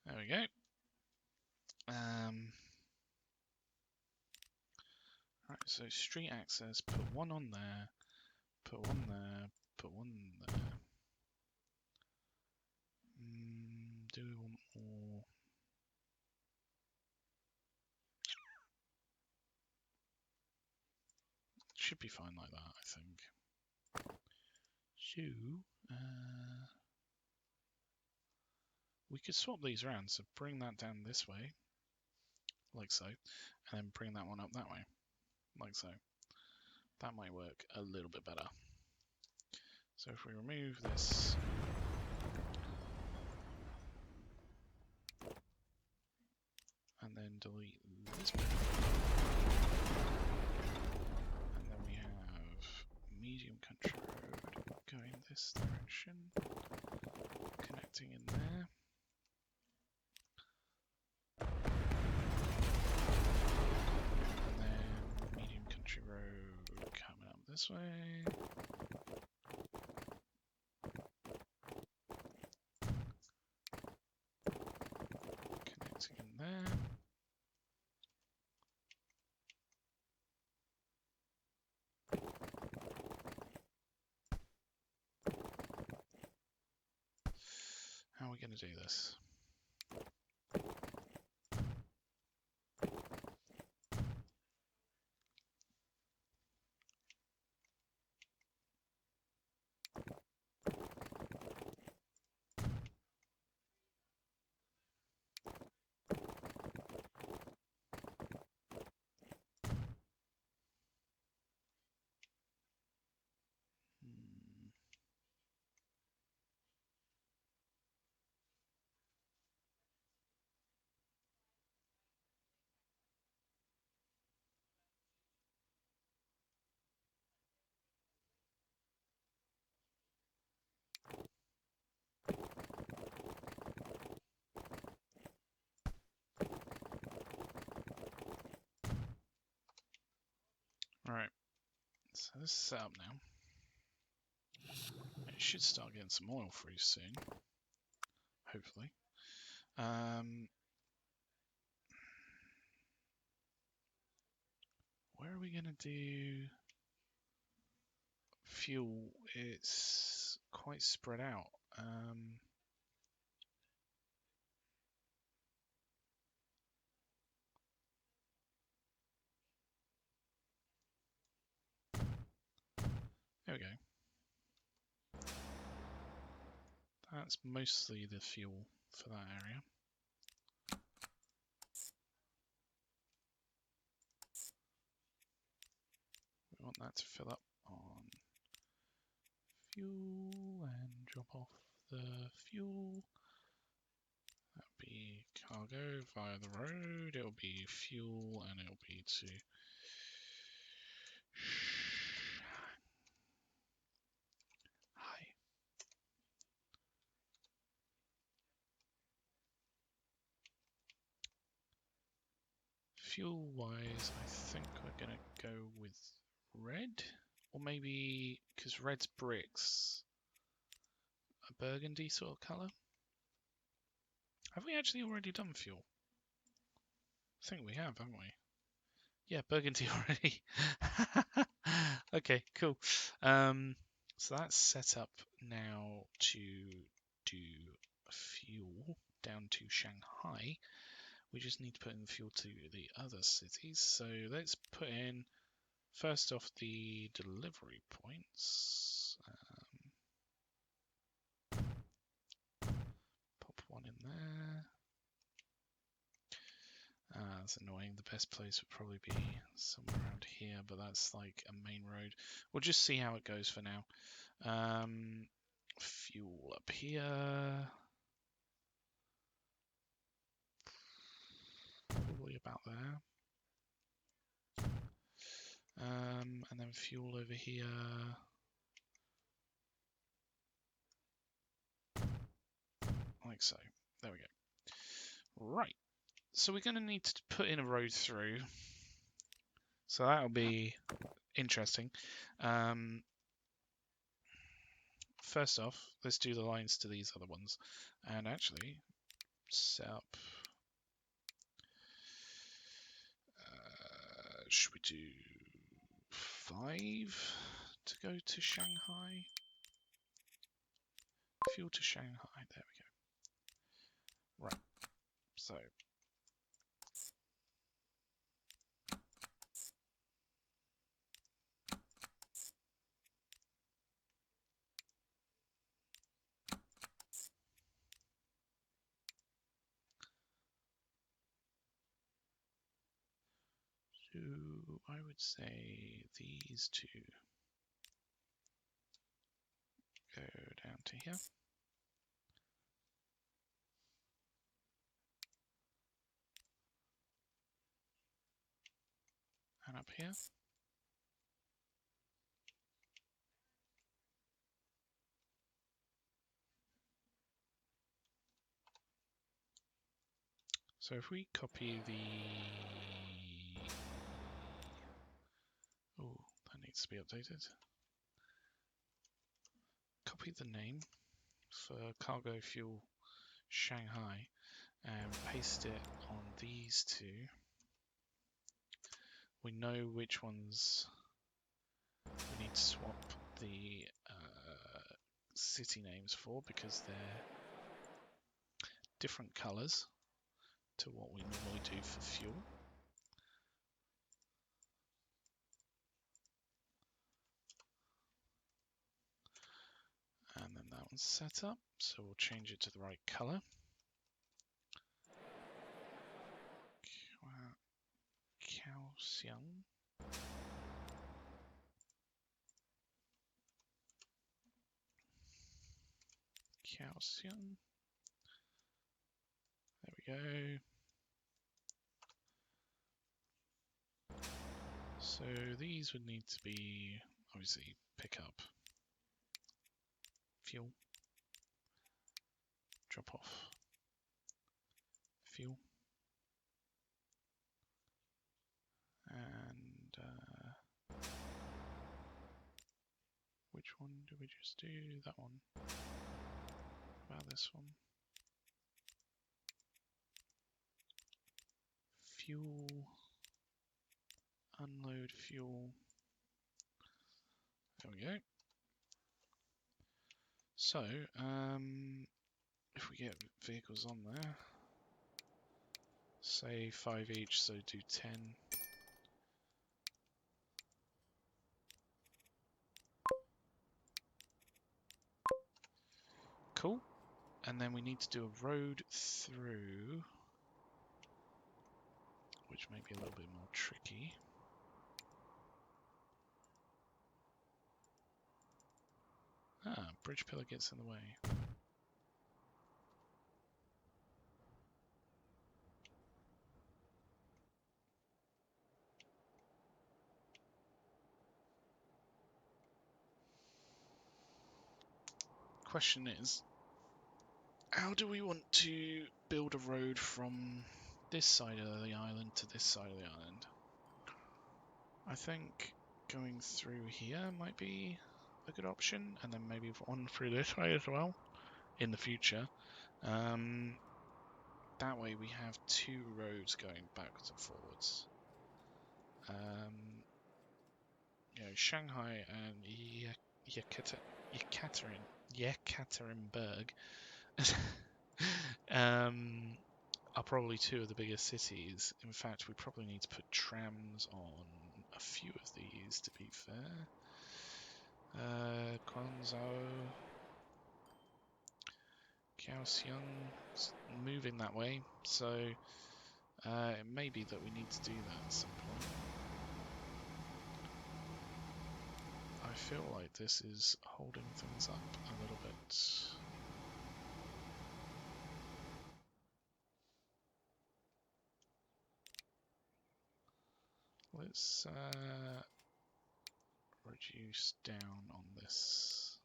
There we go. So street access, put one on there, put one there, put one there. Do we want more? Should be fine like that, I think. So, we could swap these around, so bring that down this way, like so, and then bring that one up that way, like so. That might work a little bit better. So if we remove this, and then delete this bit, and then we have medium country road going this direction, connecting in there. And then medium country road coming up this way. Connecting in there. How are we going to do this? Alright, so this is set up now. It should start getting some oil through soon, hopefully. Where are we going to do fuel? It's quite spread out. There we go. That's mostly the fuel for that area. We want that to fill up on fuel and drop off the fuel. That'll be cargo via the road. It'll be fuel and it'll be to fuel wise, I think we're gonna go with red, or maybe because red's bricks, a burgundy sort of colour. Have we actually already done fuel? I think we have, haven't we? Yeah, burgundy already. Okay, cool. So that's set up now to do fuel down to Shanghai. We just need to put in fuel to the other cities. So let's put in, first off, the delivery points. Pop one in there. That's annoying. The best place would probably be somewhere around here, but that's like a main road. We'll just see how it goes for now. Fuel up here. Probably about there. And then fuel over here. Like so. There we go. Right. So we're going to need to put in a road through. So that'll be interesting. First off, let's do the lines to these other ones. And actually, set up... should we do to go to Shanghai. Fuel to Shanghai. There we go. Right. So. So I would say these two go down to here. And up here. So if we copy the... Oh, that needs to be updated. Copy the name for cargo fuel Shanghai and paste it on these two. We know which ones we need to swap the city names for because they're different colours to what we normally do for fuel. And then that one's set up, so we'll change it to the right colour. Kaohsiung. Kaohsiung. There we go. So these would need to be, obviously, pick up fuel, drop off fuel, and which one do we just do? That one. How about this one? Fuel, unload fuel. There we go. So, if we get vehicles on there, say 5 each, so do 10. Cool. And then we need to do a road through, which may be a little bit more tricky. Ah, bridge pillar gets in the way. Question is, how do we want to build a road from this side of the island to this side of the island? I think going through here might be a good option, and then maybe one through this way as well in the future. That way we have two roads going backwards and forwards. You know, Shanghai and Yekaterinburg are probably two of the biggest cities. In fact, we probably need to put trams on a few of these, to be fair. Guangzhou, Kaohsiung, moving that way, so it may be that we need to do that at some point. I feel like this is holding things up a little bit. Let's reduce down on this.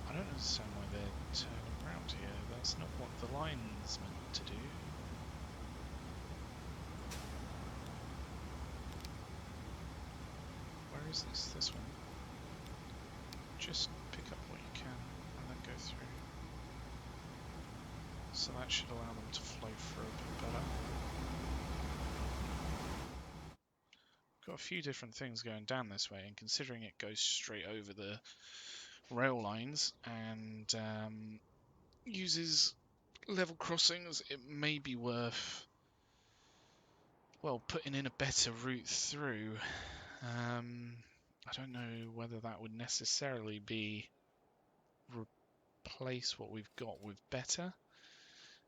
I don't understand why they're turning around here. That's not what the line's meant to do. Where is this? This one? just pick up what you can and then go through. So that should allow them to flow through a bit better. Got a few different things going down this way, and considering it goes straight over the rail lines and uses level crossings, it may be worth, well, putting in a better route through. I don't know whether that would necessarily be replace what we've got with better.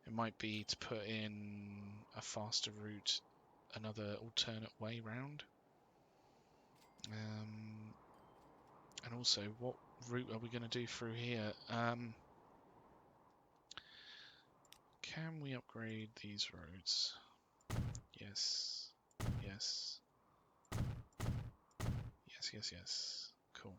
It might be to put in a faster route, another alternate way round. And also, what route are we going to do through here? Can we upgrade these roads? Yes. Yes. Yes, yes, yes. Cool.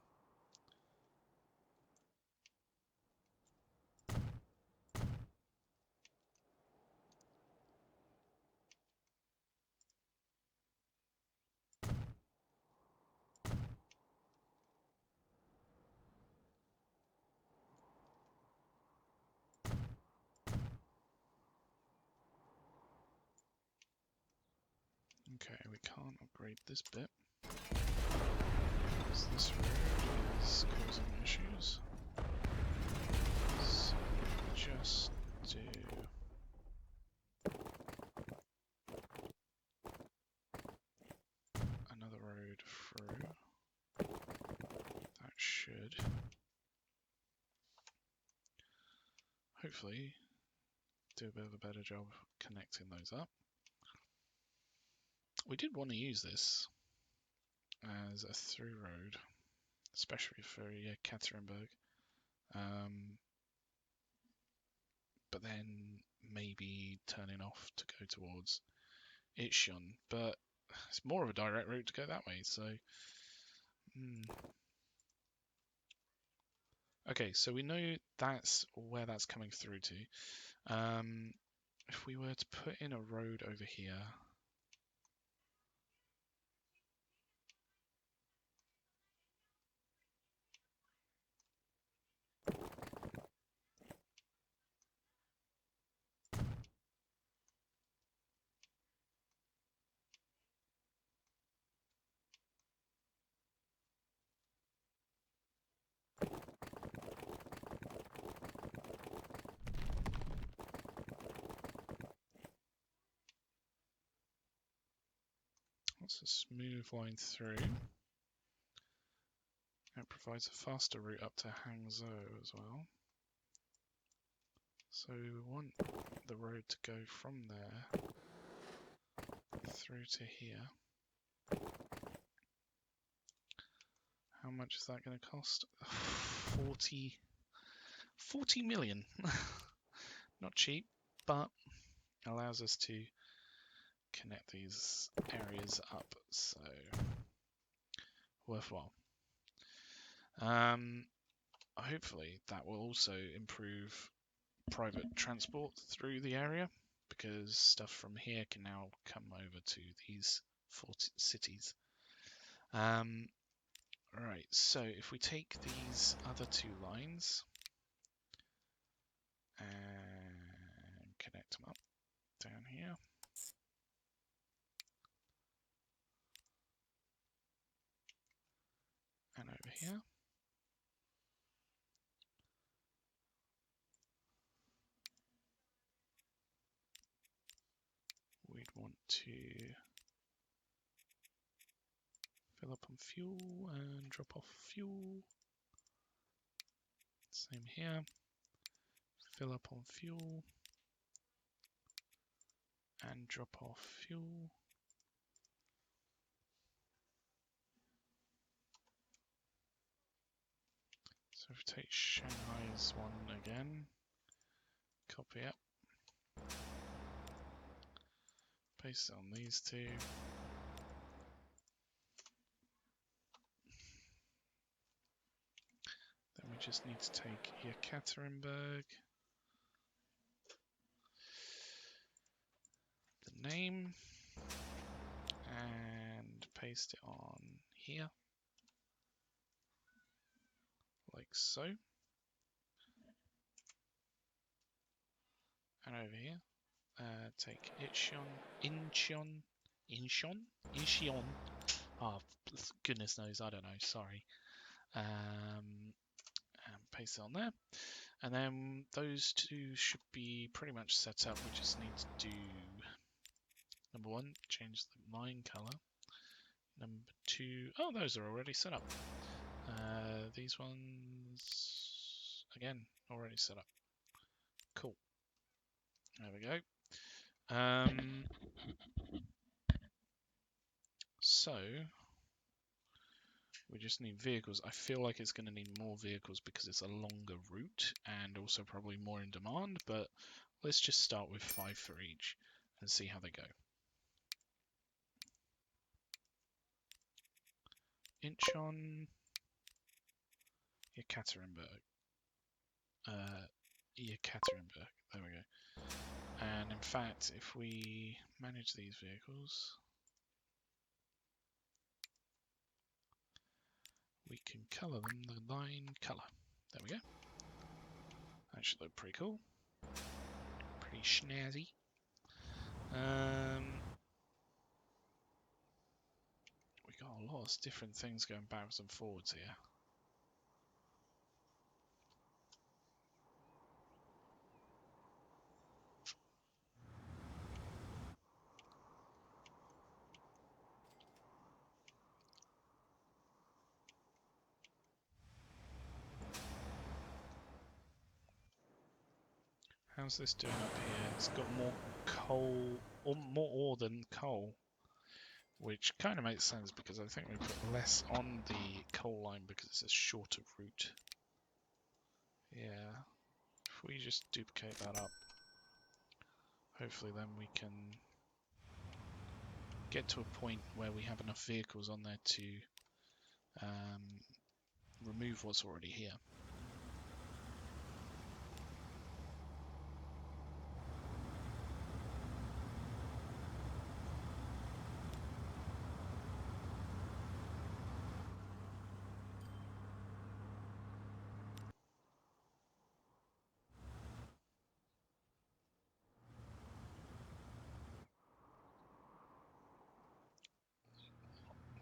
Okay, we can't upgrade this bit because this road is causing issues. So just do another road through. That should hopefully do a bit of a better job connecting those up. We did want to use this as a through road, especially for Katerinburg, but then maybe turning off to go towards Itchon, but it's more of a direct route to go that way, so okay, so we know that's where that's coming through to. If we were to put in a road over here, that's a smooth line through. It provides a faster route up to Hangzhou as well. So we want the road to go from there through to here. How much is that going to cost? 40 million. Not cheap, but allows us to connect these areas up, so worthwhile. Hopefully that will also improve private transport through the area, because stuff from here can now come over to these 4 cities. Right, so if we take these other 2 lines and connect them up down here, and over here, we'd want to fill up on fuel and drop off fuel. Same here. Fill up on fuel and drop off fuel. So if we take Shanghai's one again, copy it, paste it on these 2. Then we just need to take Yekaterinburg, the name, and paste it on here. like so. And over here, take Incheon. Oh, goodness knows, I don't know. Sorry. And paste it on there. And then those two should be pretty much set up. We just need to do number 1, change the line color. Number 2, oh, those are already set up. These ones, again, already set up. Cool. There we go. So we just need vehicles. I feel like it's going to need more vehicles because it's a longer route and also probably more in demand, but let's just start with 5 for each and see how they go. Incheon, Yekaterinburg. Yekaterinburg. There we go. And in fact, if we manage these vehicles, we can color them the line color. There we go. That should look pretty cool. Pretty snazzy. We got a lot of different things going backwards and forwards here. How's this doing up here? It's got more coal, or more ore than coal, which kind of makes sense because I think we put less on the coal line because it's a shorter route. Yeah, if we just duplicate that up, hopefully then we can get to a point where we have enough vehicles on there to remove what's already here.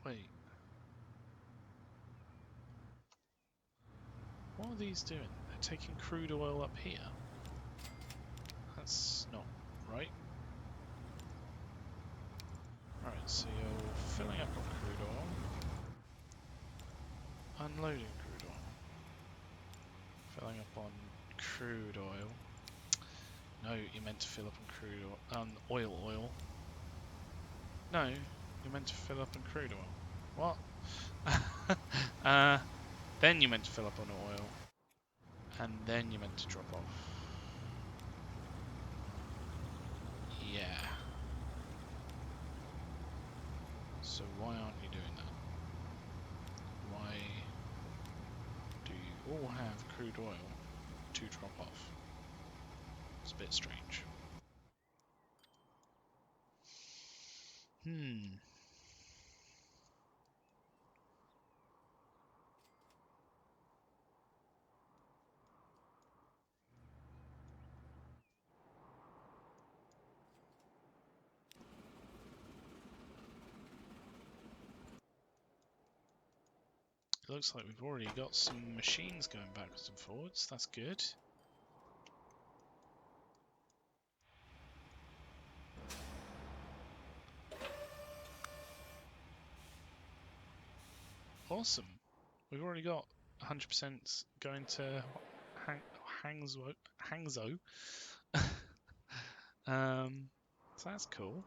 Wait. What are these doing? They're taking crude oil up here. That's not right. Alright, so you're filling up on crude oil. Unloading crude oil. Filling up on crude oil. No, you meant to fill up on crude oil. Oil. No, you meant to fill up on crude oil. What? Then you meant to fill up on oil. And then you meant to drop off. Yeah. So why aren't you doing that? Why do you all have crude oil to drop off? It's a bit strange. It looks like we've already got some machines going backwards and forwards. That's good. Awesome. We've already got 100% going to Hangzhou. So that's cool.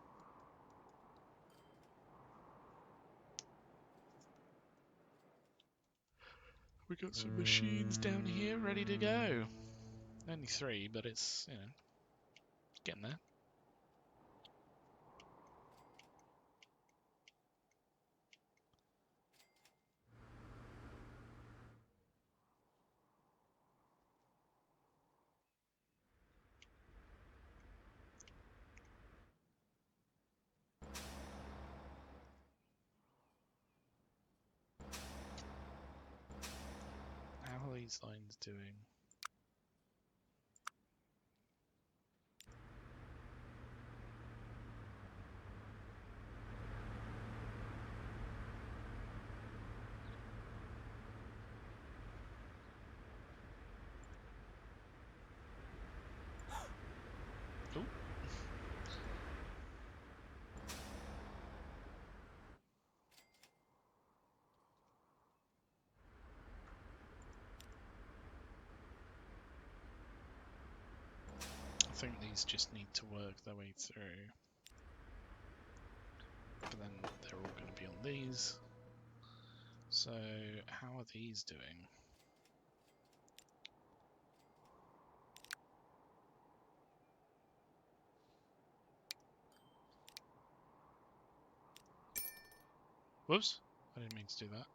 We got some machines down here ready to go. Only 3, but it's, you know, getting there. these lines doing? Ooh. I think these just need to work their way through. But then they're all going to be on these. So how are these doing? Whoops, I didn't mean to do that.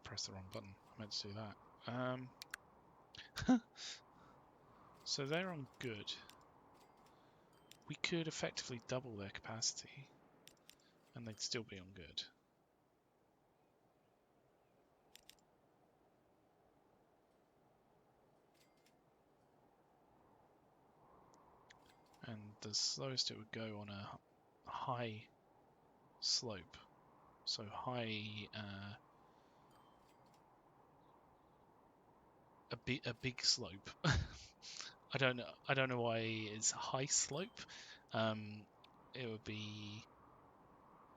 Press the wrong button. I meant to do that. So they're on good. We could effectively double their capacity and they'd still be on good. And the slowest it would go on a high slope. So high, a big slope. I don't know why it's a high slope. It would be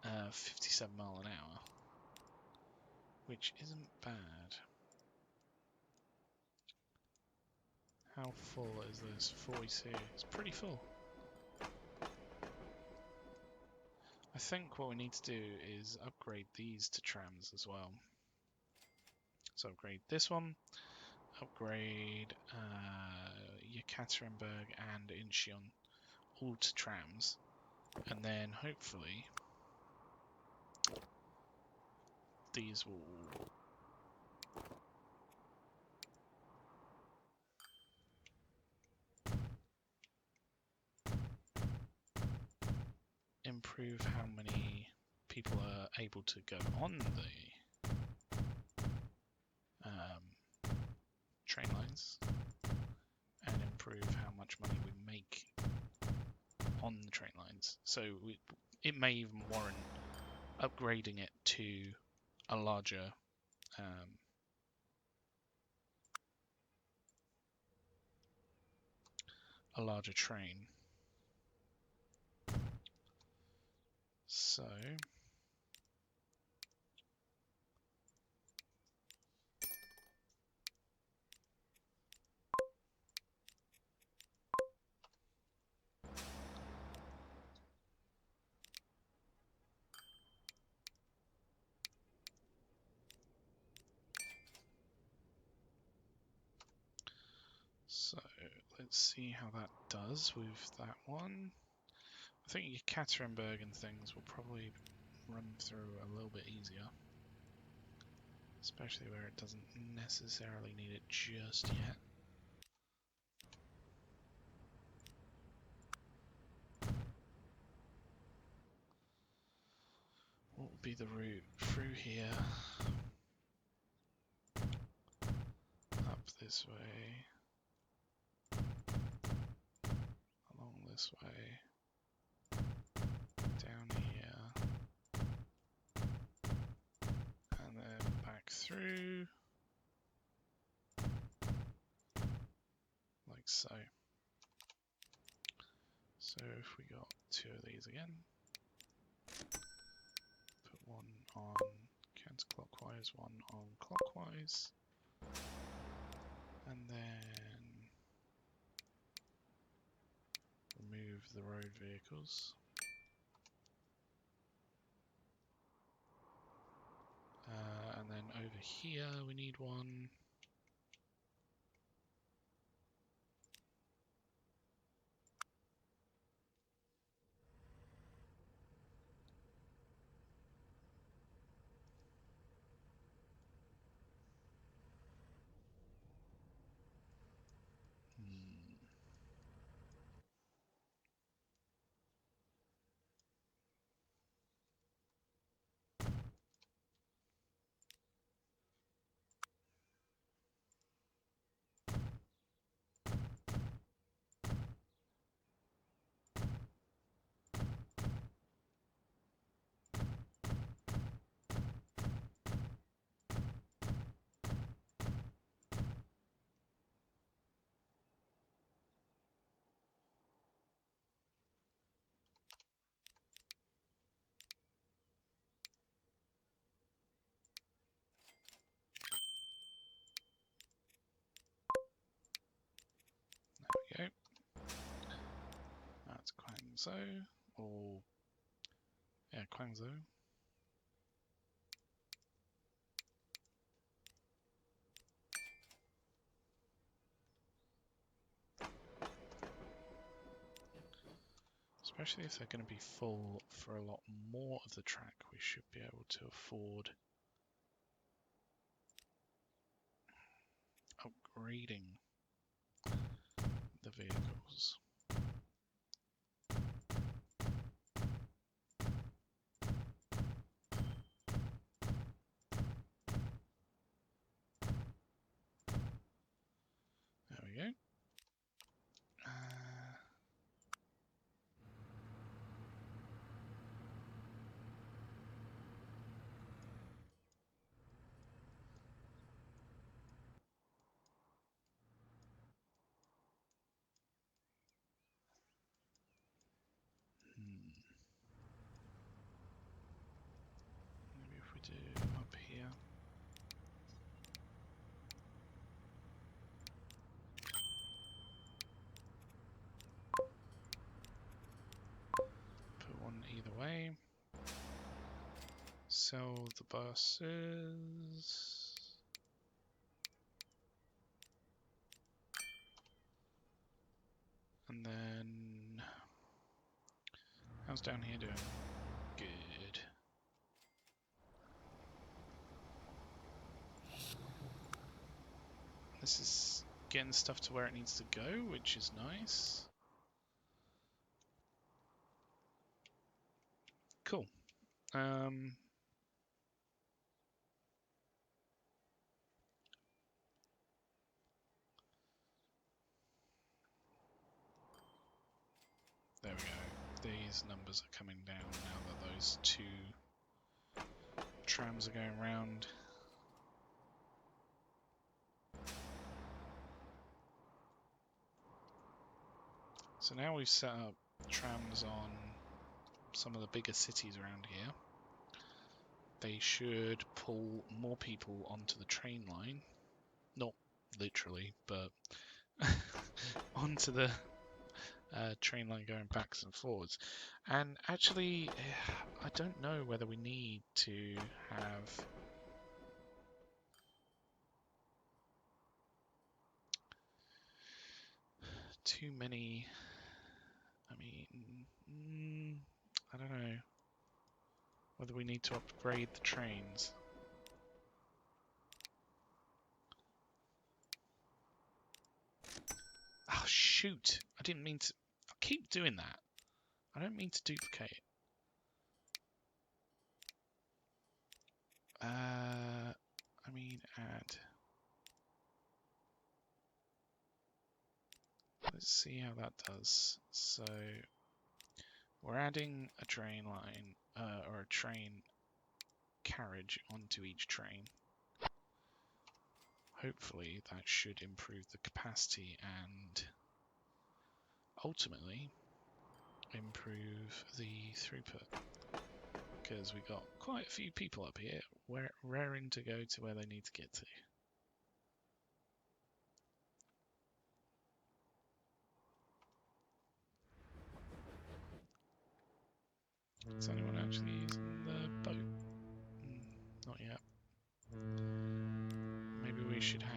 57 mile an hour, which isn't bad. How full is this? 42. It's pretty full. I think what we need to do is upgrade these to trams as well. So upgrade this one, upgrade Yekaterinburg and Incheon all to trams, and then hopefully these will improve how many people are able to go on the train lines and improve how much money we make on the train lines. So it may even warrant upgrading it to a larger train. So let's see how that does with that one. I think Yekaterinburg and things will probably run through a little bit easier, especially where it doesn't necessarily need it just yet. What would be the route through here? Up this way. Along this way. Down here. And then back through. Like so. So if we got two of these again. Put one on counterclockwise, one on clockwise. And then remove the road vehicles. And then over here we need one. Guangzhou, or yeah, Guangzhou. Especially if they're going to be full for a lot more of the track, we should be able to afford upgrading the vehicles. There we go. Maybe if we do up here. Put one either way. Sell the buses. And then, how's down here doing? Good. This is getting stuff to where it needs to go, which is nice. Cool. There we go. These numbers are coming down now that those two trams are going round. So now we've set up trams on some of the bigger cities around here. They should pull more people onto the train line. Not literally, but onto the train line going backs and forwards. And actually, I don't know whether we need to have too many. I mean, I don't know whether we need to upgrade the trains. Oh shoot, I didn't mean to. I keep doing that. I don't mean to duplicate. I mean add. Let's see how that does. So we're adding a train line or a train carriage onto each train. Hopefully that should improve the capacity and ultimately improve the throughput. Because we got quite a few people up here raring to go to where they need to get to. Is anyone actually using the boat? Not yet. Maybe we should have...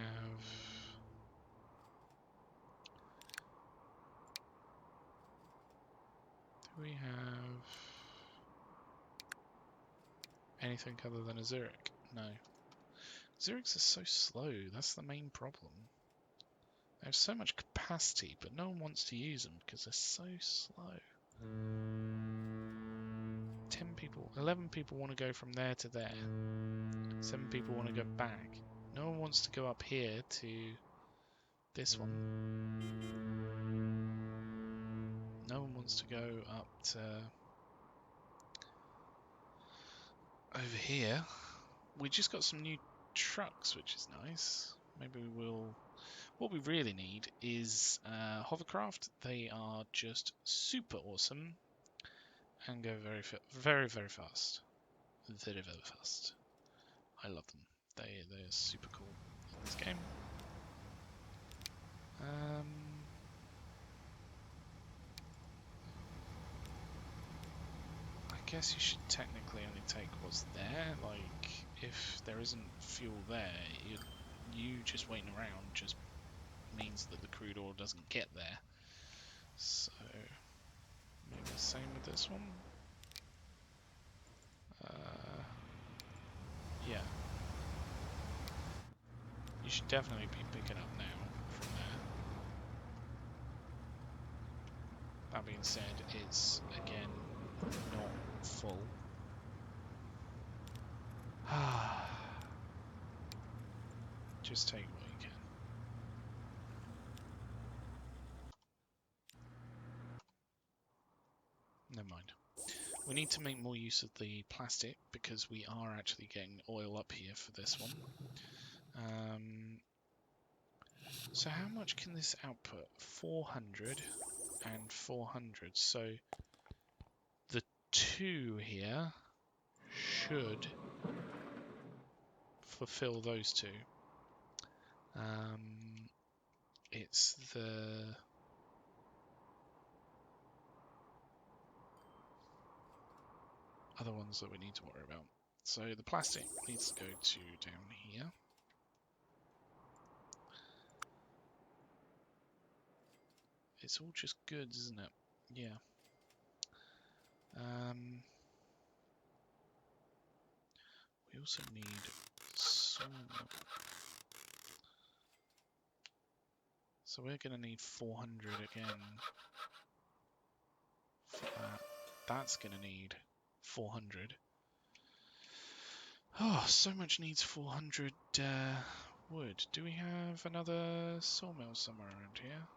Do we have anything other than a Zurich? No. Zurichs are so slow, that's the main problem. They have so much capacity, but no one wants to use them because they're so slow. 10 people, 11 people want to go from there to there. 7 people want to go back. No one wants to go up here to this one. No one wants to go up to over here. We just got some new trucks, which is nice. Maybe we will... What we really need is hovercraft. They are just super awesome and go very, very, very fast. Very, very fast. I love them. They're super cool in this game. guess you should technically only take what's there. Like, if there isn't fuel there, you just waiting around just means that the crude oil doesn't get there. So, maybe the same with this one. Yeah. You should definitely be picking up now from there. That being said, it's, again, not full. Just take what you can. Never mind. We need to make more use of the plastic because we are actually getting oil up here for this one. So how much can this output? 400 and 400. So the two here should fulfill those two. It's the other ones that we need to worry about. So the plastic needs to go to down here. It's all just goods, isn't it? Yeah. We also need sawmill. So we're going to need 400 again for that. That's going to need 400. Oh, so much needs 400 wood. Do we have another sawmill somewhere around here?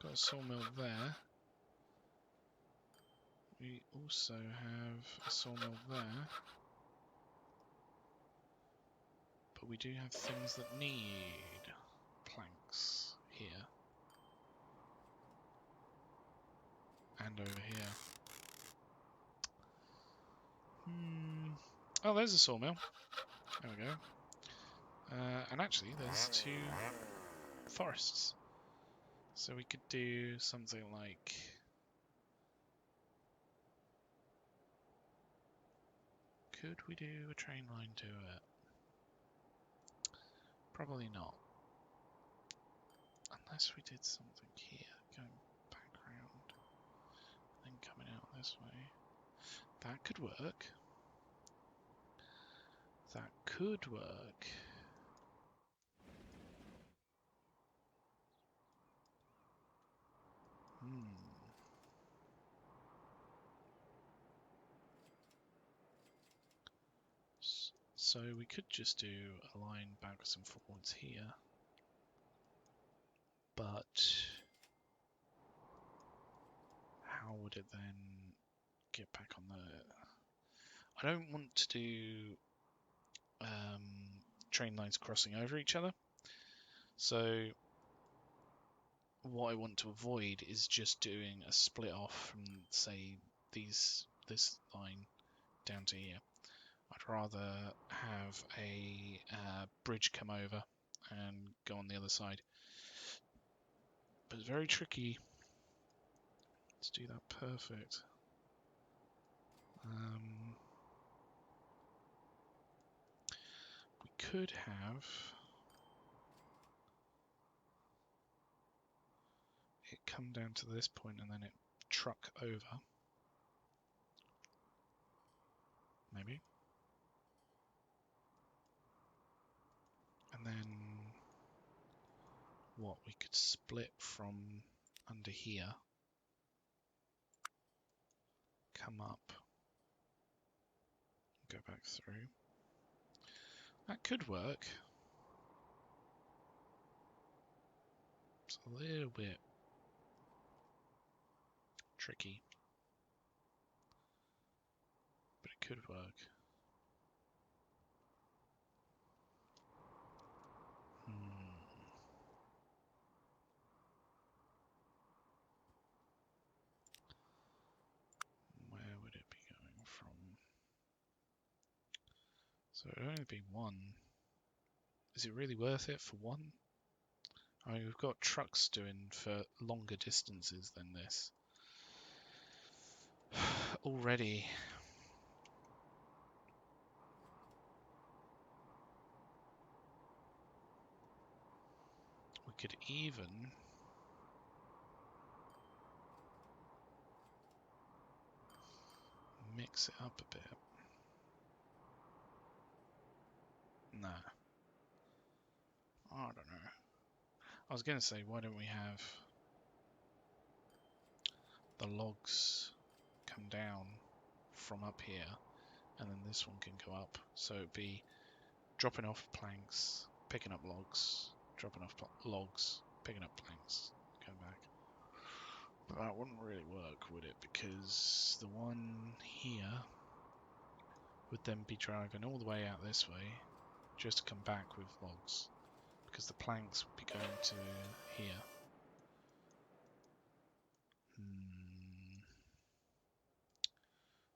Got a sawmill there. We also have a sawmill there. But we do have things that need planks here. And over here. Oh, there's a sawmill. There we go. And actually, there's two forests. So we could do something like... Could we do a train line to it? Probably not. Unless we did something here, going back round, then coming out this way. That could work. That could work. So we could just do a line backwards and forwards here. But how would it then get back on the... I don't want to do train lines crossing over each other. So what I want to avoid is just doing a split off from, say, this line down to here. I'd rather have a bridge come over and go on the other side. But it's very tricky to do that perfect. We could have it come down to this point and then it truck over. Maybe. And then what? We could split from under here, come up, go back through. That could work. It's a little bit tricky, but it could work. Where would it be going from? So it would only be one. Is it really worth it for one? I mean, we've got trucks doing for longer distances than this. Already. We could even mix it up a bit. Nah. I don't know. I was going to say, why don't we have the logs come down from up here, and then this one can go up. So it'd be dropping off planks, picking up logs, dropping off logs, picking up planks, going back. But that wouldn't really work, would it? Because the one here would then be driving all the way out this way just to come back with logs, because the planks would be going to here.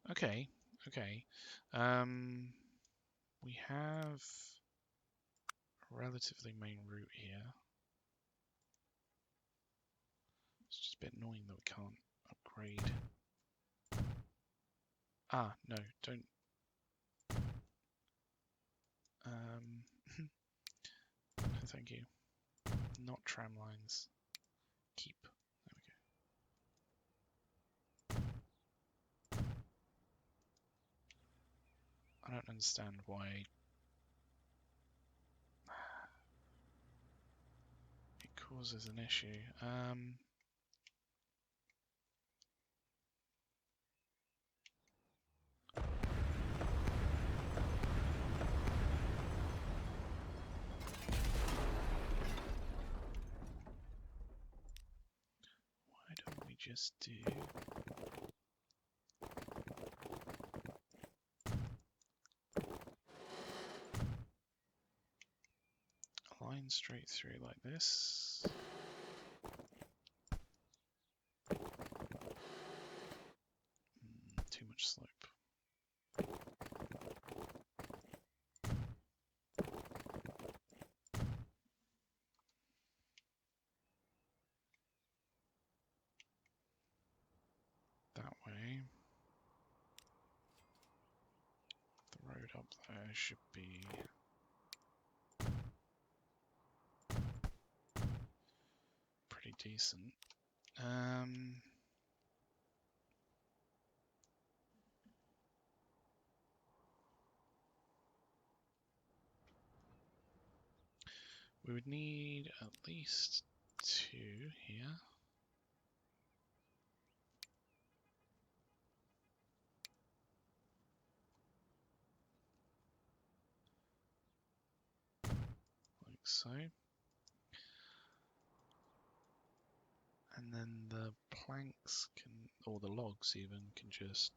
Okay, okay. We have a relatively main route here. It's just a bit annoying that we can't upgrade. Ah, no, don't. No, thank you. Not tram lines. Keep. There we go. I don't understand why it causes an issue. Why don't we just do a line straight through like this? Too much slope. That way. The road up there should be pretty decent. We would need at least 2 here. Like so. And then the planks can, or the logs even, can just,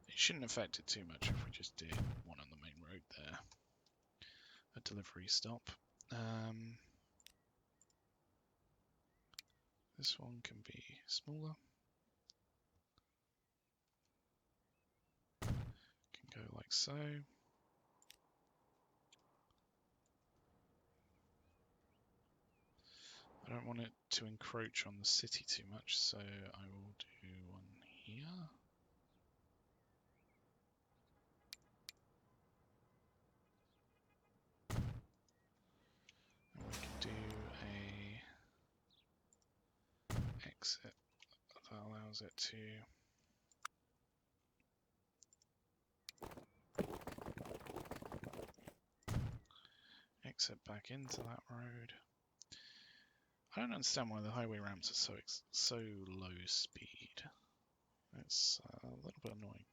it shouldn't affect it too much if we just did one on the main road there. A delivery stop. This one can be smaller. Can go like so. I don't want it to encroach on the city too much, so I will do one here. And we can do a exit that allows it to exit back into that road. I don't understand why the highway ramps are so low speed. It's a little bit annoying.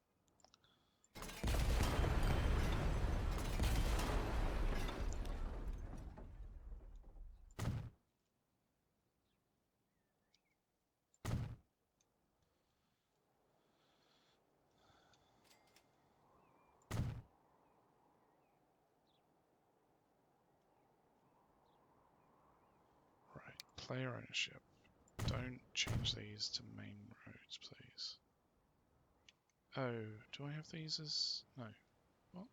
Right, player ownership. Don't change these to main roads, please. Oh, do I have these as... no. What?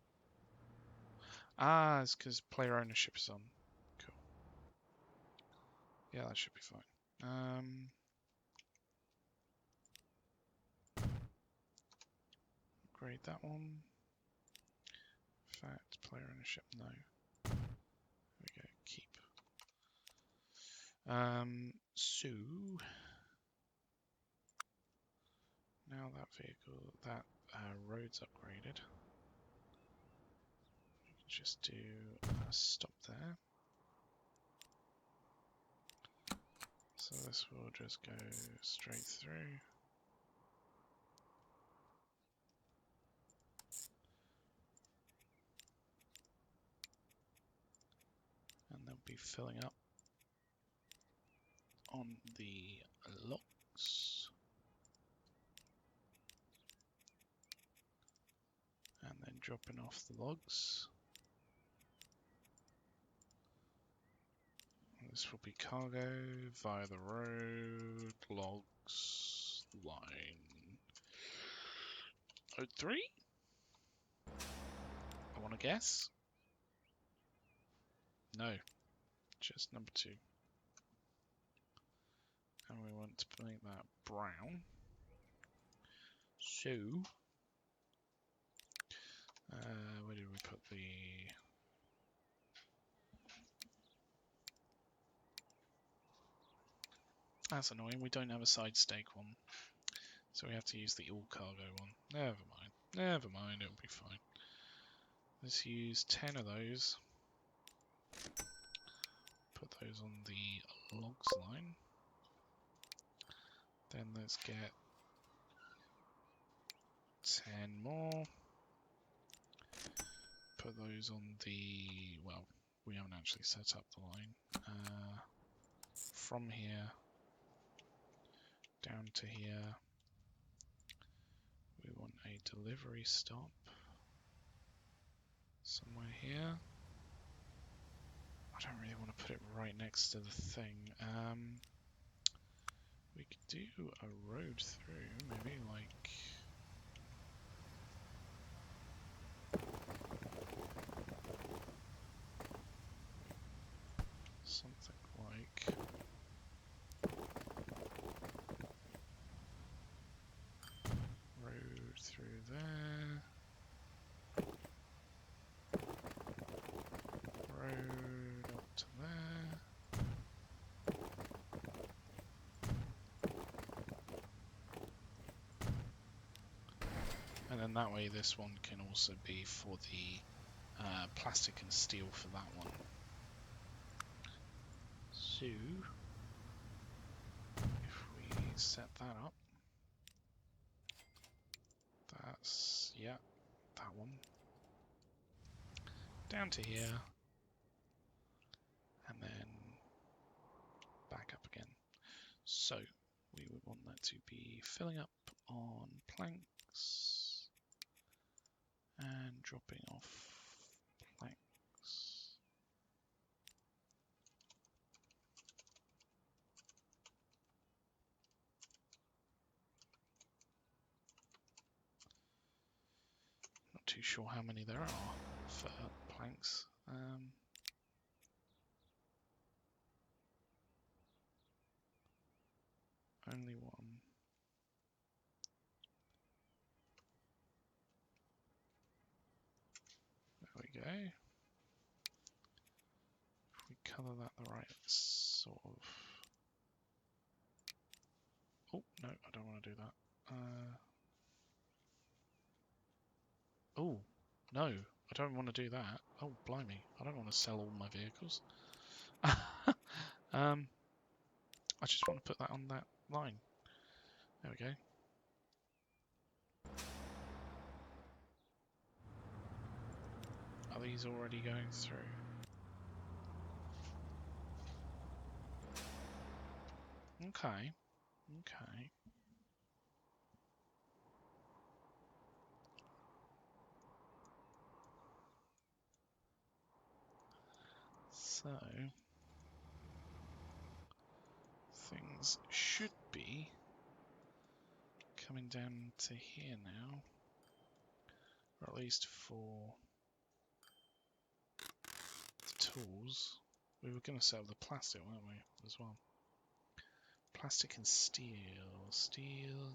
Ah, it's because player ownership is on. Cool. Yeah, that should be fine. Upgrade that one. Fact, player ownership, no. There we go, keep. So now that vehicle, that road's upgraded. We can just do a stop there. So this will just go straight through. And they'll be filling up on the logs. And then dropping off the logs. This will be cargo via the road, logs, line 03? I want to guess. No, just number 2. And we want to make that brown. So, where did we put the... That's annoying, we don't have a side stake one. So we have to use the all cargo one. Never mind. Never mind, it'll be fine. Let's use 10 of those. Put those on the logs line. Then let's get 10 more. Put those on the... well, we haven't actually set up the line. From here down to here. We want a delivery stop somewhere here. I don't really want to put it right next to the thing. We could do a road through, maybe like... something like... road through there. Road up to there. And then that way this one can also be for the plastic and steel for that one. So, if we set that up, that's, yeah, that one. Down to here. And then back up again. So we would want that to be filling up on planks and dropping off planks. Not too sure how many there are for planks. Only one. There we go. If we colour that the right sort of... oh, no, I don't want to do that. Oh, no, I don't want to do that. Oh, blimey, I don't want to sell all my vehicles. I just want to put that on that line. There we go. Are these already going through? Okay. Okay. So, things should be coming down to here now, or at least for the tools. We were going to sell the plastic, weren't we, as well? Plastic and steel. Steel.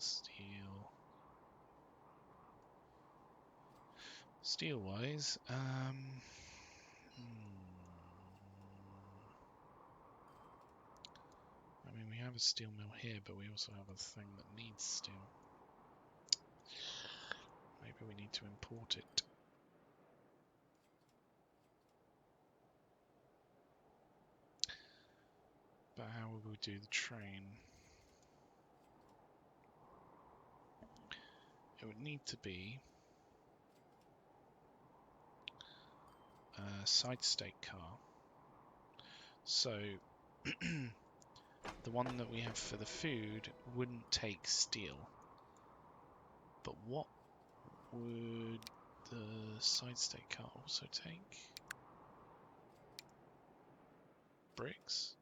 Steel-wise, I mean, we have a steel mill here, but we also have a thing that needs steel. Maybe we need to import it. But how would we do the train? It would need to be a side stake car. So the one that we have for the food wouldn't take steel. But what would the side stake car also take? Bricks?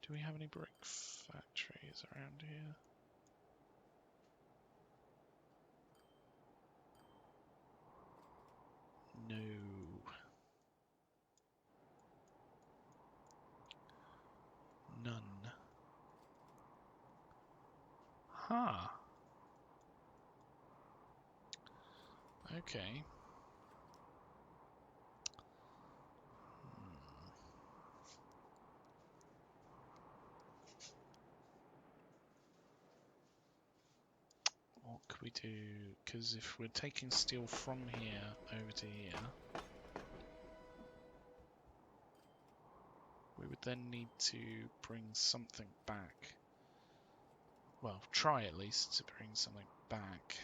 Do we have any brick factories around here? No. None. Huh. Okay. What could we do? Because if we're taking steel from here over to here, we would then need to bring something back. Well, try at least to bring something back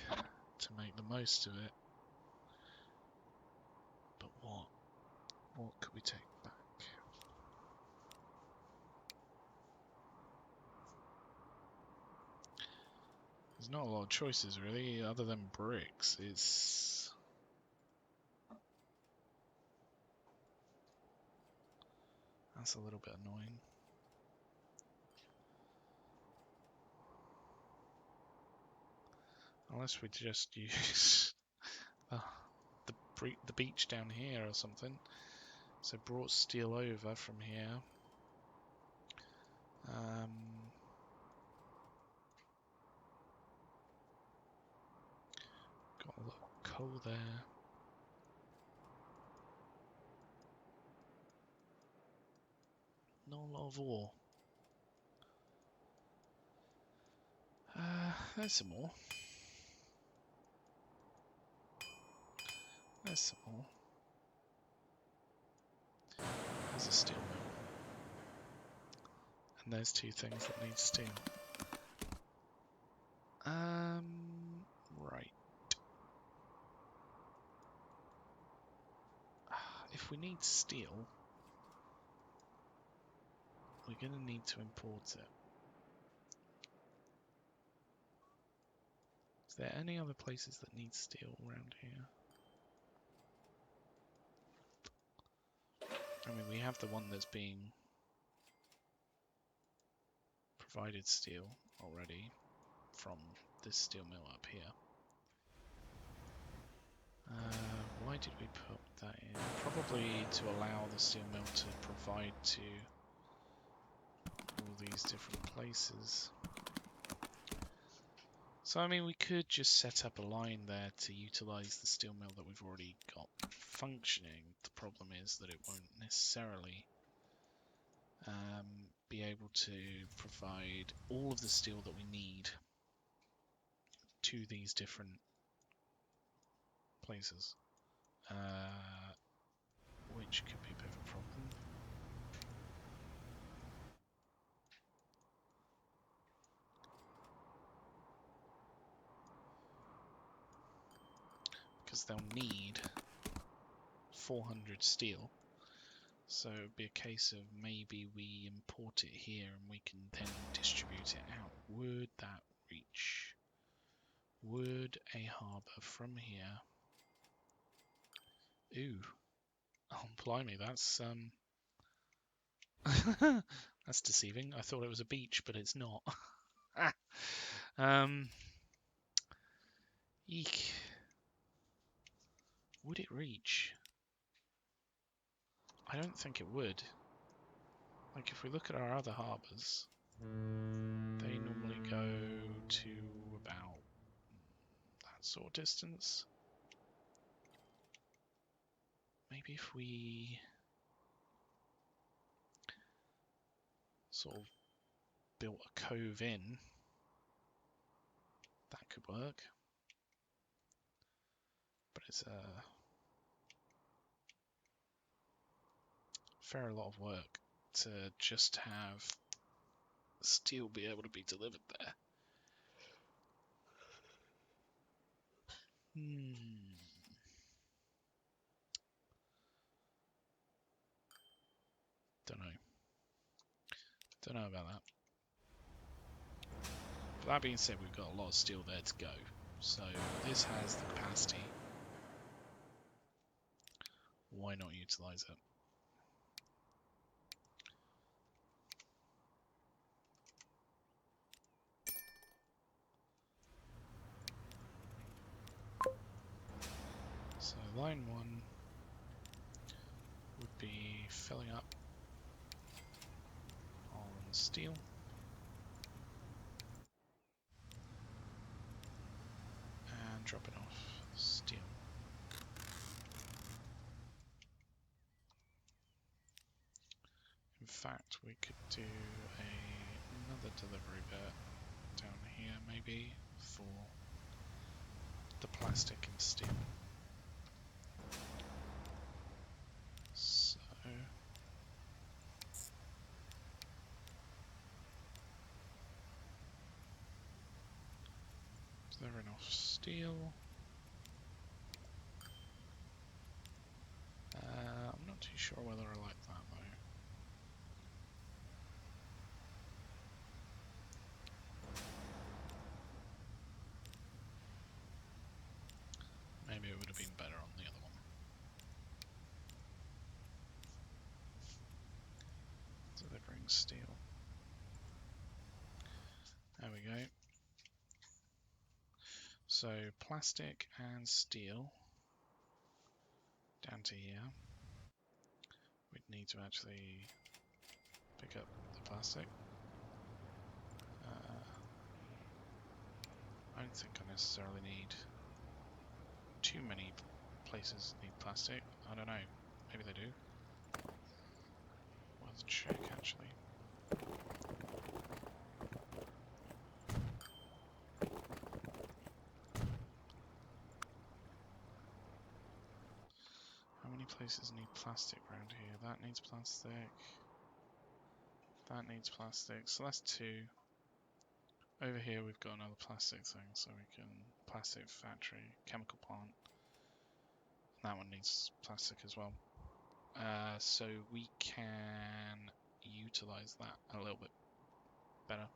to make the most of it. But what? What could we take back? There's not a lot of choices really, other than bricks. That's a little bit annoying. Unless we just use the beach down here or something. So brought steel over from here. Got a lot of coal there. Not a lot of ore. There's some more. There's some more. There's a steel mill. And there's two things that need steel. Right. If we need steel, we're going to need to import it. Is there any other places that need steel around here? I mean, we have the one that's being provided steel already from this steel mill up here. Why did we put that in? Probably to allow the steel mill to provide to all these different places. So, I mean, we could just set up a line there to utilize the steel mill that we've already got functioning. The problem is that it won't necessarily be able to provide all of the steel that we need to these different places, which could be a bit of a problem. Because they'll need 400 steel, so it would be a case of maybe we import it here and we can then distribute it out. Would that reach? Would a harbour from here? Ooh, oh blimey, that's that's deceiving. I thought it was a beach, but it's not. Eek. Would it reach? I don't think it would. Like, if we look at our other harbours, they normally go to about that sort of distance. Maybe if we sort of built a cove in, that could work. But it's a fair lot of work to just have steel be able to be delivered there. Don't know. Don't know about that. But that being said, we've got a lot of steel there to go. So this has the capacity. Why not utilize it? So line 1 would be filling up on steel. And dropping off steel. In fact, we could do another delivery bit down here, maybe, for the plastic and steel. So delivering off steel. I'm not too sure whether I like that though. Maybe it would have been better on the other one. Delivering steel. There we go. So plastic and steel down to here. We'd need to actually pick up the plastic. I don't think I necessarily need too many places need plastic. I don't know. Maybe they do. Worth a check actually. How many places need plastic around here? That needs plastic. That needs plastic. So that's 2. Over here we've got another plastic thing, so we can plastic factory, chemical plant. That one needs plastic as well. So we can utilize that a little bit better.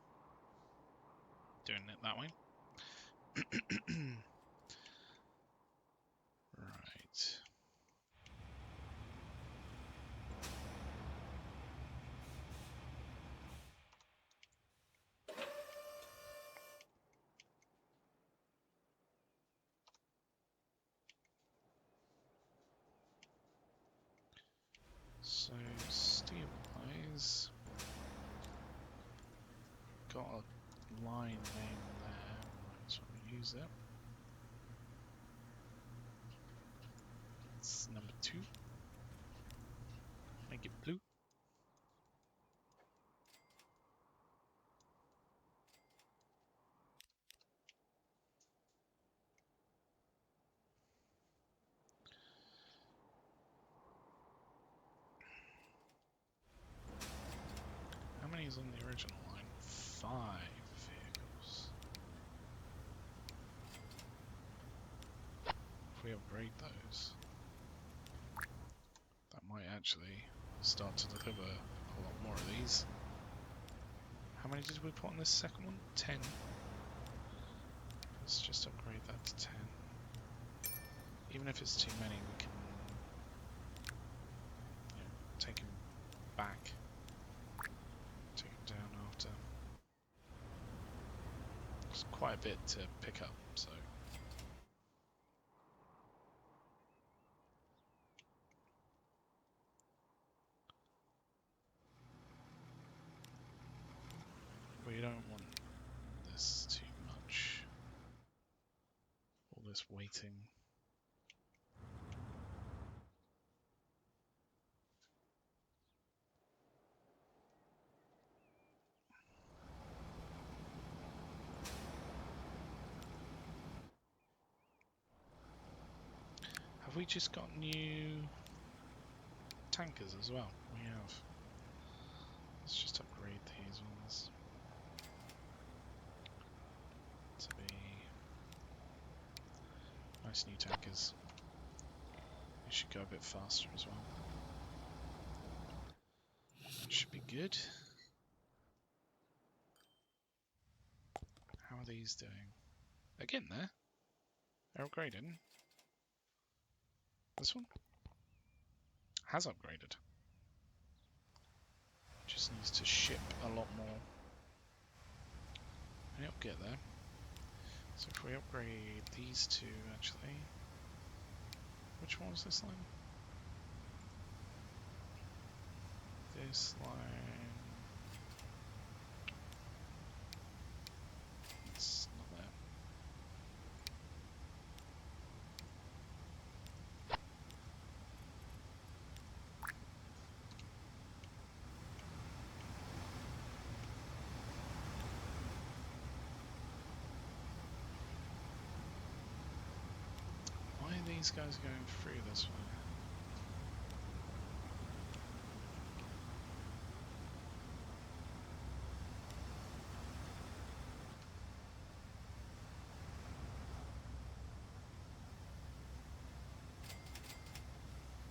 Doing it that way. Right. So steel wise, got a line name there, so we'll use it. It's number 2. Make it blue. How many is on the original line? 5 vehicles. If we upgrade those, that might actually start to deliver a lot more of these. How many did we put on this second one? 10. Let's just upgrade that to 10. Even if it's too many, we can take them back. Take them down after. It's quite a bit to pick up, so. this waiting. Have we just got new tankers as well? We have. Let's just upgrade these ones to be nice new tankers. They should go a bit faster as well. That should be good. How are these doing? Again there. They're upgrading. This one has upgraded. Just needs to ship a lot more. And it'll get there. So if we upgrade these two actually. Which one was this line? This line. It's not there. Why are these guys going through this way?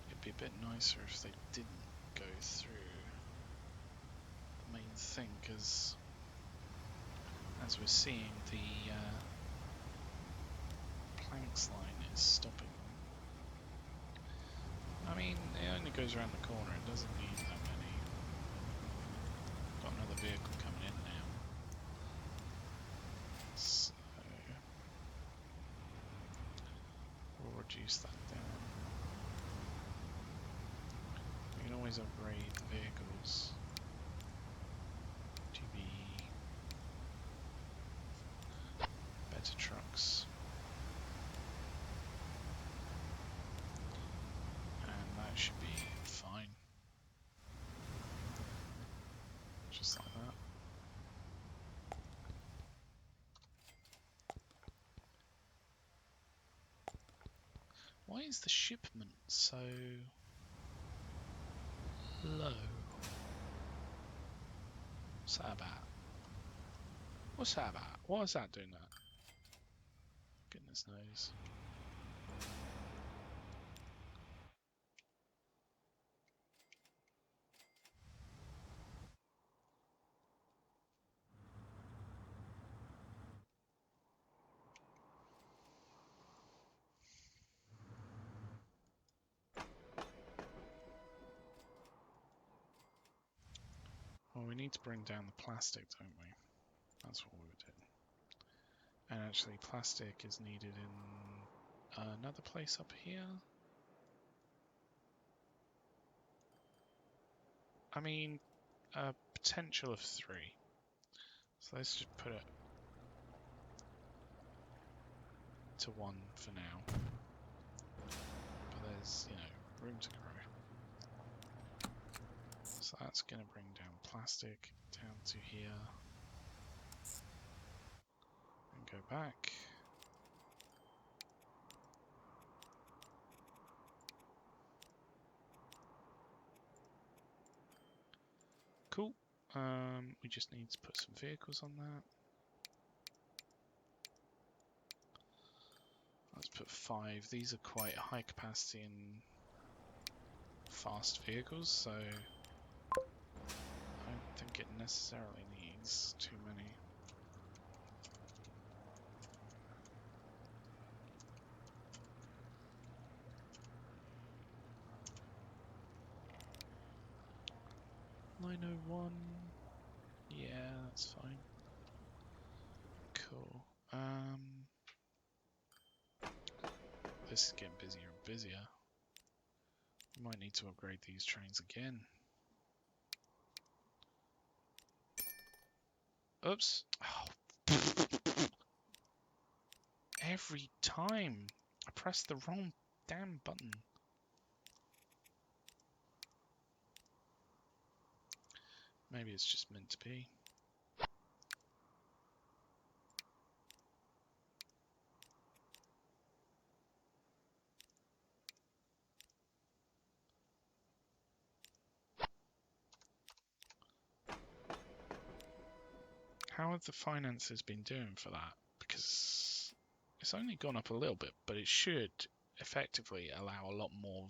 It'd be a bit nicer if they didn't go through the main thing, because as we're seeing, the planks line is stopping them. I mean, it only goes around the corner, it doesn't need that many. Got another vehicle coming in now. So we'll reduce that down. We can always upgrade the vehicles to be better trucks. And that should be fine. Just like that. Why is the shipment so low? What's that about? What's that about? Why is that doing that? Goodness knows. Well, we need to bring down the plastic, don't we? That's what we were doing. And actually, plastic is needed in another place up here. I mean, a potential of 3. So let's just put it to 1 for now. But there's, you know, room to grow. So that's going to bring down plastic down to here. And go back. Cool. We just need to put some vehicles on that. Let's put 5. These are quite high capacity and fast vehicles, so I don't think it necessarily needs too many. (901). Yeah, that's fine. Cool. This is getting busier and busier. We might need to upgrade these trains again. Oops. Oh. every time. I pressed the wrong damn button. Maybe it's just meant to be. How have the finances been doing for that? Because it's only gone up a little bit, but it should effectively allow a lot more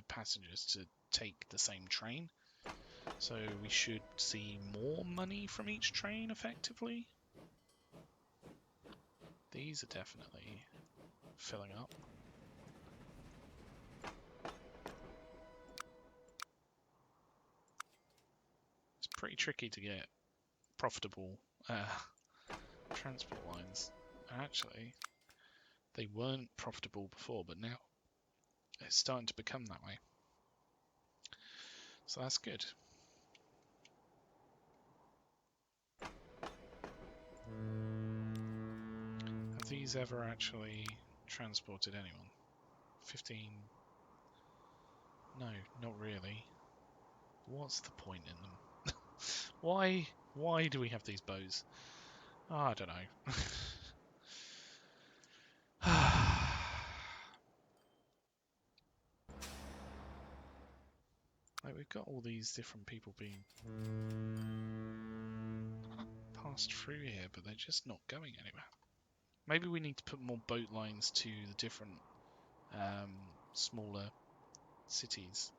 passengers to take the same train. So we should see more money from each train effectively. These are definitely filling up. It's pretty tricky to get profitable transport lines. Actually, they weren't profitable before, but now it's starting to become that way. So that's good. Have these ever actually transported anyone? 15. No, not really. What's the point in them? Why do we have these bows? Oh, I don't know. Like, we've got all these different people being passed through here, but they're just not going anywhere. Maybe we need to put more boat lines to the different smaller cities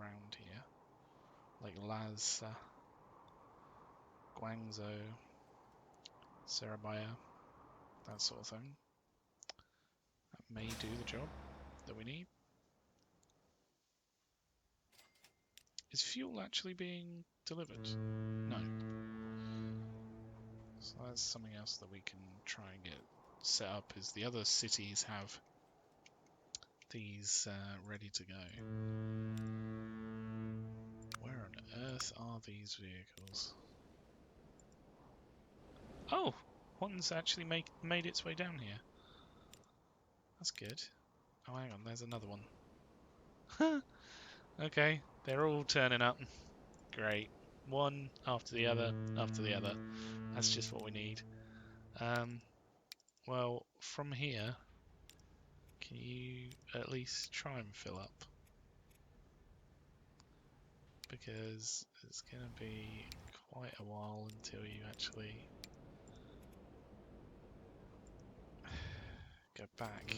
around here, like Lhasa, Guangzhou, Surabaya, that sort of thing. That may do the job that we need. Is fuel actually being delivered? No. So that's something else that we can try and get set up, is the other cities have these ready to go. Where on earth are these vehicles? Oh! One's actually made its way down here. That's good. Oh, hang on, there's another one. Okay, they're all turning up. Great. One after the other, after the other. That's just what we need. Well, from here, can you at least try and fill up? Because it's going to be quite a while until you actually go back.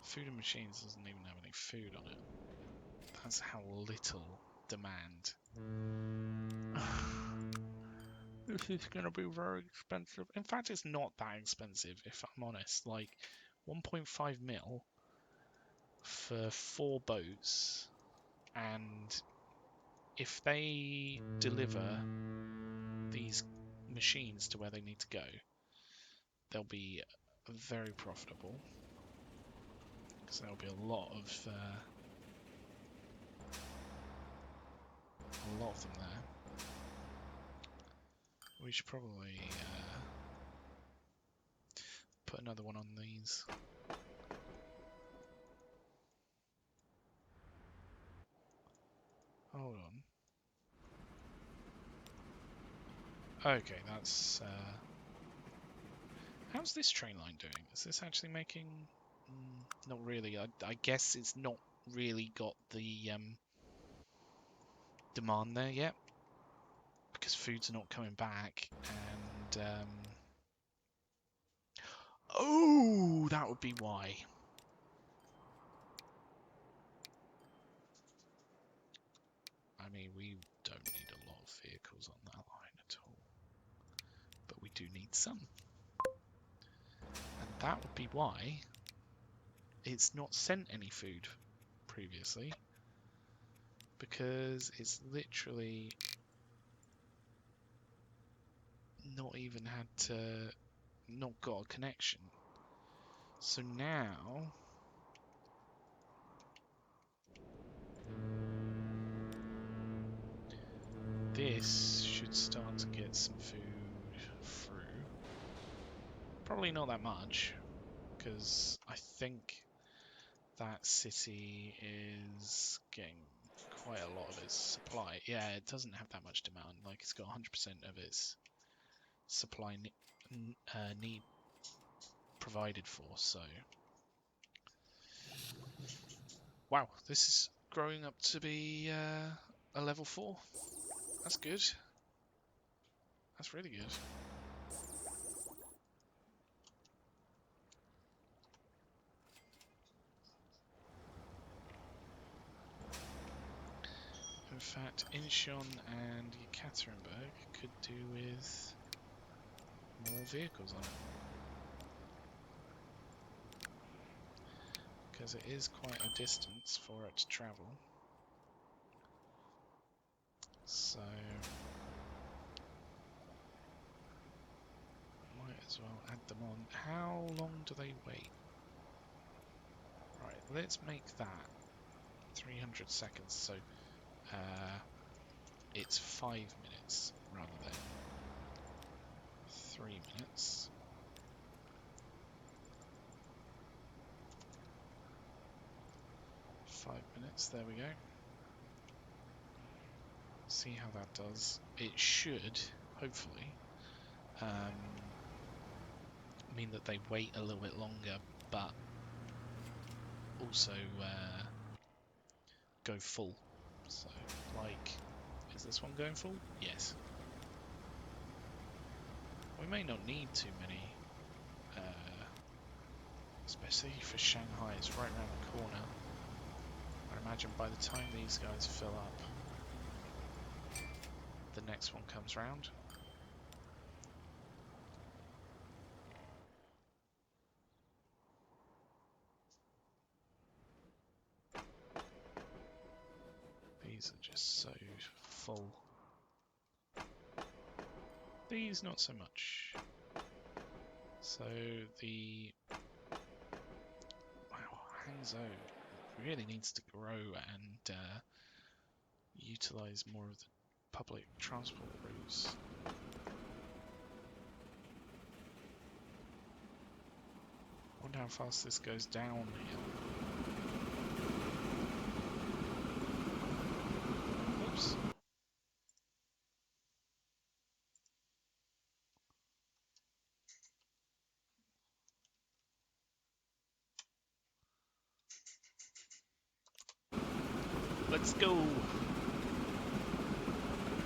Food and Machines doesn't even have any food on it. That's how little demand. This is going to be very expensive. In fact, it's not that expensive, if I'm honest. Like, 1.5 mil for 4 boats, and if they deliver these machines to where they need to go, they'll be very profitable, because there'll be a lot of them there. We should probably put another one on these. Hold on. Okay, that's... How's this train line doing? Is this actually making... not really. I guess it's not really got the demand there yet, because food's not coming back, and... Oh, that would be why. I mean, we don't need a lot of vehicles on that line at all, but we do need some. And that would be why it's not sent any food previously, because it's literally not even had to, not got a connection. So now this should start to get some food through. Probably not that much, because I think that city is getting quite a lot of its supply. Yeah, it doesn't have that much demand. Like, it's got 100% of its supply need provided for, so... Wow, this is growing up to be a level 4. That's good. That's really good. In fact, Incheon and Yekaterinburg could do with more vehicles on it. Because it is quite a distance for it to travel. So, might as well add them on. How long do they wait? Right, let's make that 300 seconds, so it's 5 minutes rather than 3 minutes. There we go. See how that does. It should, hopefully, mean that they wait a little bit longer, but also go full. So, like, is this one going full? Yes. We may not need too many, especially for Shanghai. It's right around the corner. I imagine by the time these guys fill up, the next one comes round. These are just so full. These not so much. So the Hangzhou really needs to grow and utilize more of the public transport routes. Wonder how fast this goes downhill. Oops. Let's go!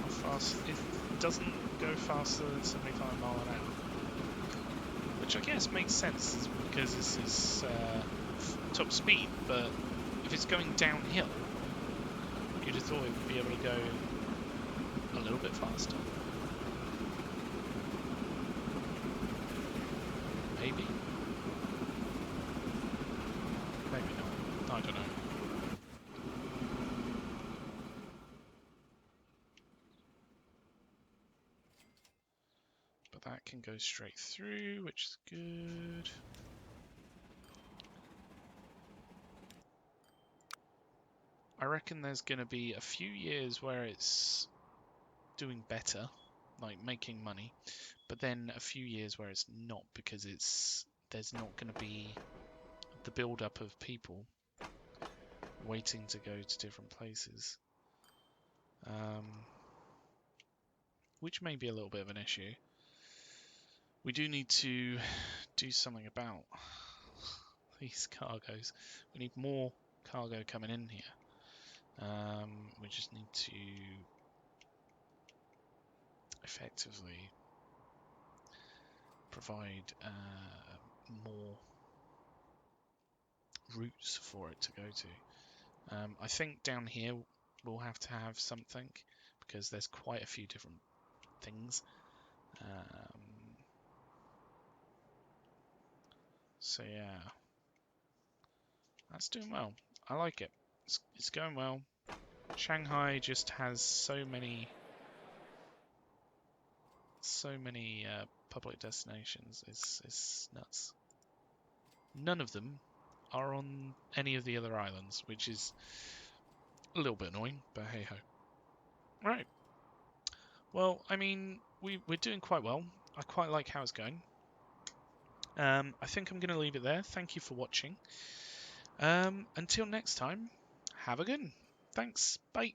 How fast? It doesn't go faster than 75 miles an hour. Which I guess makes sense, because this is top speed, but if it's going downhill, you'd have thought it would be able to go a little bit faster. Maybe. Maybe not. I don't know. But that can go straight through, which is good. I reckon there's going to be a few years where it's doing better, like making money, but then a few years where it's not, because there's not going to be the build-up of people waiting to go to different places, which may be a little bit of an issue. We do need to do something about these cargoes. We need more cargo coming in here. We just need to effectively provide more routes for it to go to. I think down here we'll have to have something, because there's quite a few different things. So yeah, that's doing well. I like it. It's going well. Shanghai just has so many public destinations. It's nuts. None of them are on any of the other islands, which is a little bit annoying, but hey ho. Right. Well, I mean, we're doing quite well. I quite like how it's going. I think I'm going to leave it there. Thank you for watching. Until next time, have a good one. Thanks. Bye.